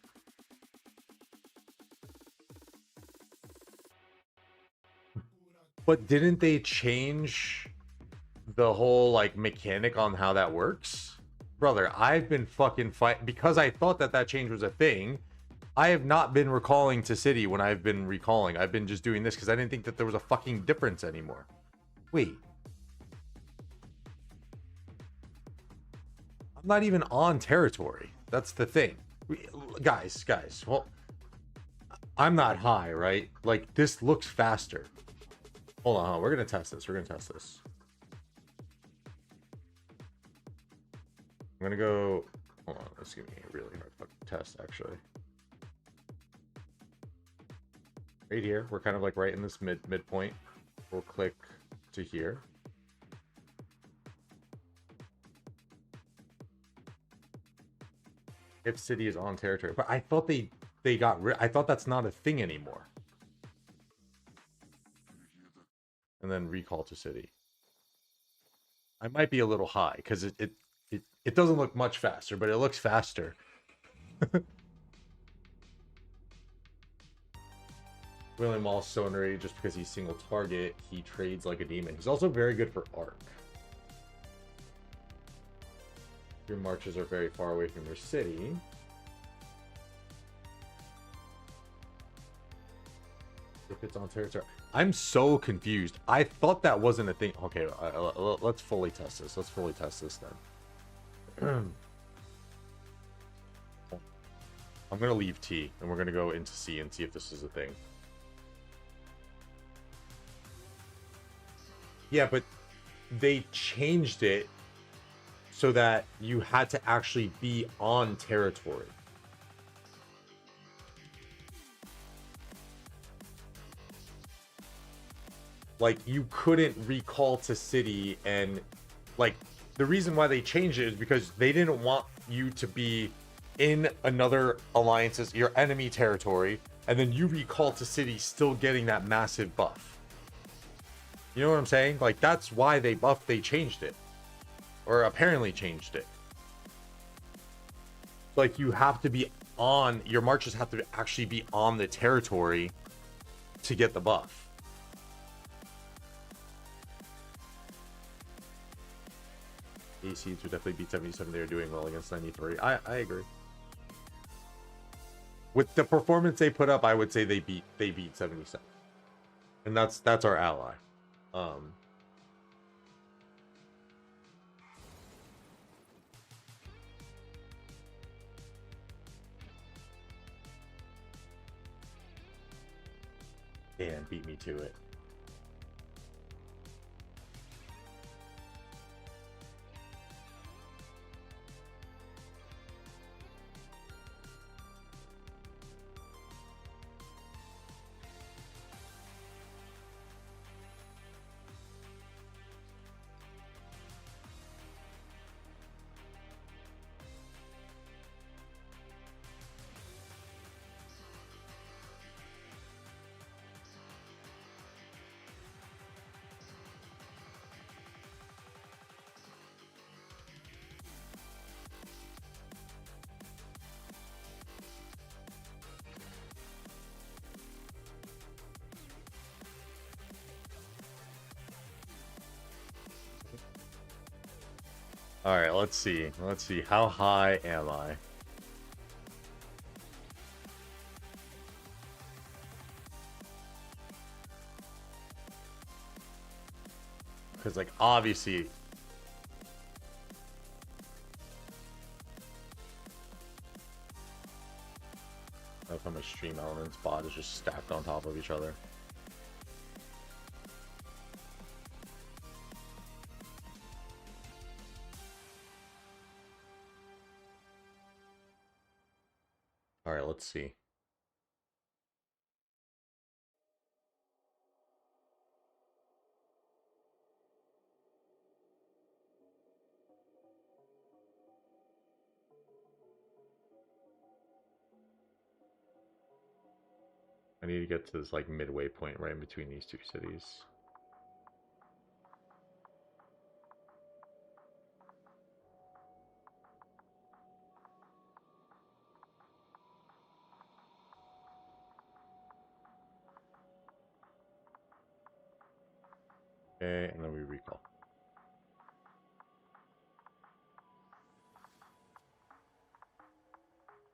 But didn't they change the whole like mechanic on how that works? Brother, I've been fucking fight because I thought that change was a thing. I have not been recalling to city when I've been recalling. I've been just doing this because I didn't think that there was a fucking difference anymore. Wait. I'm not even on territory. That's the thing. Guys. Well, I'm not high, right? Like, this looks faster. Hold on. We're going to test this. I'm going to go... Hold on. This is going to be a really hard fucking test, actually. Right here. We're kind of like right in this midpoint. We'll click to here. If city is on territory, but I thought they got rid. I thought that's not a thing anymore. And then recall to city. I might be a little high because it doesn't look much faster, but it looks faster. William Wallace so underrated just because he's single target. He trades like a demon. He's also very good for arc. Your marches are very far away from your city. If it's on territory. I'm so confused. I thought that wasn't a thing. Okay, let's fully test this. Then. I'm going to leave T, and we're going to go into C and see if this is a thing. Yeah, but they changed it so that you had to actually be on territory. Like, you couldn't recall to city, and like the reason why they changed it is because they didn't want you to be in another alliance's, your enemy territory, and then you recall to city still getting that massive buff. You know what I'm saying? Like, that's why they changed it. Or apparently changed it. Like, you have to be on, your marches have to actually be on the territory to get the buff. ACs would definitely beat 77. They're doing well against 93. I agree. With the performance they put up, I would say they beat 77. And that's our ally. Um and beat me to it. All right, let's see. Let's see. How high am I? Because, like, obviously... I love how my stream elements bot is just stacked on top of each other. All right, let's see. I need to get to this, like, midway point right in between these two cities. Okay, and then we recall.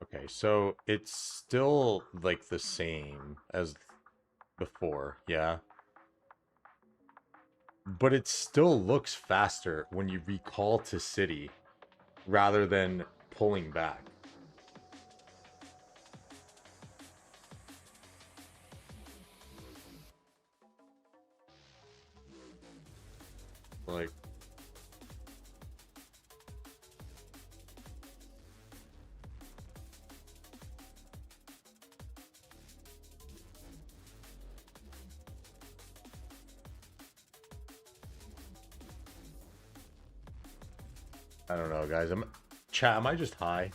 Okay, so it's still, like, the same as before, yeah? But it still looks faster when you recall to city rather than pulling back. Like, I don't know, guys. Chat, am I just high?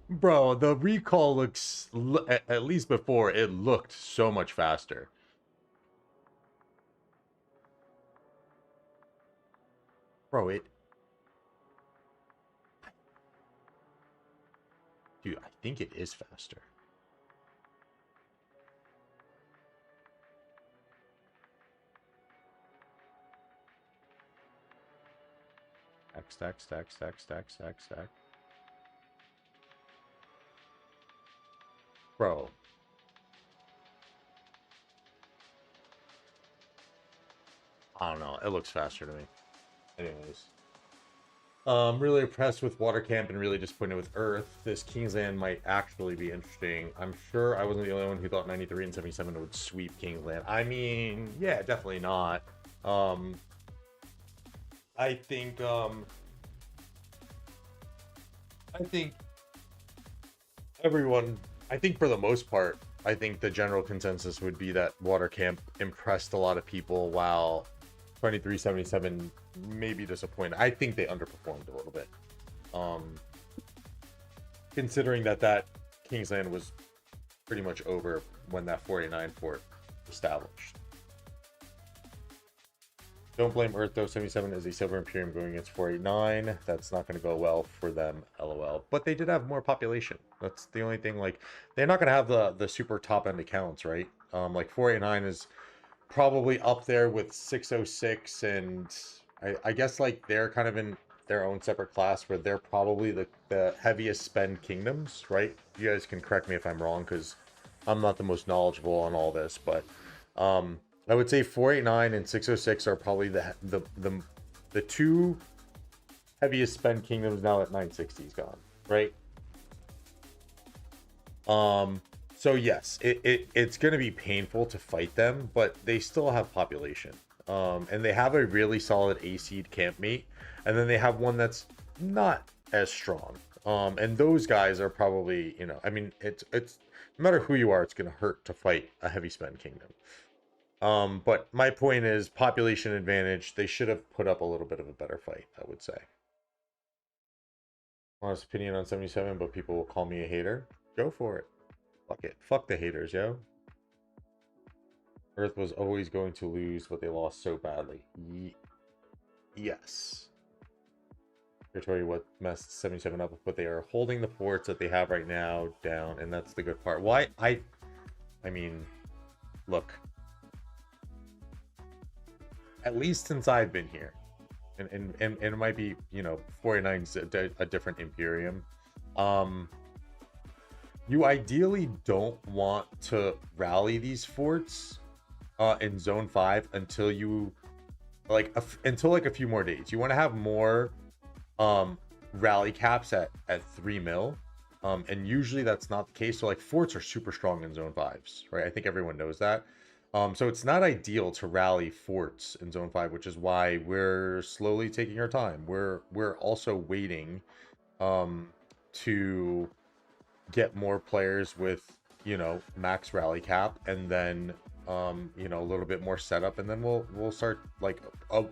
Bro, the recall looks, at least before, it looked so much faster. Bro, dude, I think it is faster. Stack. Bro. I don't know. It looks faster to me. Anyways. Really impressed with Water Camp and really disappointed with Earth. This Kingsland might actually be interesting. I'm sure I wasn't the only one who thought 93 and 77 would sweep Kingsland. I mean, yeah, definitely not. I think everyone, I think for the most part, I think the general consensus would be that Water Camp impressed a lot of people while 2377 may be disappointed. I think they underperformed a little bit. Considering that Kingsland was pretty much over when that 489 fort established. Don't blame Earth though. 77 is a Silver Imperium going against 489. That's not going to go well for them, lol. But they did have more population. That's the only thing. Like, they're not going to have the super top end accounts, right? Like 489 is probably up there with 606 and I guess like they're kind of in their own separate class where they're probably the heaviest spend kingdoms, right? You guys can correct me if I'm wrong because I'm not the most knowledgeable on all this, but I would say 489 and 606 are probably the two heaviest spend kingdoms now that 960 is gone, right? So yes, it's gonna be painful to fight them, but they still have population. And they have a really solid AC campmate, and then they have one that's not as strong. And those guys are probably, you know, I mean, it's no matter who you are, it's gonna hurt to fight a heavy spend kingdom. But my point is population advantage. They should have put up a little bit of a better fight, I would say. Honest opinion on 77, but people will call me a hater. Go for it. Fuck it. Fuck the haters, yo. Earth was always going to lose, but they lost so badly. Yes. Territory what messed 77 up, but they are holding the forts that they have right now down, and that's the good part. Why? I mean, look. At least since I've been here, and it might be, you know, 49's a different Imperium. You ideally don't want to rally these forts in Zone 5 until you until like a few more days. You want to have more rally caps at 3 mil. And usually that's not the case. So like forts are super strong in Zone 5s, right? I think everyone knows that. So it's not ideal to rally forts in Zone 5, which is why we're slowly taking our time. We're also waiting to get more players with, you know, max rally cap, and then you know, a little bit more setup, and then we'll start like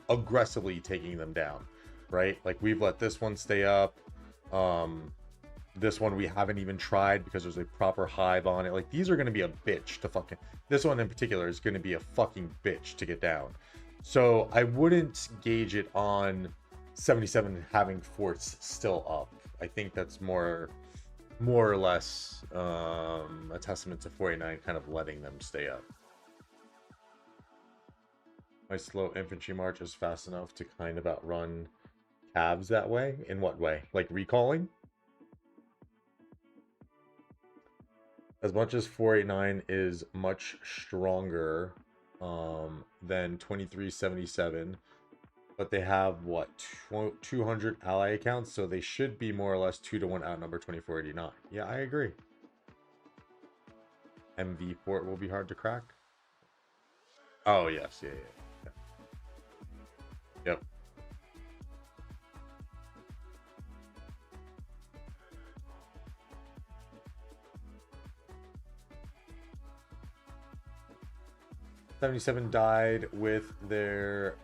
aggressively taking them down, right? Like we've let this one stay up. This one we haven't even tried because there's a proper hive on it. Like these are going to be a bitch to fucking, this one in particular is going to be a fucking bitch to get down. So I wouldn't gauge it on 77 having forts still up. I think that's more or less a testament to 49 kind of letting them stay up. My slow infantry march is fast enough to kind of outrun calves that way. In what way? Like recalling? As much as 489 is much stronger than 2377, but they have what, 200 ally accounts, so they should be more or less 2-to-1 outnumber 2489. Yeah, I agree. MV fort will be hard to crack. Oh yes, yeah. Yep. '77 died with their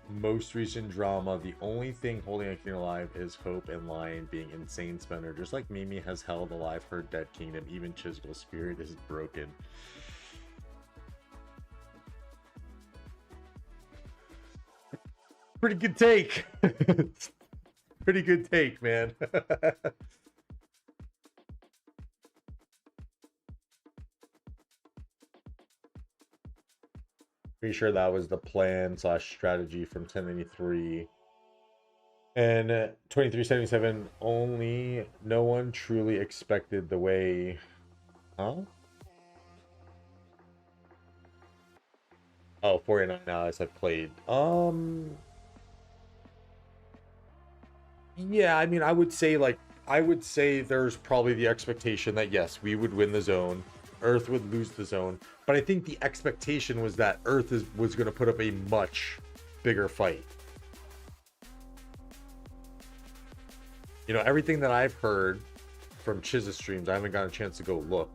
most recent drama. The only thing holding a kingdom alive is hope, and Lion being insane spender. Just like Mimi has held alive her dead kingdom, even Chishol's spirit is broken. Pretty good take. Pretty good take, man. Pretty sure that was the plan / strategy from 1093. And 2377 only, no one truly expected the way. Huh? Oh, 49 allies have played. Yeah, I mean, I would say there's probably the expectation that yes, we would win the zone, Earth would lose the zone, but I think the expectation was that Earth was going to put up a much bigger fight. You know, everything that I've heard from Chiz's streams, I haven't gotten a chance to go look.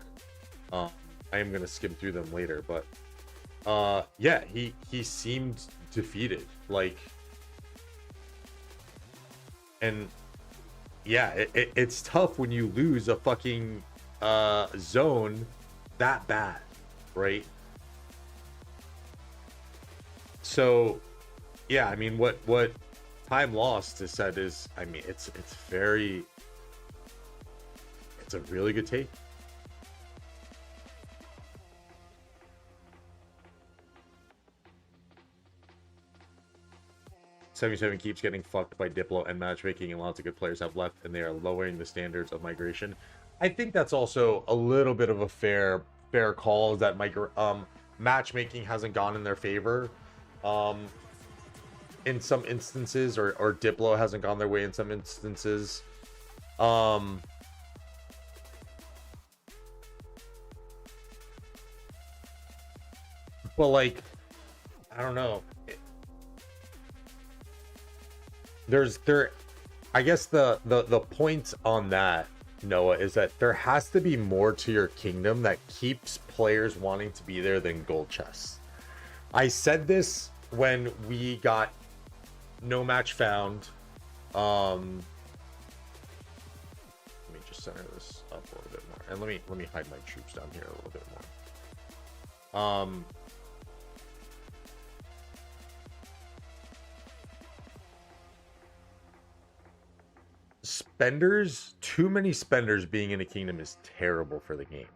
I am going to skim through them later, but yeah, he seemed defeated, like, and yeah, it's tough when you lose a fucking zone that bad, right? So yeah, I mean, what time lost is said is, I mean, it's a really good take. 77 keeps getting fucked by Diplo and matchmaking, and lots of good players have left, and they are lowering the standards of migration. I think that's also a little bit of a fair call, is that matchmaking hasn't gone in their favor in some instances, or Diplo hasn't gone their way in some instances. But like, I don't know. I guess the point on that, Noah, is that there has to be more to your kingdom that keeps players wanting to be there than gold chests. I said this when we got no match found. Let me just center this up a little bit more, and let me hide my troops down here a little bit more. Spenders, too many spenders being in a kingdom is terrible for the game.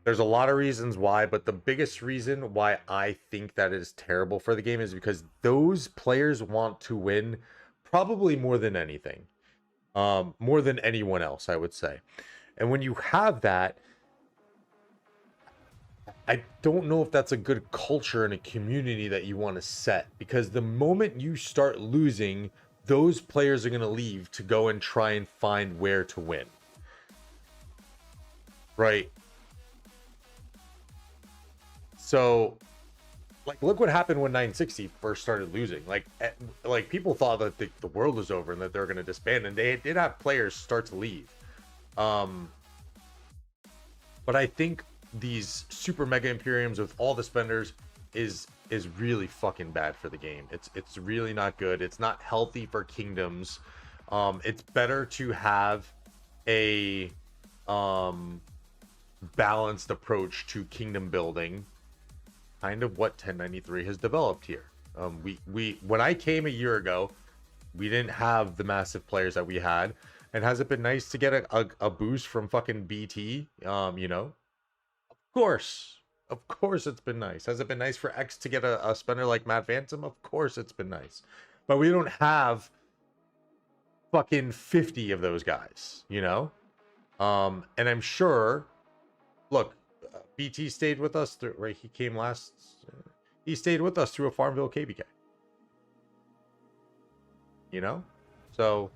There's a lot of reasons why, but the biggest reason why I think that is terrible for the game is because those players want to win probably more than anything. More than anyone else, I would say. And when you have that, I don't know if that's a good culture in a community that you want to set, because the moment you start losing, those players are going to leave to go and try and find where to win. Right? So, like, look what happened when 960 first started losing. Like people thought that the world was over and that they're going to disband, and they did have players start to leave. But I think these super mega Imperiums with all the spenders is really fucking bad for the game. It's really not good. It's not healthy for kingdoms. It's better to have a balanced approach to kingdom building, kind of what 1093 has developed here. We when I came a year ago, we didn't have the massive players that we had. And has it been nice to get a boost from fucking BT? You know, of course it's been nice. Has it been nice for X to get a spender like Matt Phantom? Of course it's been nice. But we don't have fucking 50 of those guys, you know? And I'm sure, look, BT stayed with us through, right? He came last, he stayed with us through a Farmville KBK. You know? So,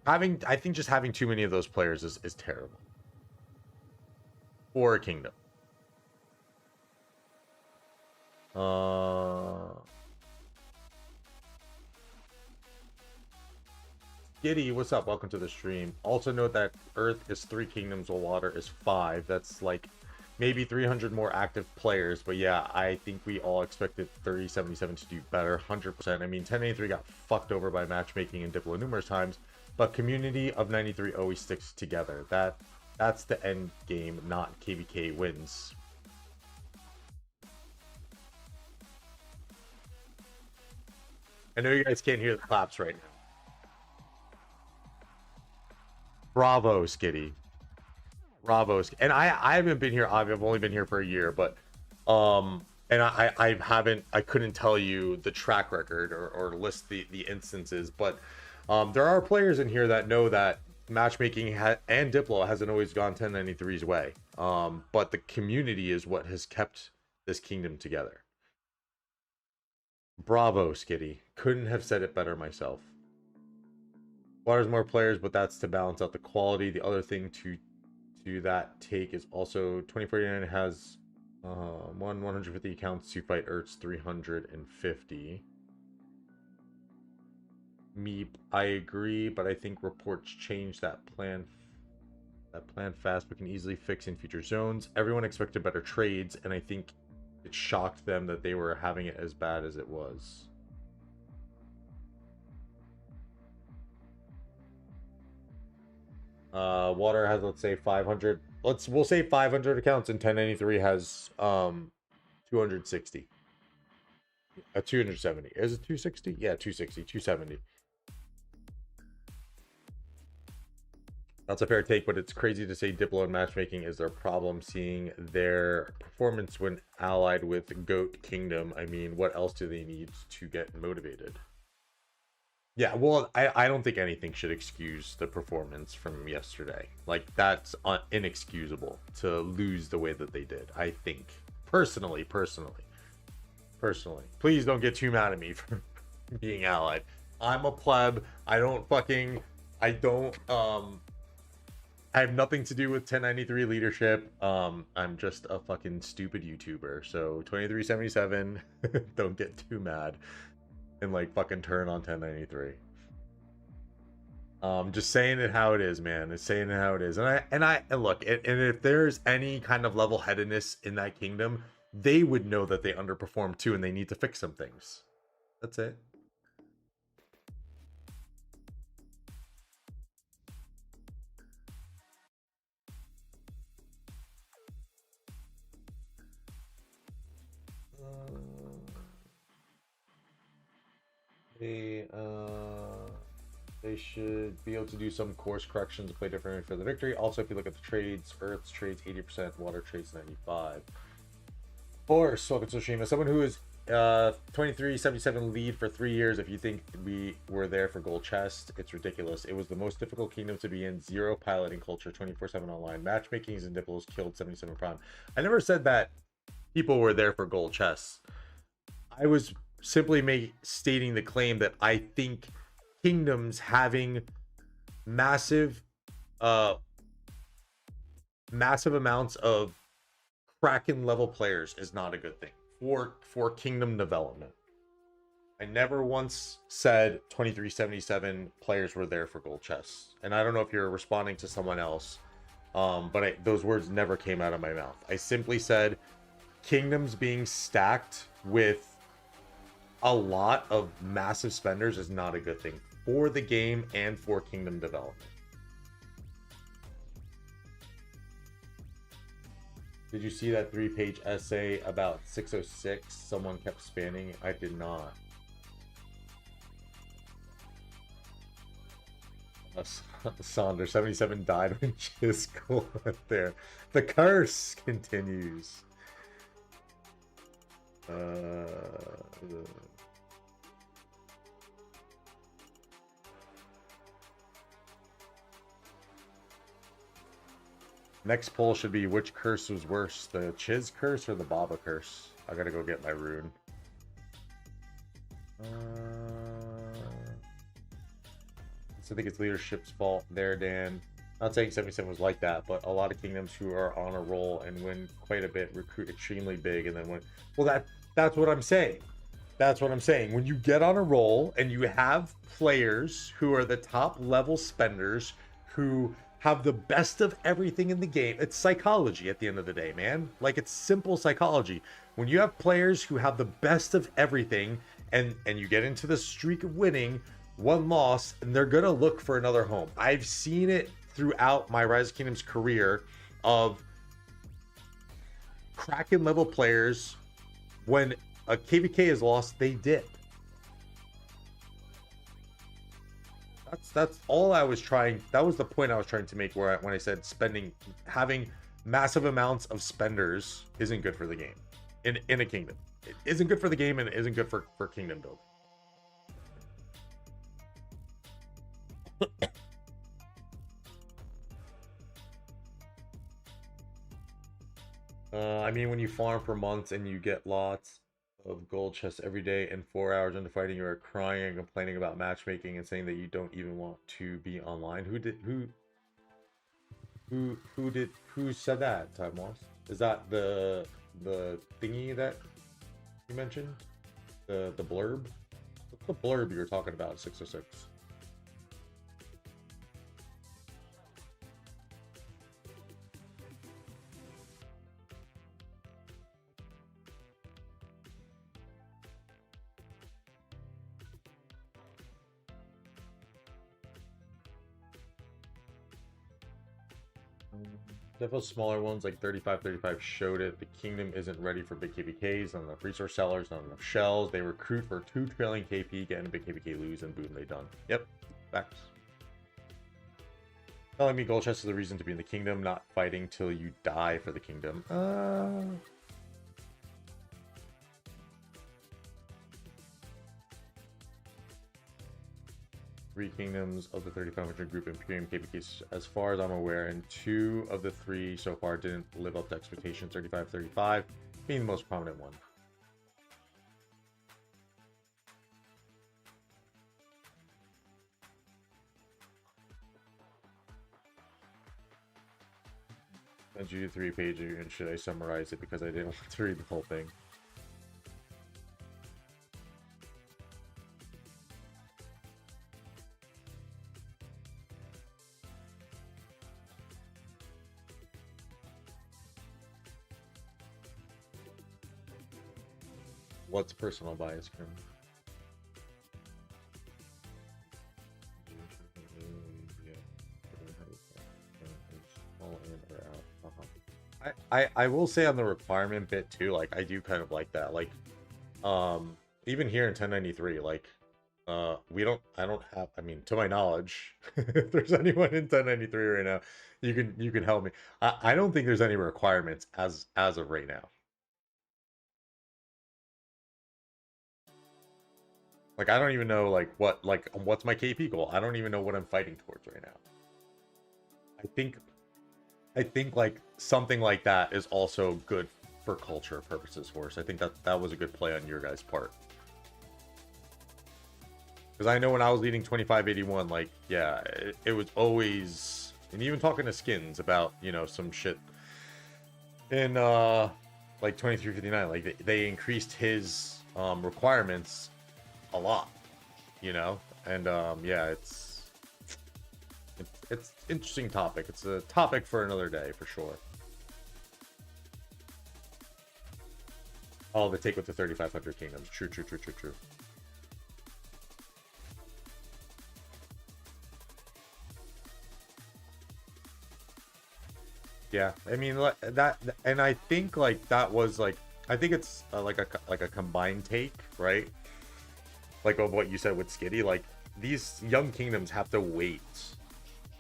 I think just having too many of those players is terrible. For a kingdom. Giddy, what's up? Welcome to the stream. Also note that Earth is 3 kingdoms while water is 5. That's like maybe 300 more active players. But yeah, I think we all expected 3077 to do better. 100%. I mean, 1083 got fucked over by matchmaking and Diplo numerous times. But community of 93 always sticks together. That's the end game, not KVK wins. I know you guys can't hear the claps right now. Bravo, Skitty. Bravo. And I haven't been here. I've only been here for a year, but and I couldn't tell you the track record or list the instances, but there are players in here that know that matchmaking and Diplo hasn't always gone 1093's way. But the community is what has kept this kingdom together. Bravo, Skitty. Couldn't have said it better myself. Water's more players, but that's to balance out the quality. The other thing to that take is also 2049 has 150 accounts to fight Earth's 350. Meep, I agree, but I think reports change that plan fast, but can easily fix in future zones. Everyone expected better trades, and I think it shocked them that they were having it as bad as it was. Water has, let's say, 500. We'll say 500 accounts, and 1093 has 260. 270. Is it 260? Yeah, 260, 270. That's a fair take, but it's crazy to say Diplo and matchmaking is their problem, seeing their performance when allied with Goat Kingdom. I mean, what else do they need to get motivated? Yeah, well, I don't think anything should excuse the performance from yesterday. Like, that's inexcusable to lose the way that they did. I think personally. Please don't get too mad at me for being allied. I'm a pleb. I don't I have nothing to do with 1093 leadership. I'm just a fucking stupid YouTuber. So 2377, don't get too mad and like fucking turn on 1093. Just saying it how it is, man. It's saying it how it is. And look, and if there's any kind of level-headedness in that kingdom, they would know that they underperformed too, and they need to fix some things. That's it. They they should be able to do some course corrections to play differently for the victory. Also, if you look at the trades, Earth's trades 80%, water trades 95. Force, welcome to the stream. As someone who is 2377 lead for 3 years, if you think we were there for gold chest, it's ridiculous. It was the most difficult kingdom to be in. Zero piloting culture, 24/7 online. Matchmakings and Dipples killed 77 prime. I never said that people were there for gold chests. I was simply stating the claim that I think kingdoms having massive massive amounts of Kraken level players is not a good thing for kingdom development. I never once said 2377 players were there for gold chests, and I don't know if you're responding to someone else, but those words never came out of my mouth. I simply said kingdoms being stacked with a lot of massive spenders is not a good thing for the game and for kingdom development. Did you see that 3-page essay about 606? Someone kept spanning. I did not. Saunders 77 died when Chisco went there. The curse continues. Next poll should be which curse was worse, the Chiz curse or the Baba curse? I gotta go get my rune. I think it's leadership's fault there, Dan. Not saying 77 was like that, but a lot of kingdoms who are on a roll and win quite a bit recruit extremely big and then win. Well, that's what I'm saying. That's what I'm saying. When you get on a roll and you have players who are the top level spenders who have the best of everything in the game, it's psychology at the end of the day, man. Like, it's simple psychology. When you have players who have the best of everything and you get into the streak of winning, one loss, and they're gonna look for another home. I've seen it throughout my Rise of Kingdoms career of Kraken level players, when a KVK is lost, they dip. That's all I was trying. That was the point I was trying to make when I said having massive amounts of spenders isn't good for the game in a kingdom. It isn't good for the game and it isn't good for kingdom build. I mean, when you farm for months and you get lots of gold chests every day and 4 hours into fighting, you are crying and complaining about matchmaking and saying that you don't even want to be online. Who said that, Time Loss? Is that the thingy that you mentioned? The blurb? What's the blurb you were talking about, 606? Definitely smaller ones like 35 showed it. The kingdom isn't ready for big KPKs, not enough resource sellers, not enough shells. They recruit for 2 trailing KP, get in a big KPK, lose, and boom, they done. Yep, facts. Telling me gold chest is the reason to be in the kingdom, not fighting till you die for the kingdom. 3 kingdoms of the 3500 group Imperium KPKs, as far as I'm aware, and 2 of the 3 so far didn't live up to expectations, 3535 being the most prominent one. Send you 3 pages, and should I summarize it because I didn't want to read the whole thing? What's personal bias, Krim? I will say on the requirement bit too, like I do kind of like that. Like even here in 1093, like I don't have, I mean, to my knowledge, if there's anyone in 1093 right now, you can help me. I don't think there's any requirements as of right now. Like I don't even know what's my KP goal. I don't even know what I'm fighting towards right now. I think like something like that is also good for culture purposes for us. I think that was a good play on your guys' part. Because I know when I was leading 2581, like, yeah, it was always, and even talking to Skins about, you know, some shit in like 2359, like they increased his requirements a lot, you know, and yeah, it's interesting topic. It's a topic for another day for sure. Oh, the take with the 3500 kingdoms. True. Yeah, I mean that, and I think like that was like, I think it's like a combined take, right? Like of what you said with Skitty, like these young kingdoms have to wait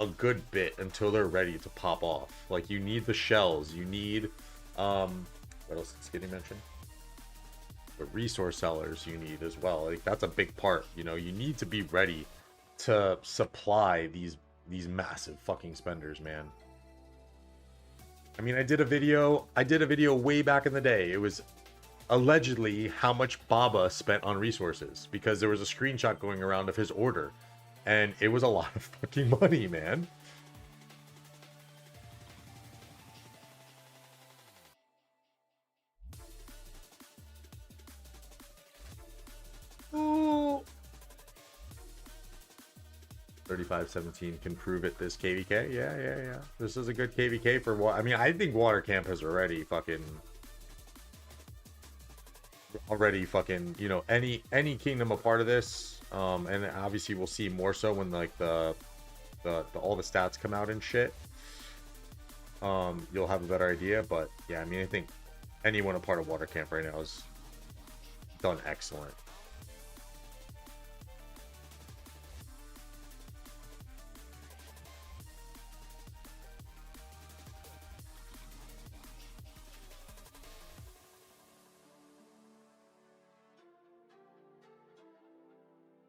a good bit until they're ready to pop off. Like you need the shells, you need what else did Skitty mention? The resource sellers you need as well. Like that's a big part, you know, you need to be ready to supply these massive fucking spenders, man. I mean, I did a video way back in the day. It was allegedly how much Baba spent on resources because there was a screenshot going around of his order, and it was a lot of fucking money, man. Ooh. 3517 can prove it this KVK. Yeah. This is a good KVK for what I mean, I think Water Camp has already fucking, you know, any kingdom a part of this. And obviously we'll see more so when like the all the stats come out and shit. You'll have a better idea, but yeah, I mean, I think anyone a part of Water Camp right now is done excellent.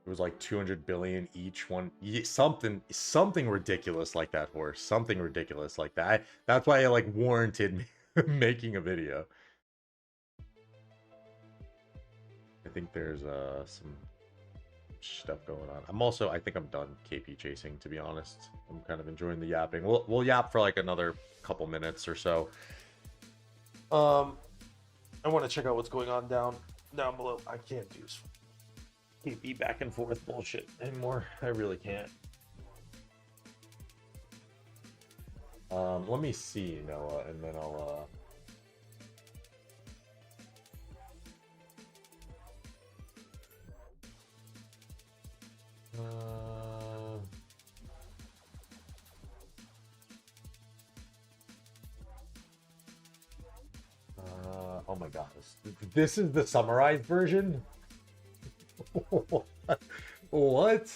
It was like 200 billion each one. Something ridiculous like that, horse. Something ridiculous like that. That's why I like warranted making a video. I think there's some stuff going on. I think I'm done KP chasing, to be honest. I'm kind of enjoying the yapping. We'll yap for like another couple minutes or so. I want to check out what's going on down below. I can't do KP back and forth bullshit anymore. I really can't. Let me see, Noah, and then I'll oh my god, this is the summarized version? What?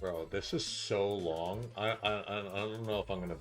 Bro, this is so long. I don't know if I'm gonna.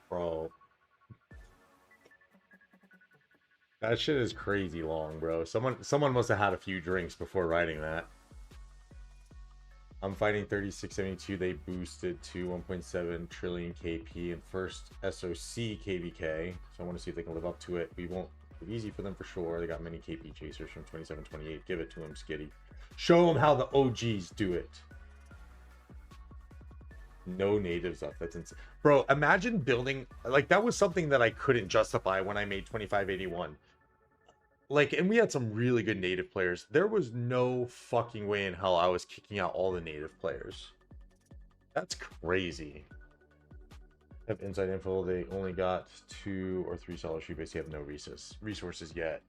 Bro, that shit is crazy long, bro. Someone must have had a few drinks before writing that. I'm fighting 3672. They boosted to 1.7 trillion KP and first SOC KVK. So I want to see if they can live up to it. We won't be easy for them for sure. They got many KP chasers from 2728. Give it to them, Skitty. Show them how the OGs do it. No natives up. That's insane. Bro, imagine building like that was something that I couldn't justify when I made 2581. Like, and we had some really good native players. There was no fucking way in hell I was kicking out all the native players. That's crazy. Have inside info. They only got 2 or 3 solid shoe base. They have no resources yet.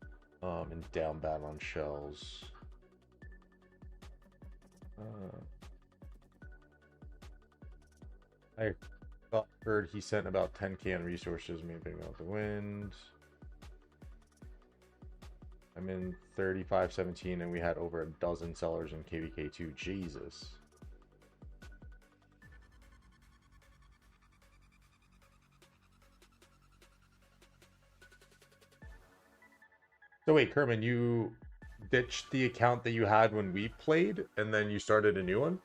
And down bad on shells. I heard he sent about 10k on resources, maybe out the wind. I'm in 3517 and we had over a dozen sellers in KVK2. Jesus. So wait, Kerman, you ditched the account that you had when we played and then you started a new one?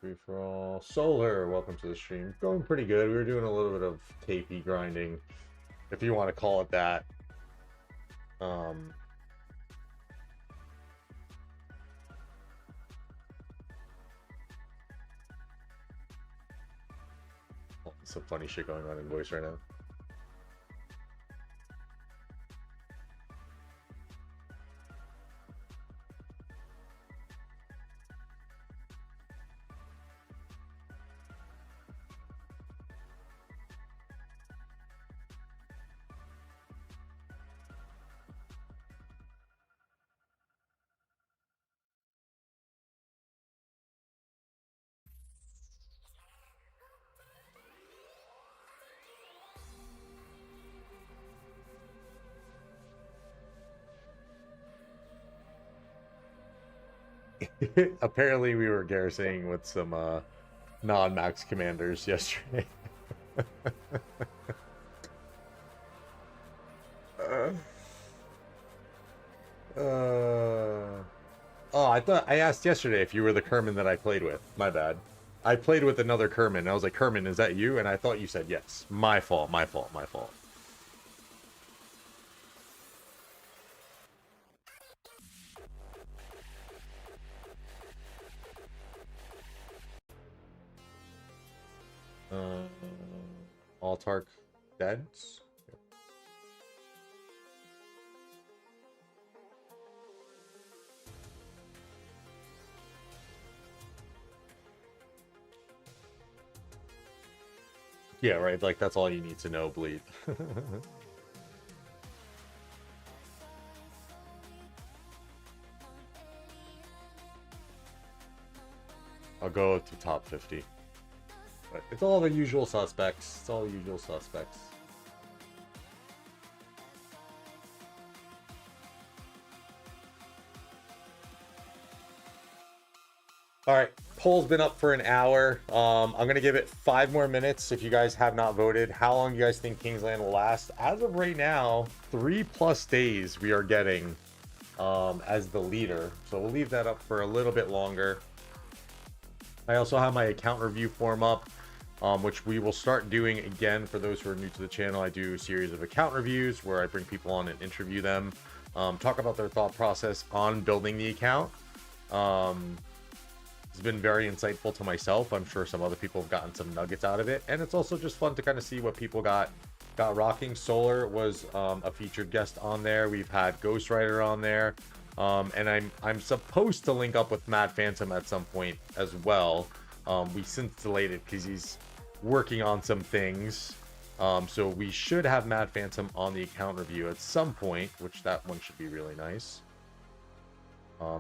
Free for all. Solar, welcome to the stream. Going pretty good. We were doing a little bit of KP grinding, if you want to call it that. Some funny shit going on in voice right now. Apparently we were garrisoning with some non-max commanders yesterday. Oh, I thought I asked yesterday if you were the Kerman that I played with. My bad. I played with another Kerman. I was like, Kerman, is that you? And I thought you said yes. My fault, my fault, my fault. All Tark dead? Yeah, right. Like, that's all you need to know, bleed. I'll go to top 50. But it's all the usual suspects. It's all the usual suspects. All right. Poll's been up for an hour. I'm gonna give it 5 more minutes. If you guys have not voted, how long do you guys think Kingsland will last? As of right now, 3+ days we are getting as the leader. So we'll leave that up for a little bit longer. I also have my account review form up, which we will start doing again. For those who are new to the channel, I do a series of account reviews where I bring people on and interview them, talk about their thought process on building the account. It's been very insightful to myself. I'm sure some other people have gotten some nuggets out of it, and it's also just fun to kind of see what people got rocking. Solar was a featured guest on there. We've had Ghost Rider on there, and I'm supposed to link up with Mad Phantom at some point as well. We since delayed it because he's working on some things, so we should have Mad Phantom on the account review at some point, which that one should be really nice.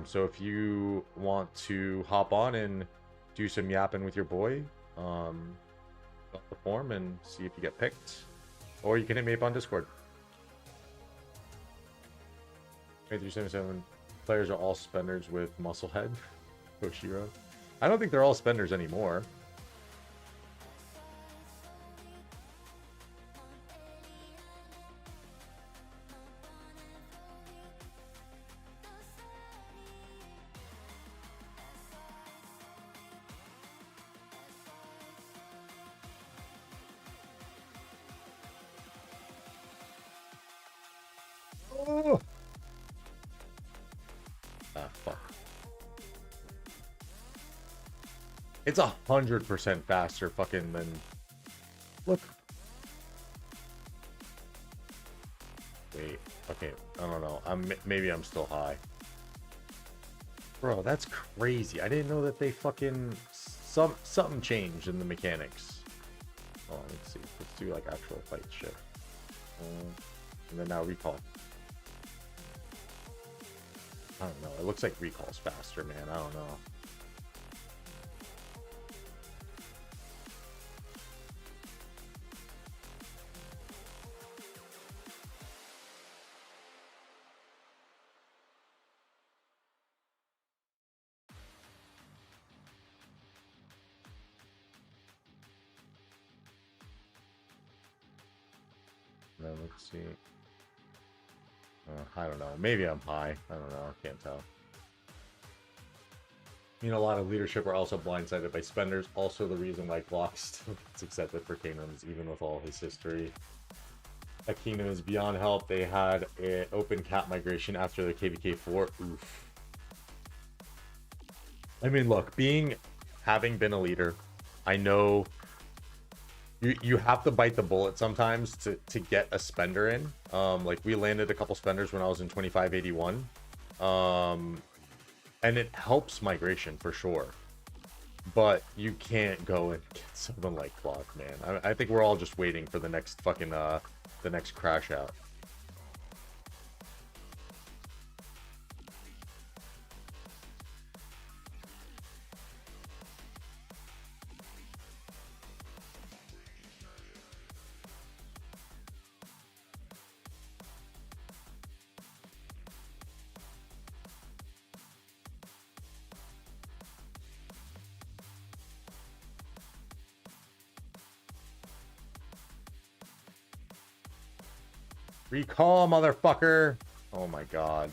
So if you want to hop on and do some yapping with your boy, fill out the form and see if you get picked, or you can hit me up on Discord. 8377 players are all spenders with Musclehead. Koshiro. I don't think they're all spenders anymore. Oh. Ah, fuck. It's 100% faster fucking than... Look. Wait. Okay. I don't know. Maybe I'm still high. Bro, that's crazy. I didn't know that they fucking... Something changed in the mechanics. Oh, let's see. Let's do like actual fight shit. And then now recall. I don't know. It looks like recall's faster, man. I don't know. Then let's see. I don't know. Maybe I'm high. I don't know. I can't tell. You know, a lot of leadership are also blindsided by spenders. Also, the reason why Glock still gets accepted for Kingdoms, even with all his history. That Kingdom is beyond help. They had an open cap migration after the KVK4. Oof. I mean, look, having been a leader, I know you have to bite the bullet sometimes to get a spender in. Like we landed a couple spenders when I was in 2581. And it helps migration for sure. But you can't go and get someone like Glock, man. I think we're all just waiting for the next fucking the next crash out. Recall, motherfucker! Oh my god.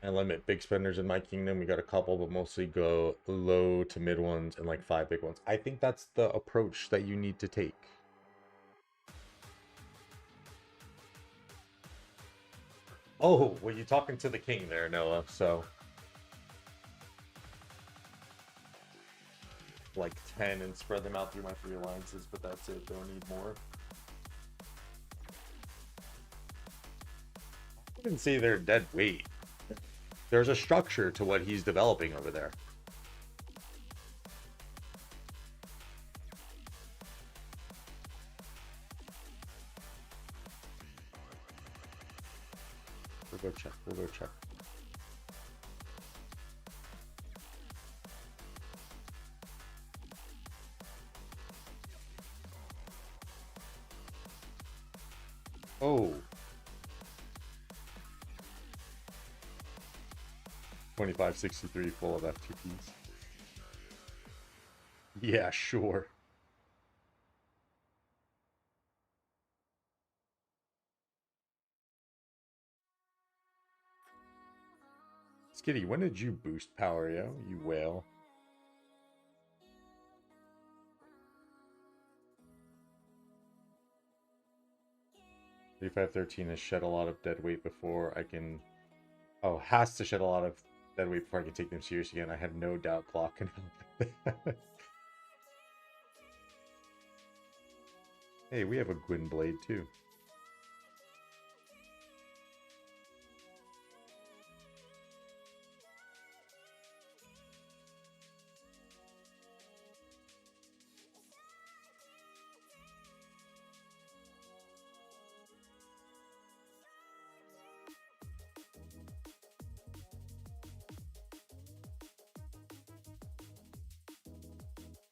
I limit big spenders in my kingdom. We got a couple, but mostly go low to mid ones and like 5 big ones. I think that's the approach that you need to take. Oh, well, you're talking to the king there, Noah, so... like 10 and spread them out through my 3 alliances, but that's it. Don't need more. I wouldn't say they're dead weight. There's a structure to what he's developing over there. We'll go check. We'll go check. Oh. 2563 full of FTPs. Yeah, sure. Skitty, when did you boost power, yo? You whale. 3513 has shed a lot of dead weight before I can... Oh, has to shed a lot of dead weight before I can take them serious again. I have no doubt clock can help. Hey, we have a Gwyn Blade too.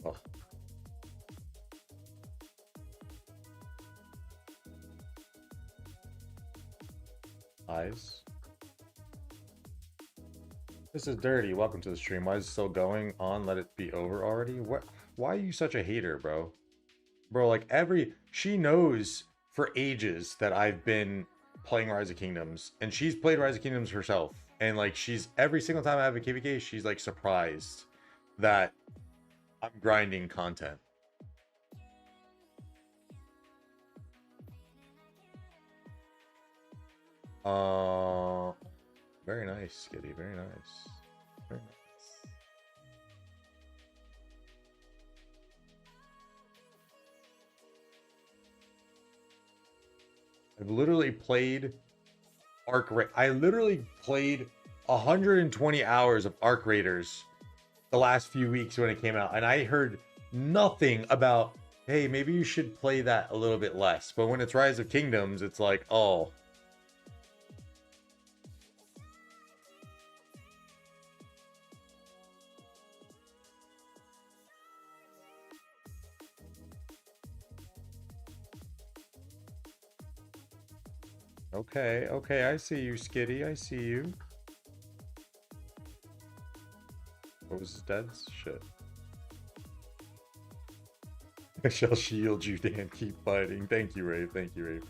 Oh. Eyes. This is Dirty. Welcome to the stream. Why is it still going on? Let it be over already? What? Why are you such a hater, bro? Bro, like she knows for ages that I've been playing Rise of Kingdoms, and she's played Rise of Kingdoms herself. And like she's every single time I have a KVK, she's like surprised that I'm grinding content. Very nice, Skitty. Very nice. Very nice. I've literally played I literally played 120 hours of Arc Raiders the last few weeks when it came out, and I heard nothing about, hey, maybe you should play that a little bit less. But when it's Rise of Kingdoms, it's like, oh. Okay, okay, I see you, Skitty. I see you. What was his dad's? Shit. I shall shield you, Dan. Keep fighting. Thank you, Rave. Thank you, Rave.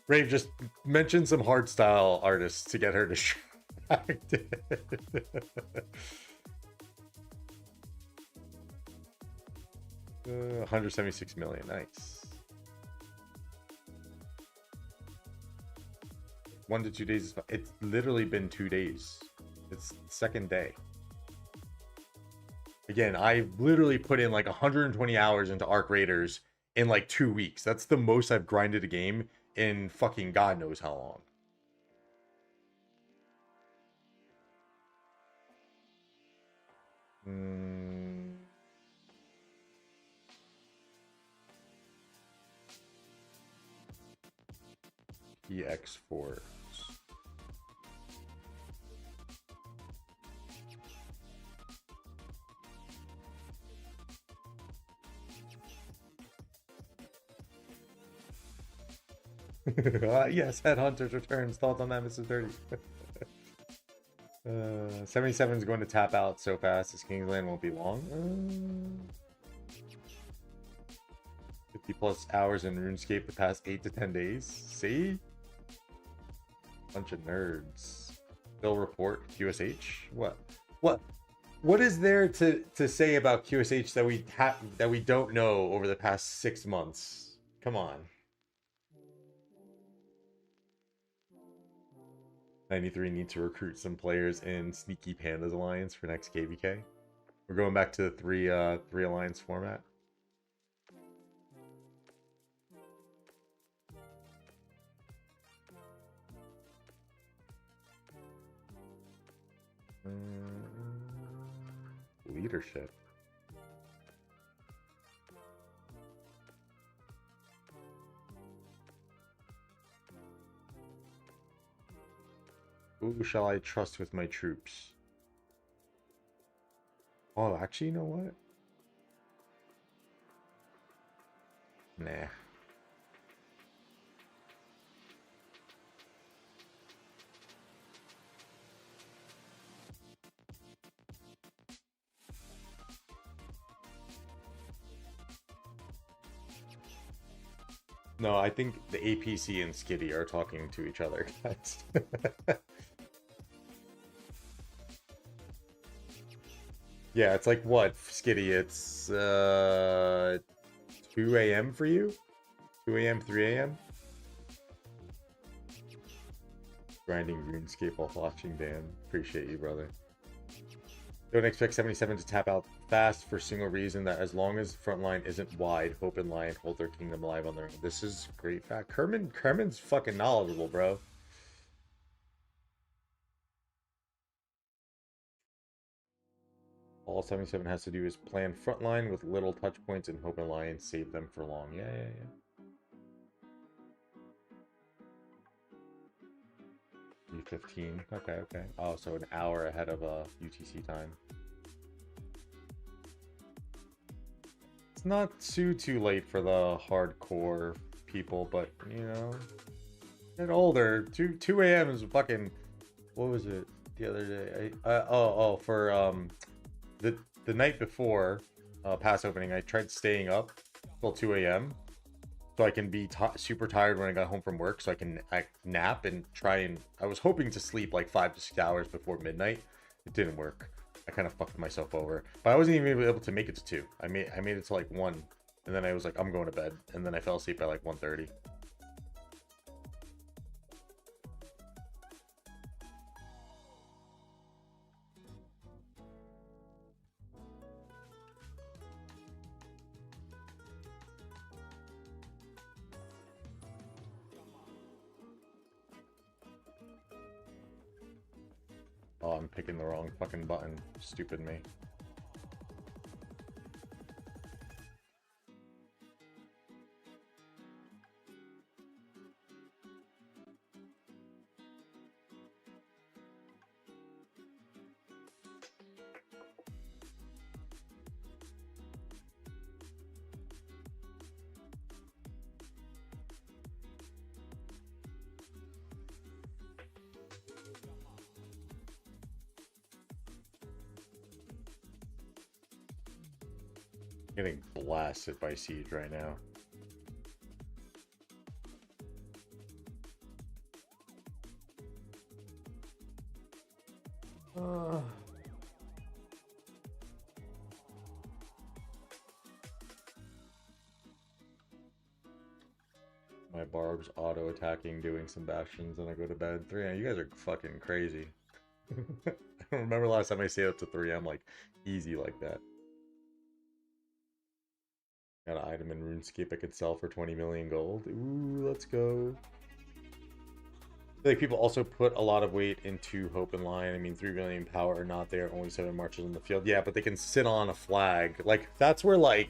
Rave, just mention some hardstyle artists to get her distracted. 176 million. Nice. 1 to 2 days. It's literally been 2 days. It's the second day. Again, I literally put in like 120 hours into Arc Raiders in like 2 weeks. That's the most I've grinded a game in fucking God knows how long. EX4. Yes, Headhunters returns. Thoughts on that, Mr. 30? 77 is going to tap out so fast. His Kingsland won't be long. 50 plus hours in RuneScape the past 8 to 10 days. See? Bunch of nerds. They'll report QSH. What? What is there to say about QSH that we don't know over the past 6 months? Come on. 93 need to recruit some players in Sneaky Pandas Alliance for next KVK. We're going back to the three alliance format. Leadership. Who shall I trust with my troops? Oh, actually, you know what? Nah. No, I think the APC and Skitty are talking to each other, guys. Yeah, it's like what, Skitty? It's 2 a.m. for you? 2 a.m., 3 a.m.? Grinding RuneScape while watching Dan. Appreciate you, brother. Don't expect 77 to tap out fast for single reason that as long as front line isn't wide, Hope and Lion hold their kingdom alive on their own. This is great fact. Kerman's fucking knowledgeable, bro. All 77 has to do is plan frontline with little touch points and Hope and Lion save them for long. Yeah. U15. Okay. Oh, so an hour ahead of UTC time. It's not too late for the hardcore people, but you know, get older. 2 a.m. is fucking. What was it the other day? For the night before pass opening, I tried staying up till 2 a.m. so I can be super tired when I got home from work, so I can nap and try and. I was hoping to sleep like 5 to 6 hours before midnight. It didn't work. I kind of fucked myself over, but I wasn't even able to make it to 2. I made it to like 1, and then I was like, I'm going to bed, and then I fell asleep by like 1:30. Oh, I'm picking the wrong fucking button. Stupid me. Getting blasted by Siege right now. My Barb's auto-attacking, doing some bastions, and I go to bed. 3 a.m. You guys are fucking crazy. I don't remember last time I stayed up to 3 a.m. like easy like that. Got an item in RuneScape I could sell for 20 million gold. Ooh, let's go. I feel like people also put a lot of weight into Hope and Lion. I mean, 3 million power are not there, only 7 marches on the field. Yeah, but they can sit on a flag. Like, that's where, like,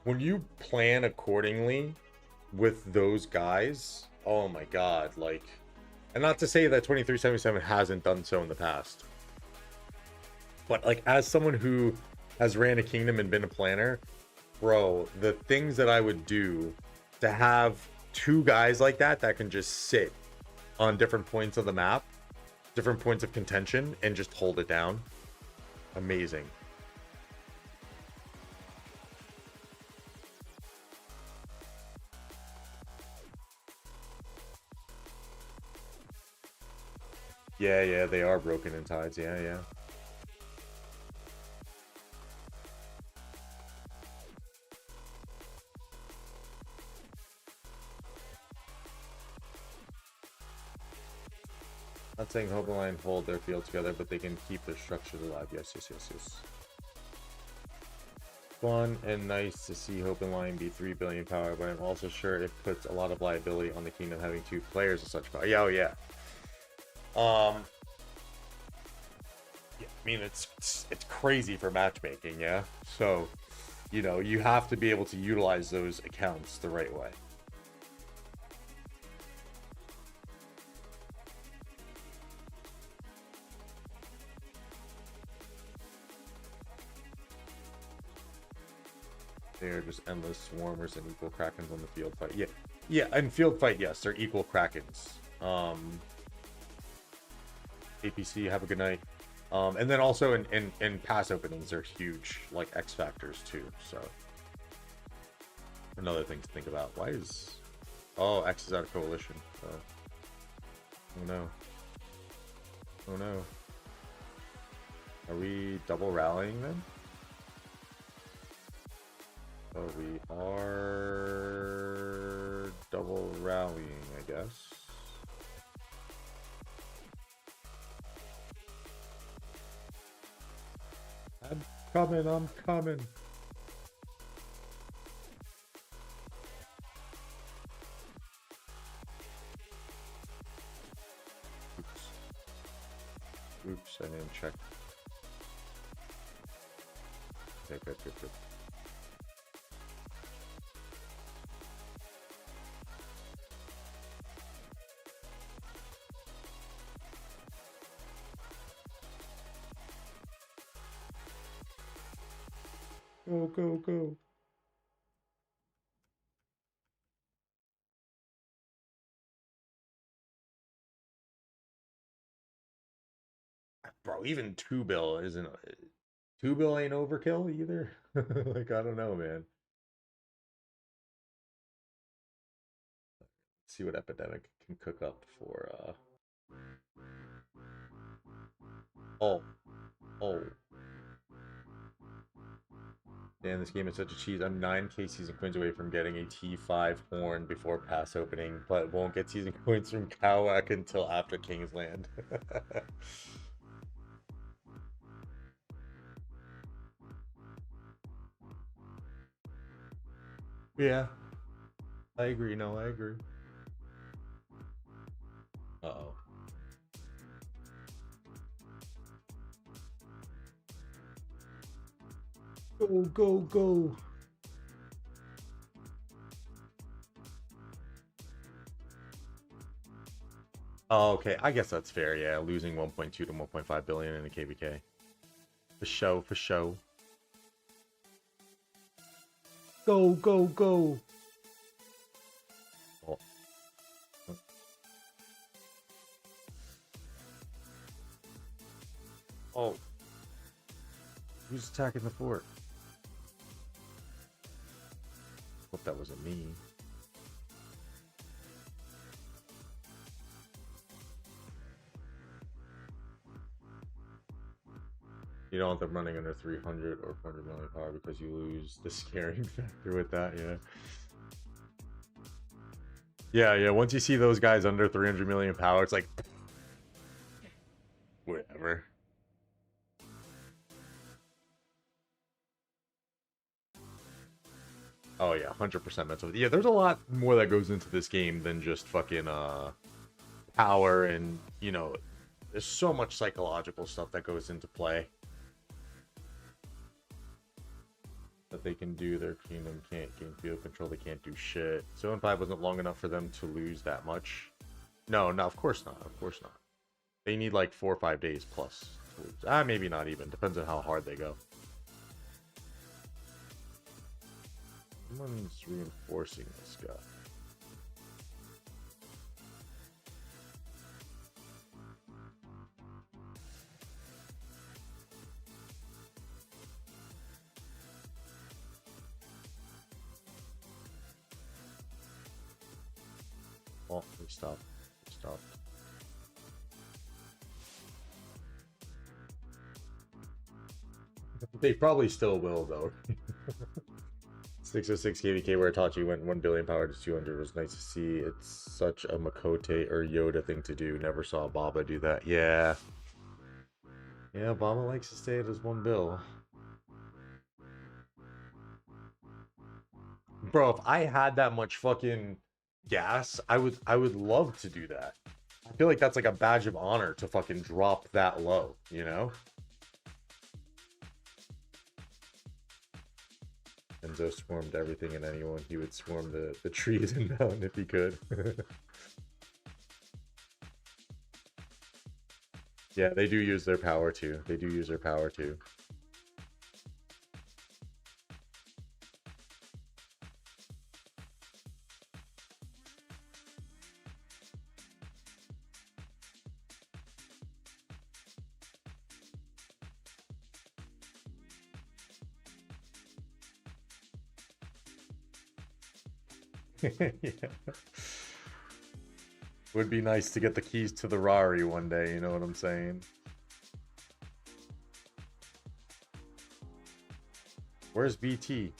when you plan accordingly with those guys, oh my god, like, and not to say that 2377 hasn't done so in the past, but like, as someone who has ran a kingdom and been a planner, bro, the things that I would do to have 2 guys like that can just sit on different points of the map, different points of contention, and just hold it down. Amazing. Yeah, they are broken in tides. Yeah. Not saying Hope and Lion hold their field together, but they can keep their structures alive. Yes. Fun and nice to see Hope and Lion be 3 billion power, but I'm also sure it puts a lot of liability on the kingdom having 2 players of such power. Yeah, oh yeah. Yeah, I mean, it's crazy for matchmaking, yeah? So, you know, you have to be able to utilize those accounts the right way. They are just endless swarmers and equal krakens on the field fight. Yeah, and field fight, yes, they're equal krakens. APC, have a good night. And then also in pass openings, they're huge, like X factors too. So Another thing to think about. Why is... Oh, X is out of coalition. Oh, oh no. Oh no. Are we double rallying then? Oh, we are double rallying, I guess. I'm coming, I'm coming. Oops, I didn't check. Okay, good, good, good. Go, go, go. Bro, even 2 bill isn't... 2 bill ain't overkill either? Like, I don't know, man. Let's see what Epidemic can cook up for, Oh. Oh. Damn, this game is such a cheese. I'm 9k season coins away from getting a T5 horn before pass opening, but won't get season coins from Kowak until after Kingsland. Yeah, I agree. No, I agree. Uh-oh. Go, go, go. Oh, okay. I guess that's fair. Yeah, losing 1.2 to 1.5 billion in a KVK. For show, for show. Go, go, go. Oh. Oh. Who's attacking the fort? Hope that wasn't me. You don't want them running under 300 or 400 million power because you lose the scaring factor with that, yeah. Yeah, yeah, once you see those guys under 300 million power, it's like... whatever. Oh yeah, 100% mental. Yeah, there's a lot more that goes into this game than just fucking, power and, you know... There's so much psychological stuff that goes into play. That they can do. Their kingdom can't gain field control. They can't do shit. 7-5 wasn't long enough for them to lose that much. No, no, of course not. Of course not. They need like 4 or 5 days plus to lose. Maybe not even. Depends on how hard they go. Someone's reinforcing this guy. Oh, they stopped. They stopped. They probably still will, though. 606 KVK where Itachi went 1 billion power to 200 was nice to see. It's such a Makote or Yoda thing to do. Never saw Baba do that. Yeah. Yeah, Baba likes to stay at his 1 bill. Bro, if I had that much fucking gas, I would love to do that. I feel like that's like a badge of honor to fucking drop that low, you know? Enzo swarmed everything and anyone. He would swarm the trees and mountain if he could. Yeah, they do use their power too. They do use their power too. Yeah. Would be nice to get the keys to the Rari one day, you know what I'm saying? Where's BT?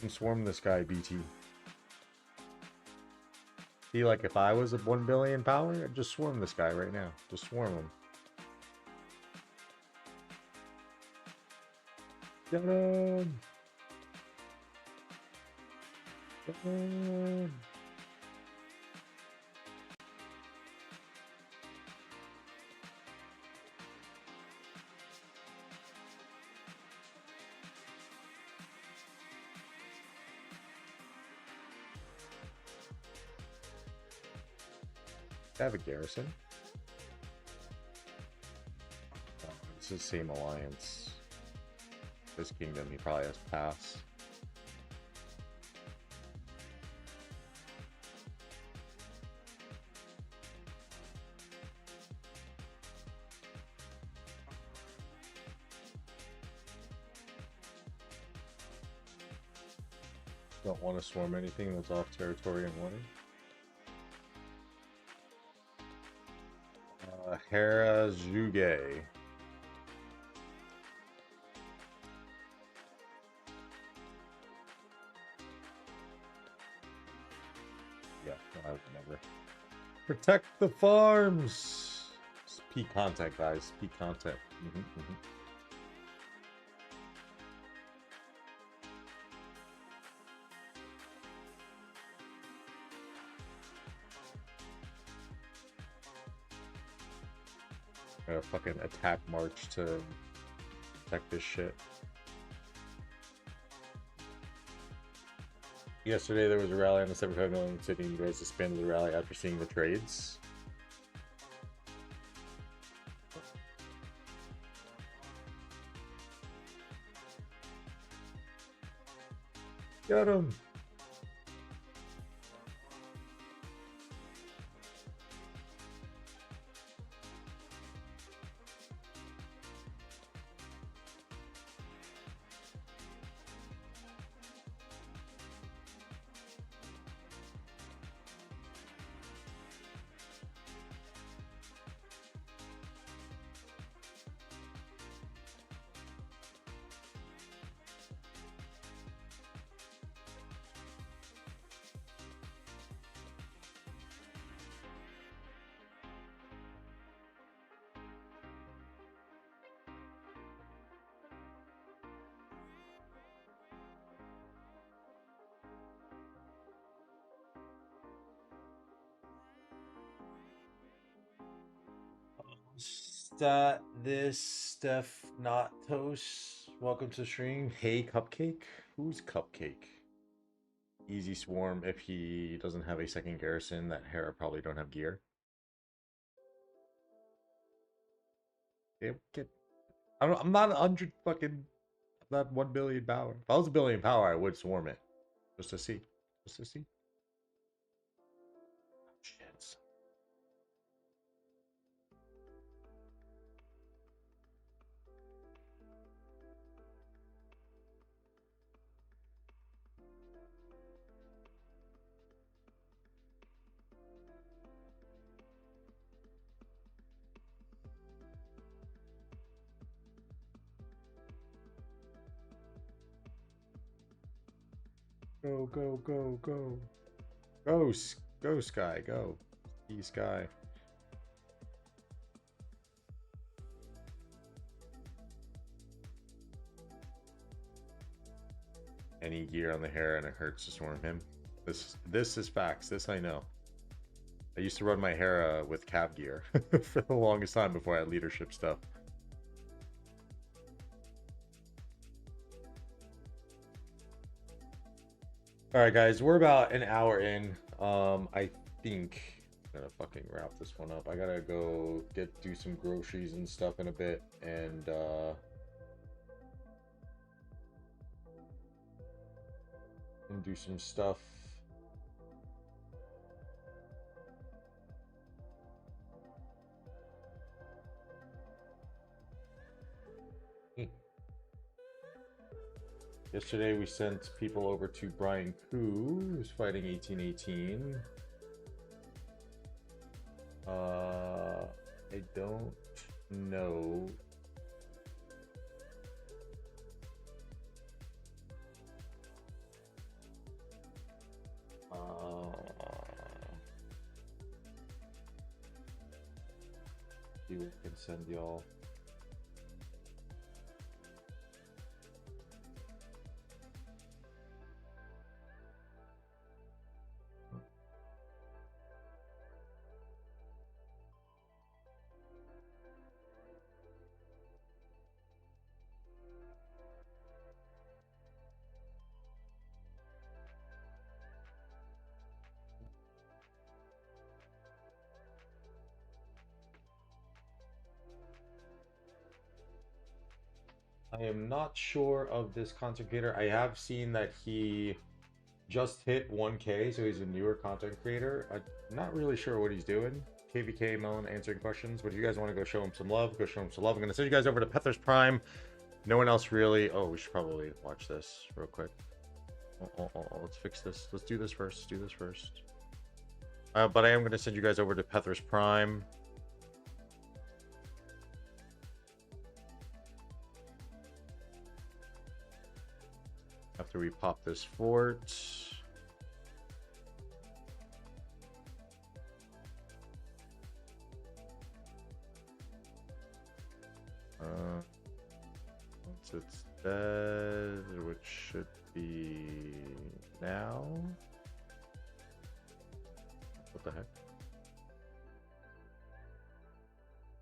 I'm swarming this guy, BT. See, like, if I was at 1 billion power, I'd just swarm this guy right now. Just swarm him. Get him! Get him! I have a garrison. Oh, it's the same alliance. This kingdom, he probably has to pass. Don't want to swarm anything that's off territory and water. Hera Zuge. Yeah, no, I would never. Protect the farms! It's peak content, guys. Peak content. Gotta fucking attack march to protect this shit. Yesterday there was a rally on the 75 million city and you guys disbanded the rally after seeing the trades. Got him! This Steph not toast. Welcome to stream. Hey Cupcake. Who's Cupcake? Easy swarm if he doesn't have a second garrison. That Hera probably don't have gear. I'm not 100 fucking. I'm not 1 billion power. If I was a billion power, I would swarm it just to see. Just to see. Shit. Go, go, go, go. Go, go, Sky, go. Ski Sky. Any gear on the hair and it hurts to swarm him. This is facts. This I know. I used to run my hair with cav gear for the longest time before I had leadership stuff. All right, guys, we're about an hour in. I think I'm gonna fucking wrap this one up. I gotta go do some groceries and stuff in a bit, and do some stuff. Yesterday we sent people over to Brian Koo, who's fighting 1818. I don't know. See what I can send y'all. I am not sure of this content creator. I have seen that he just hit 1K, so he's a newer content creator. I'm not really sure what he's doing. KVK Melon answering questions, but if you guys want to go show him some love, go show him some love. I'm going to send you guys over to Pethers Prime. No one else really. Oh, we should probably watch this real quick. Let's fix this. Let's do this first. Do this first. But I am going to send you guys over to Pethers Prime. After we pop this fort. Once it's dead, which should be now. What the heck?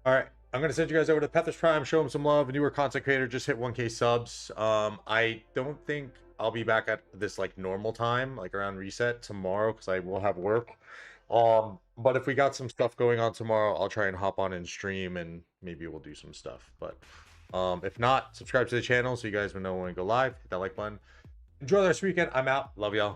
All right. I'm going to send you guys over to Pethers Prime, show him some love. A newer content creator just hit 1K subs. I don't think I'll be back at this like normal time, like around reset tomorrow, because I will have work. But if we got some stuff going on tomorrow, I'll try and hop on and stream and maybe we'll do some stuff. But if not, subscribe to the channel so you guys will know when we go live. Hit that like button. Enjoy the rest of the weekend. I'm out. Love y'all.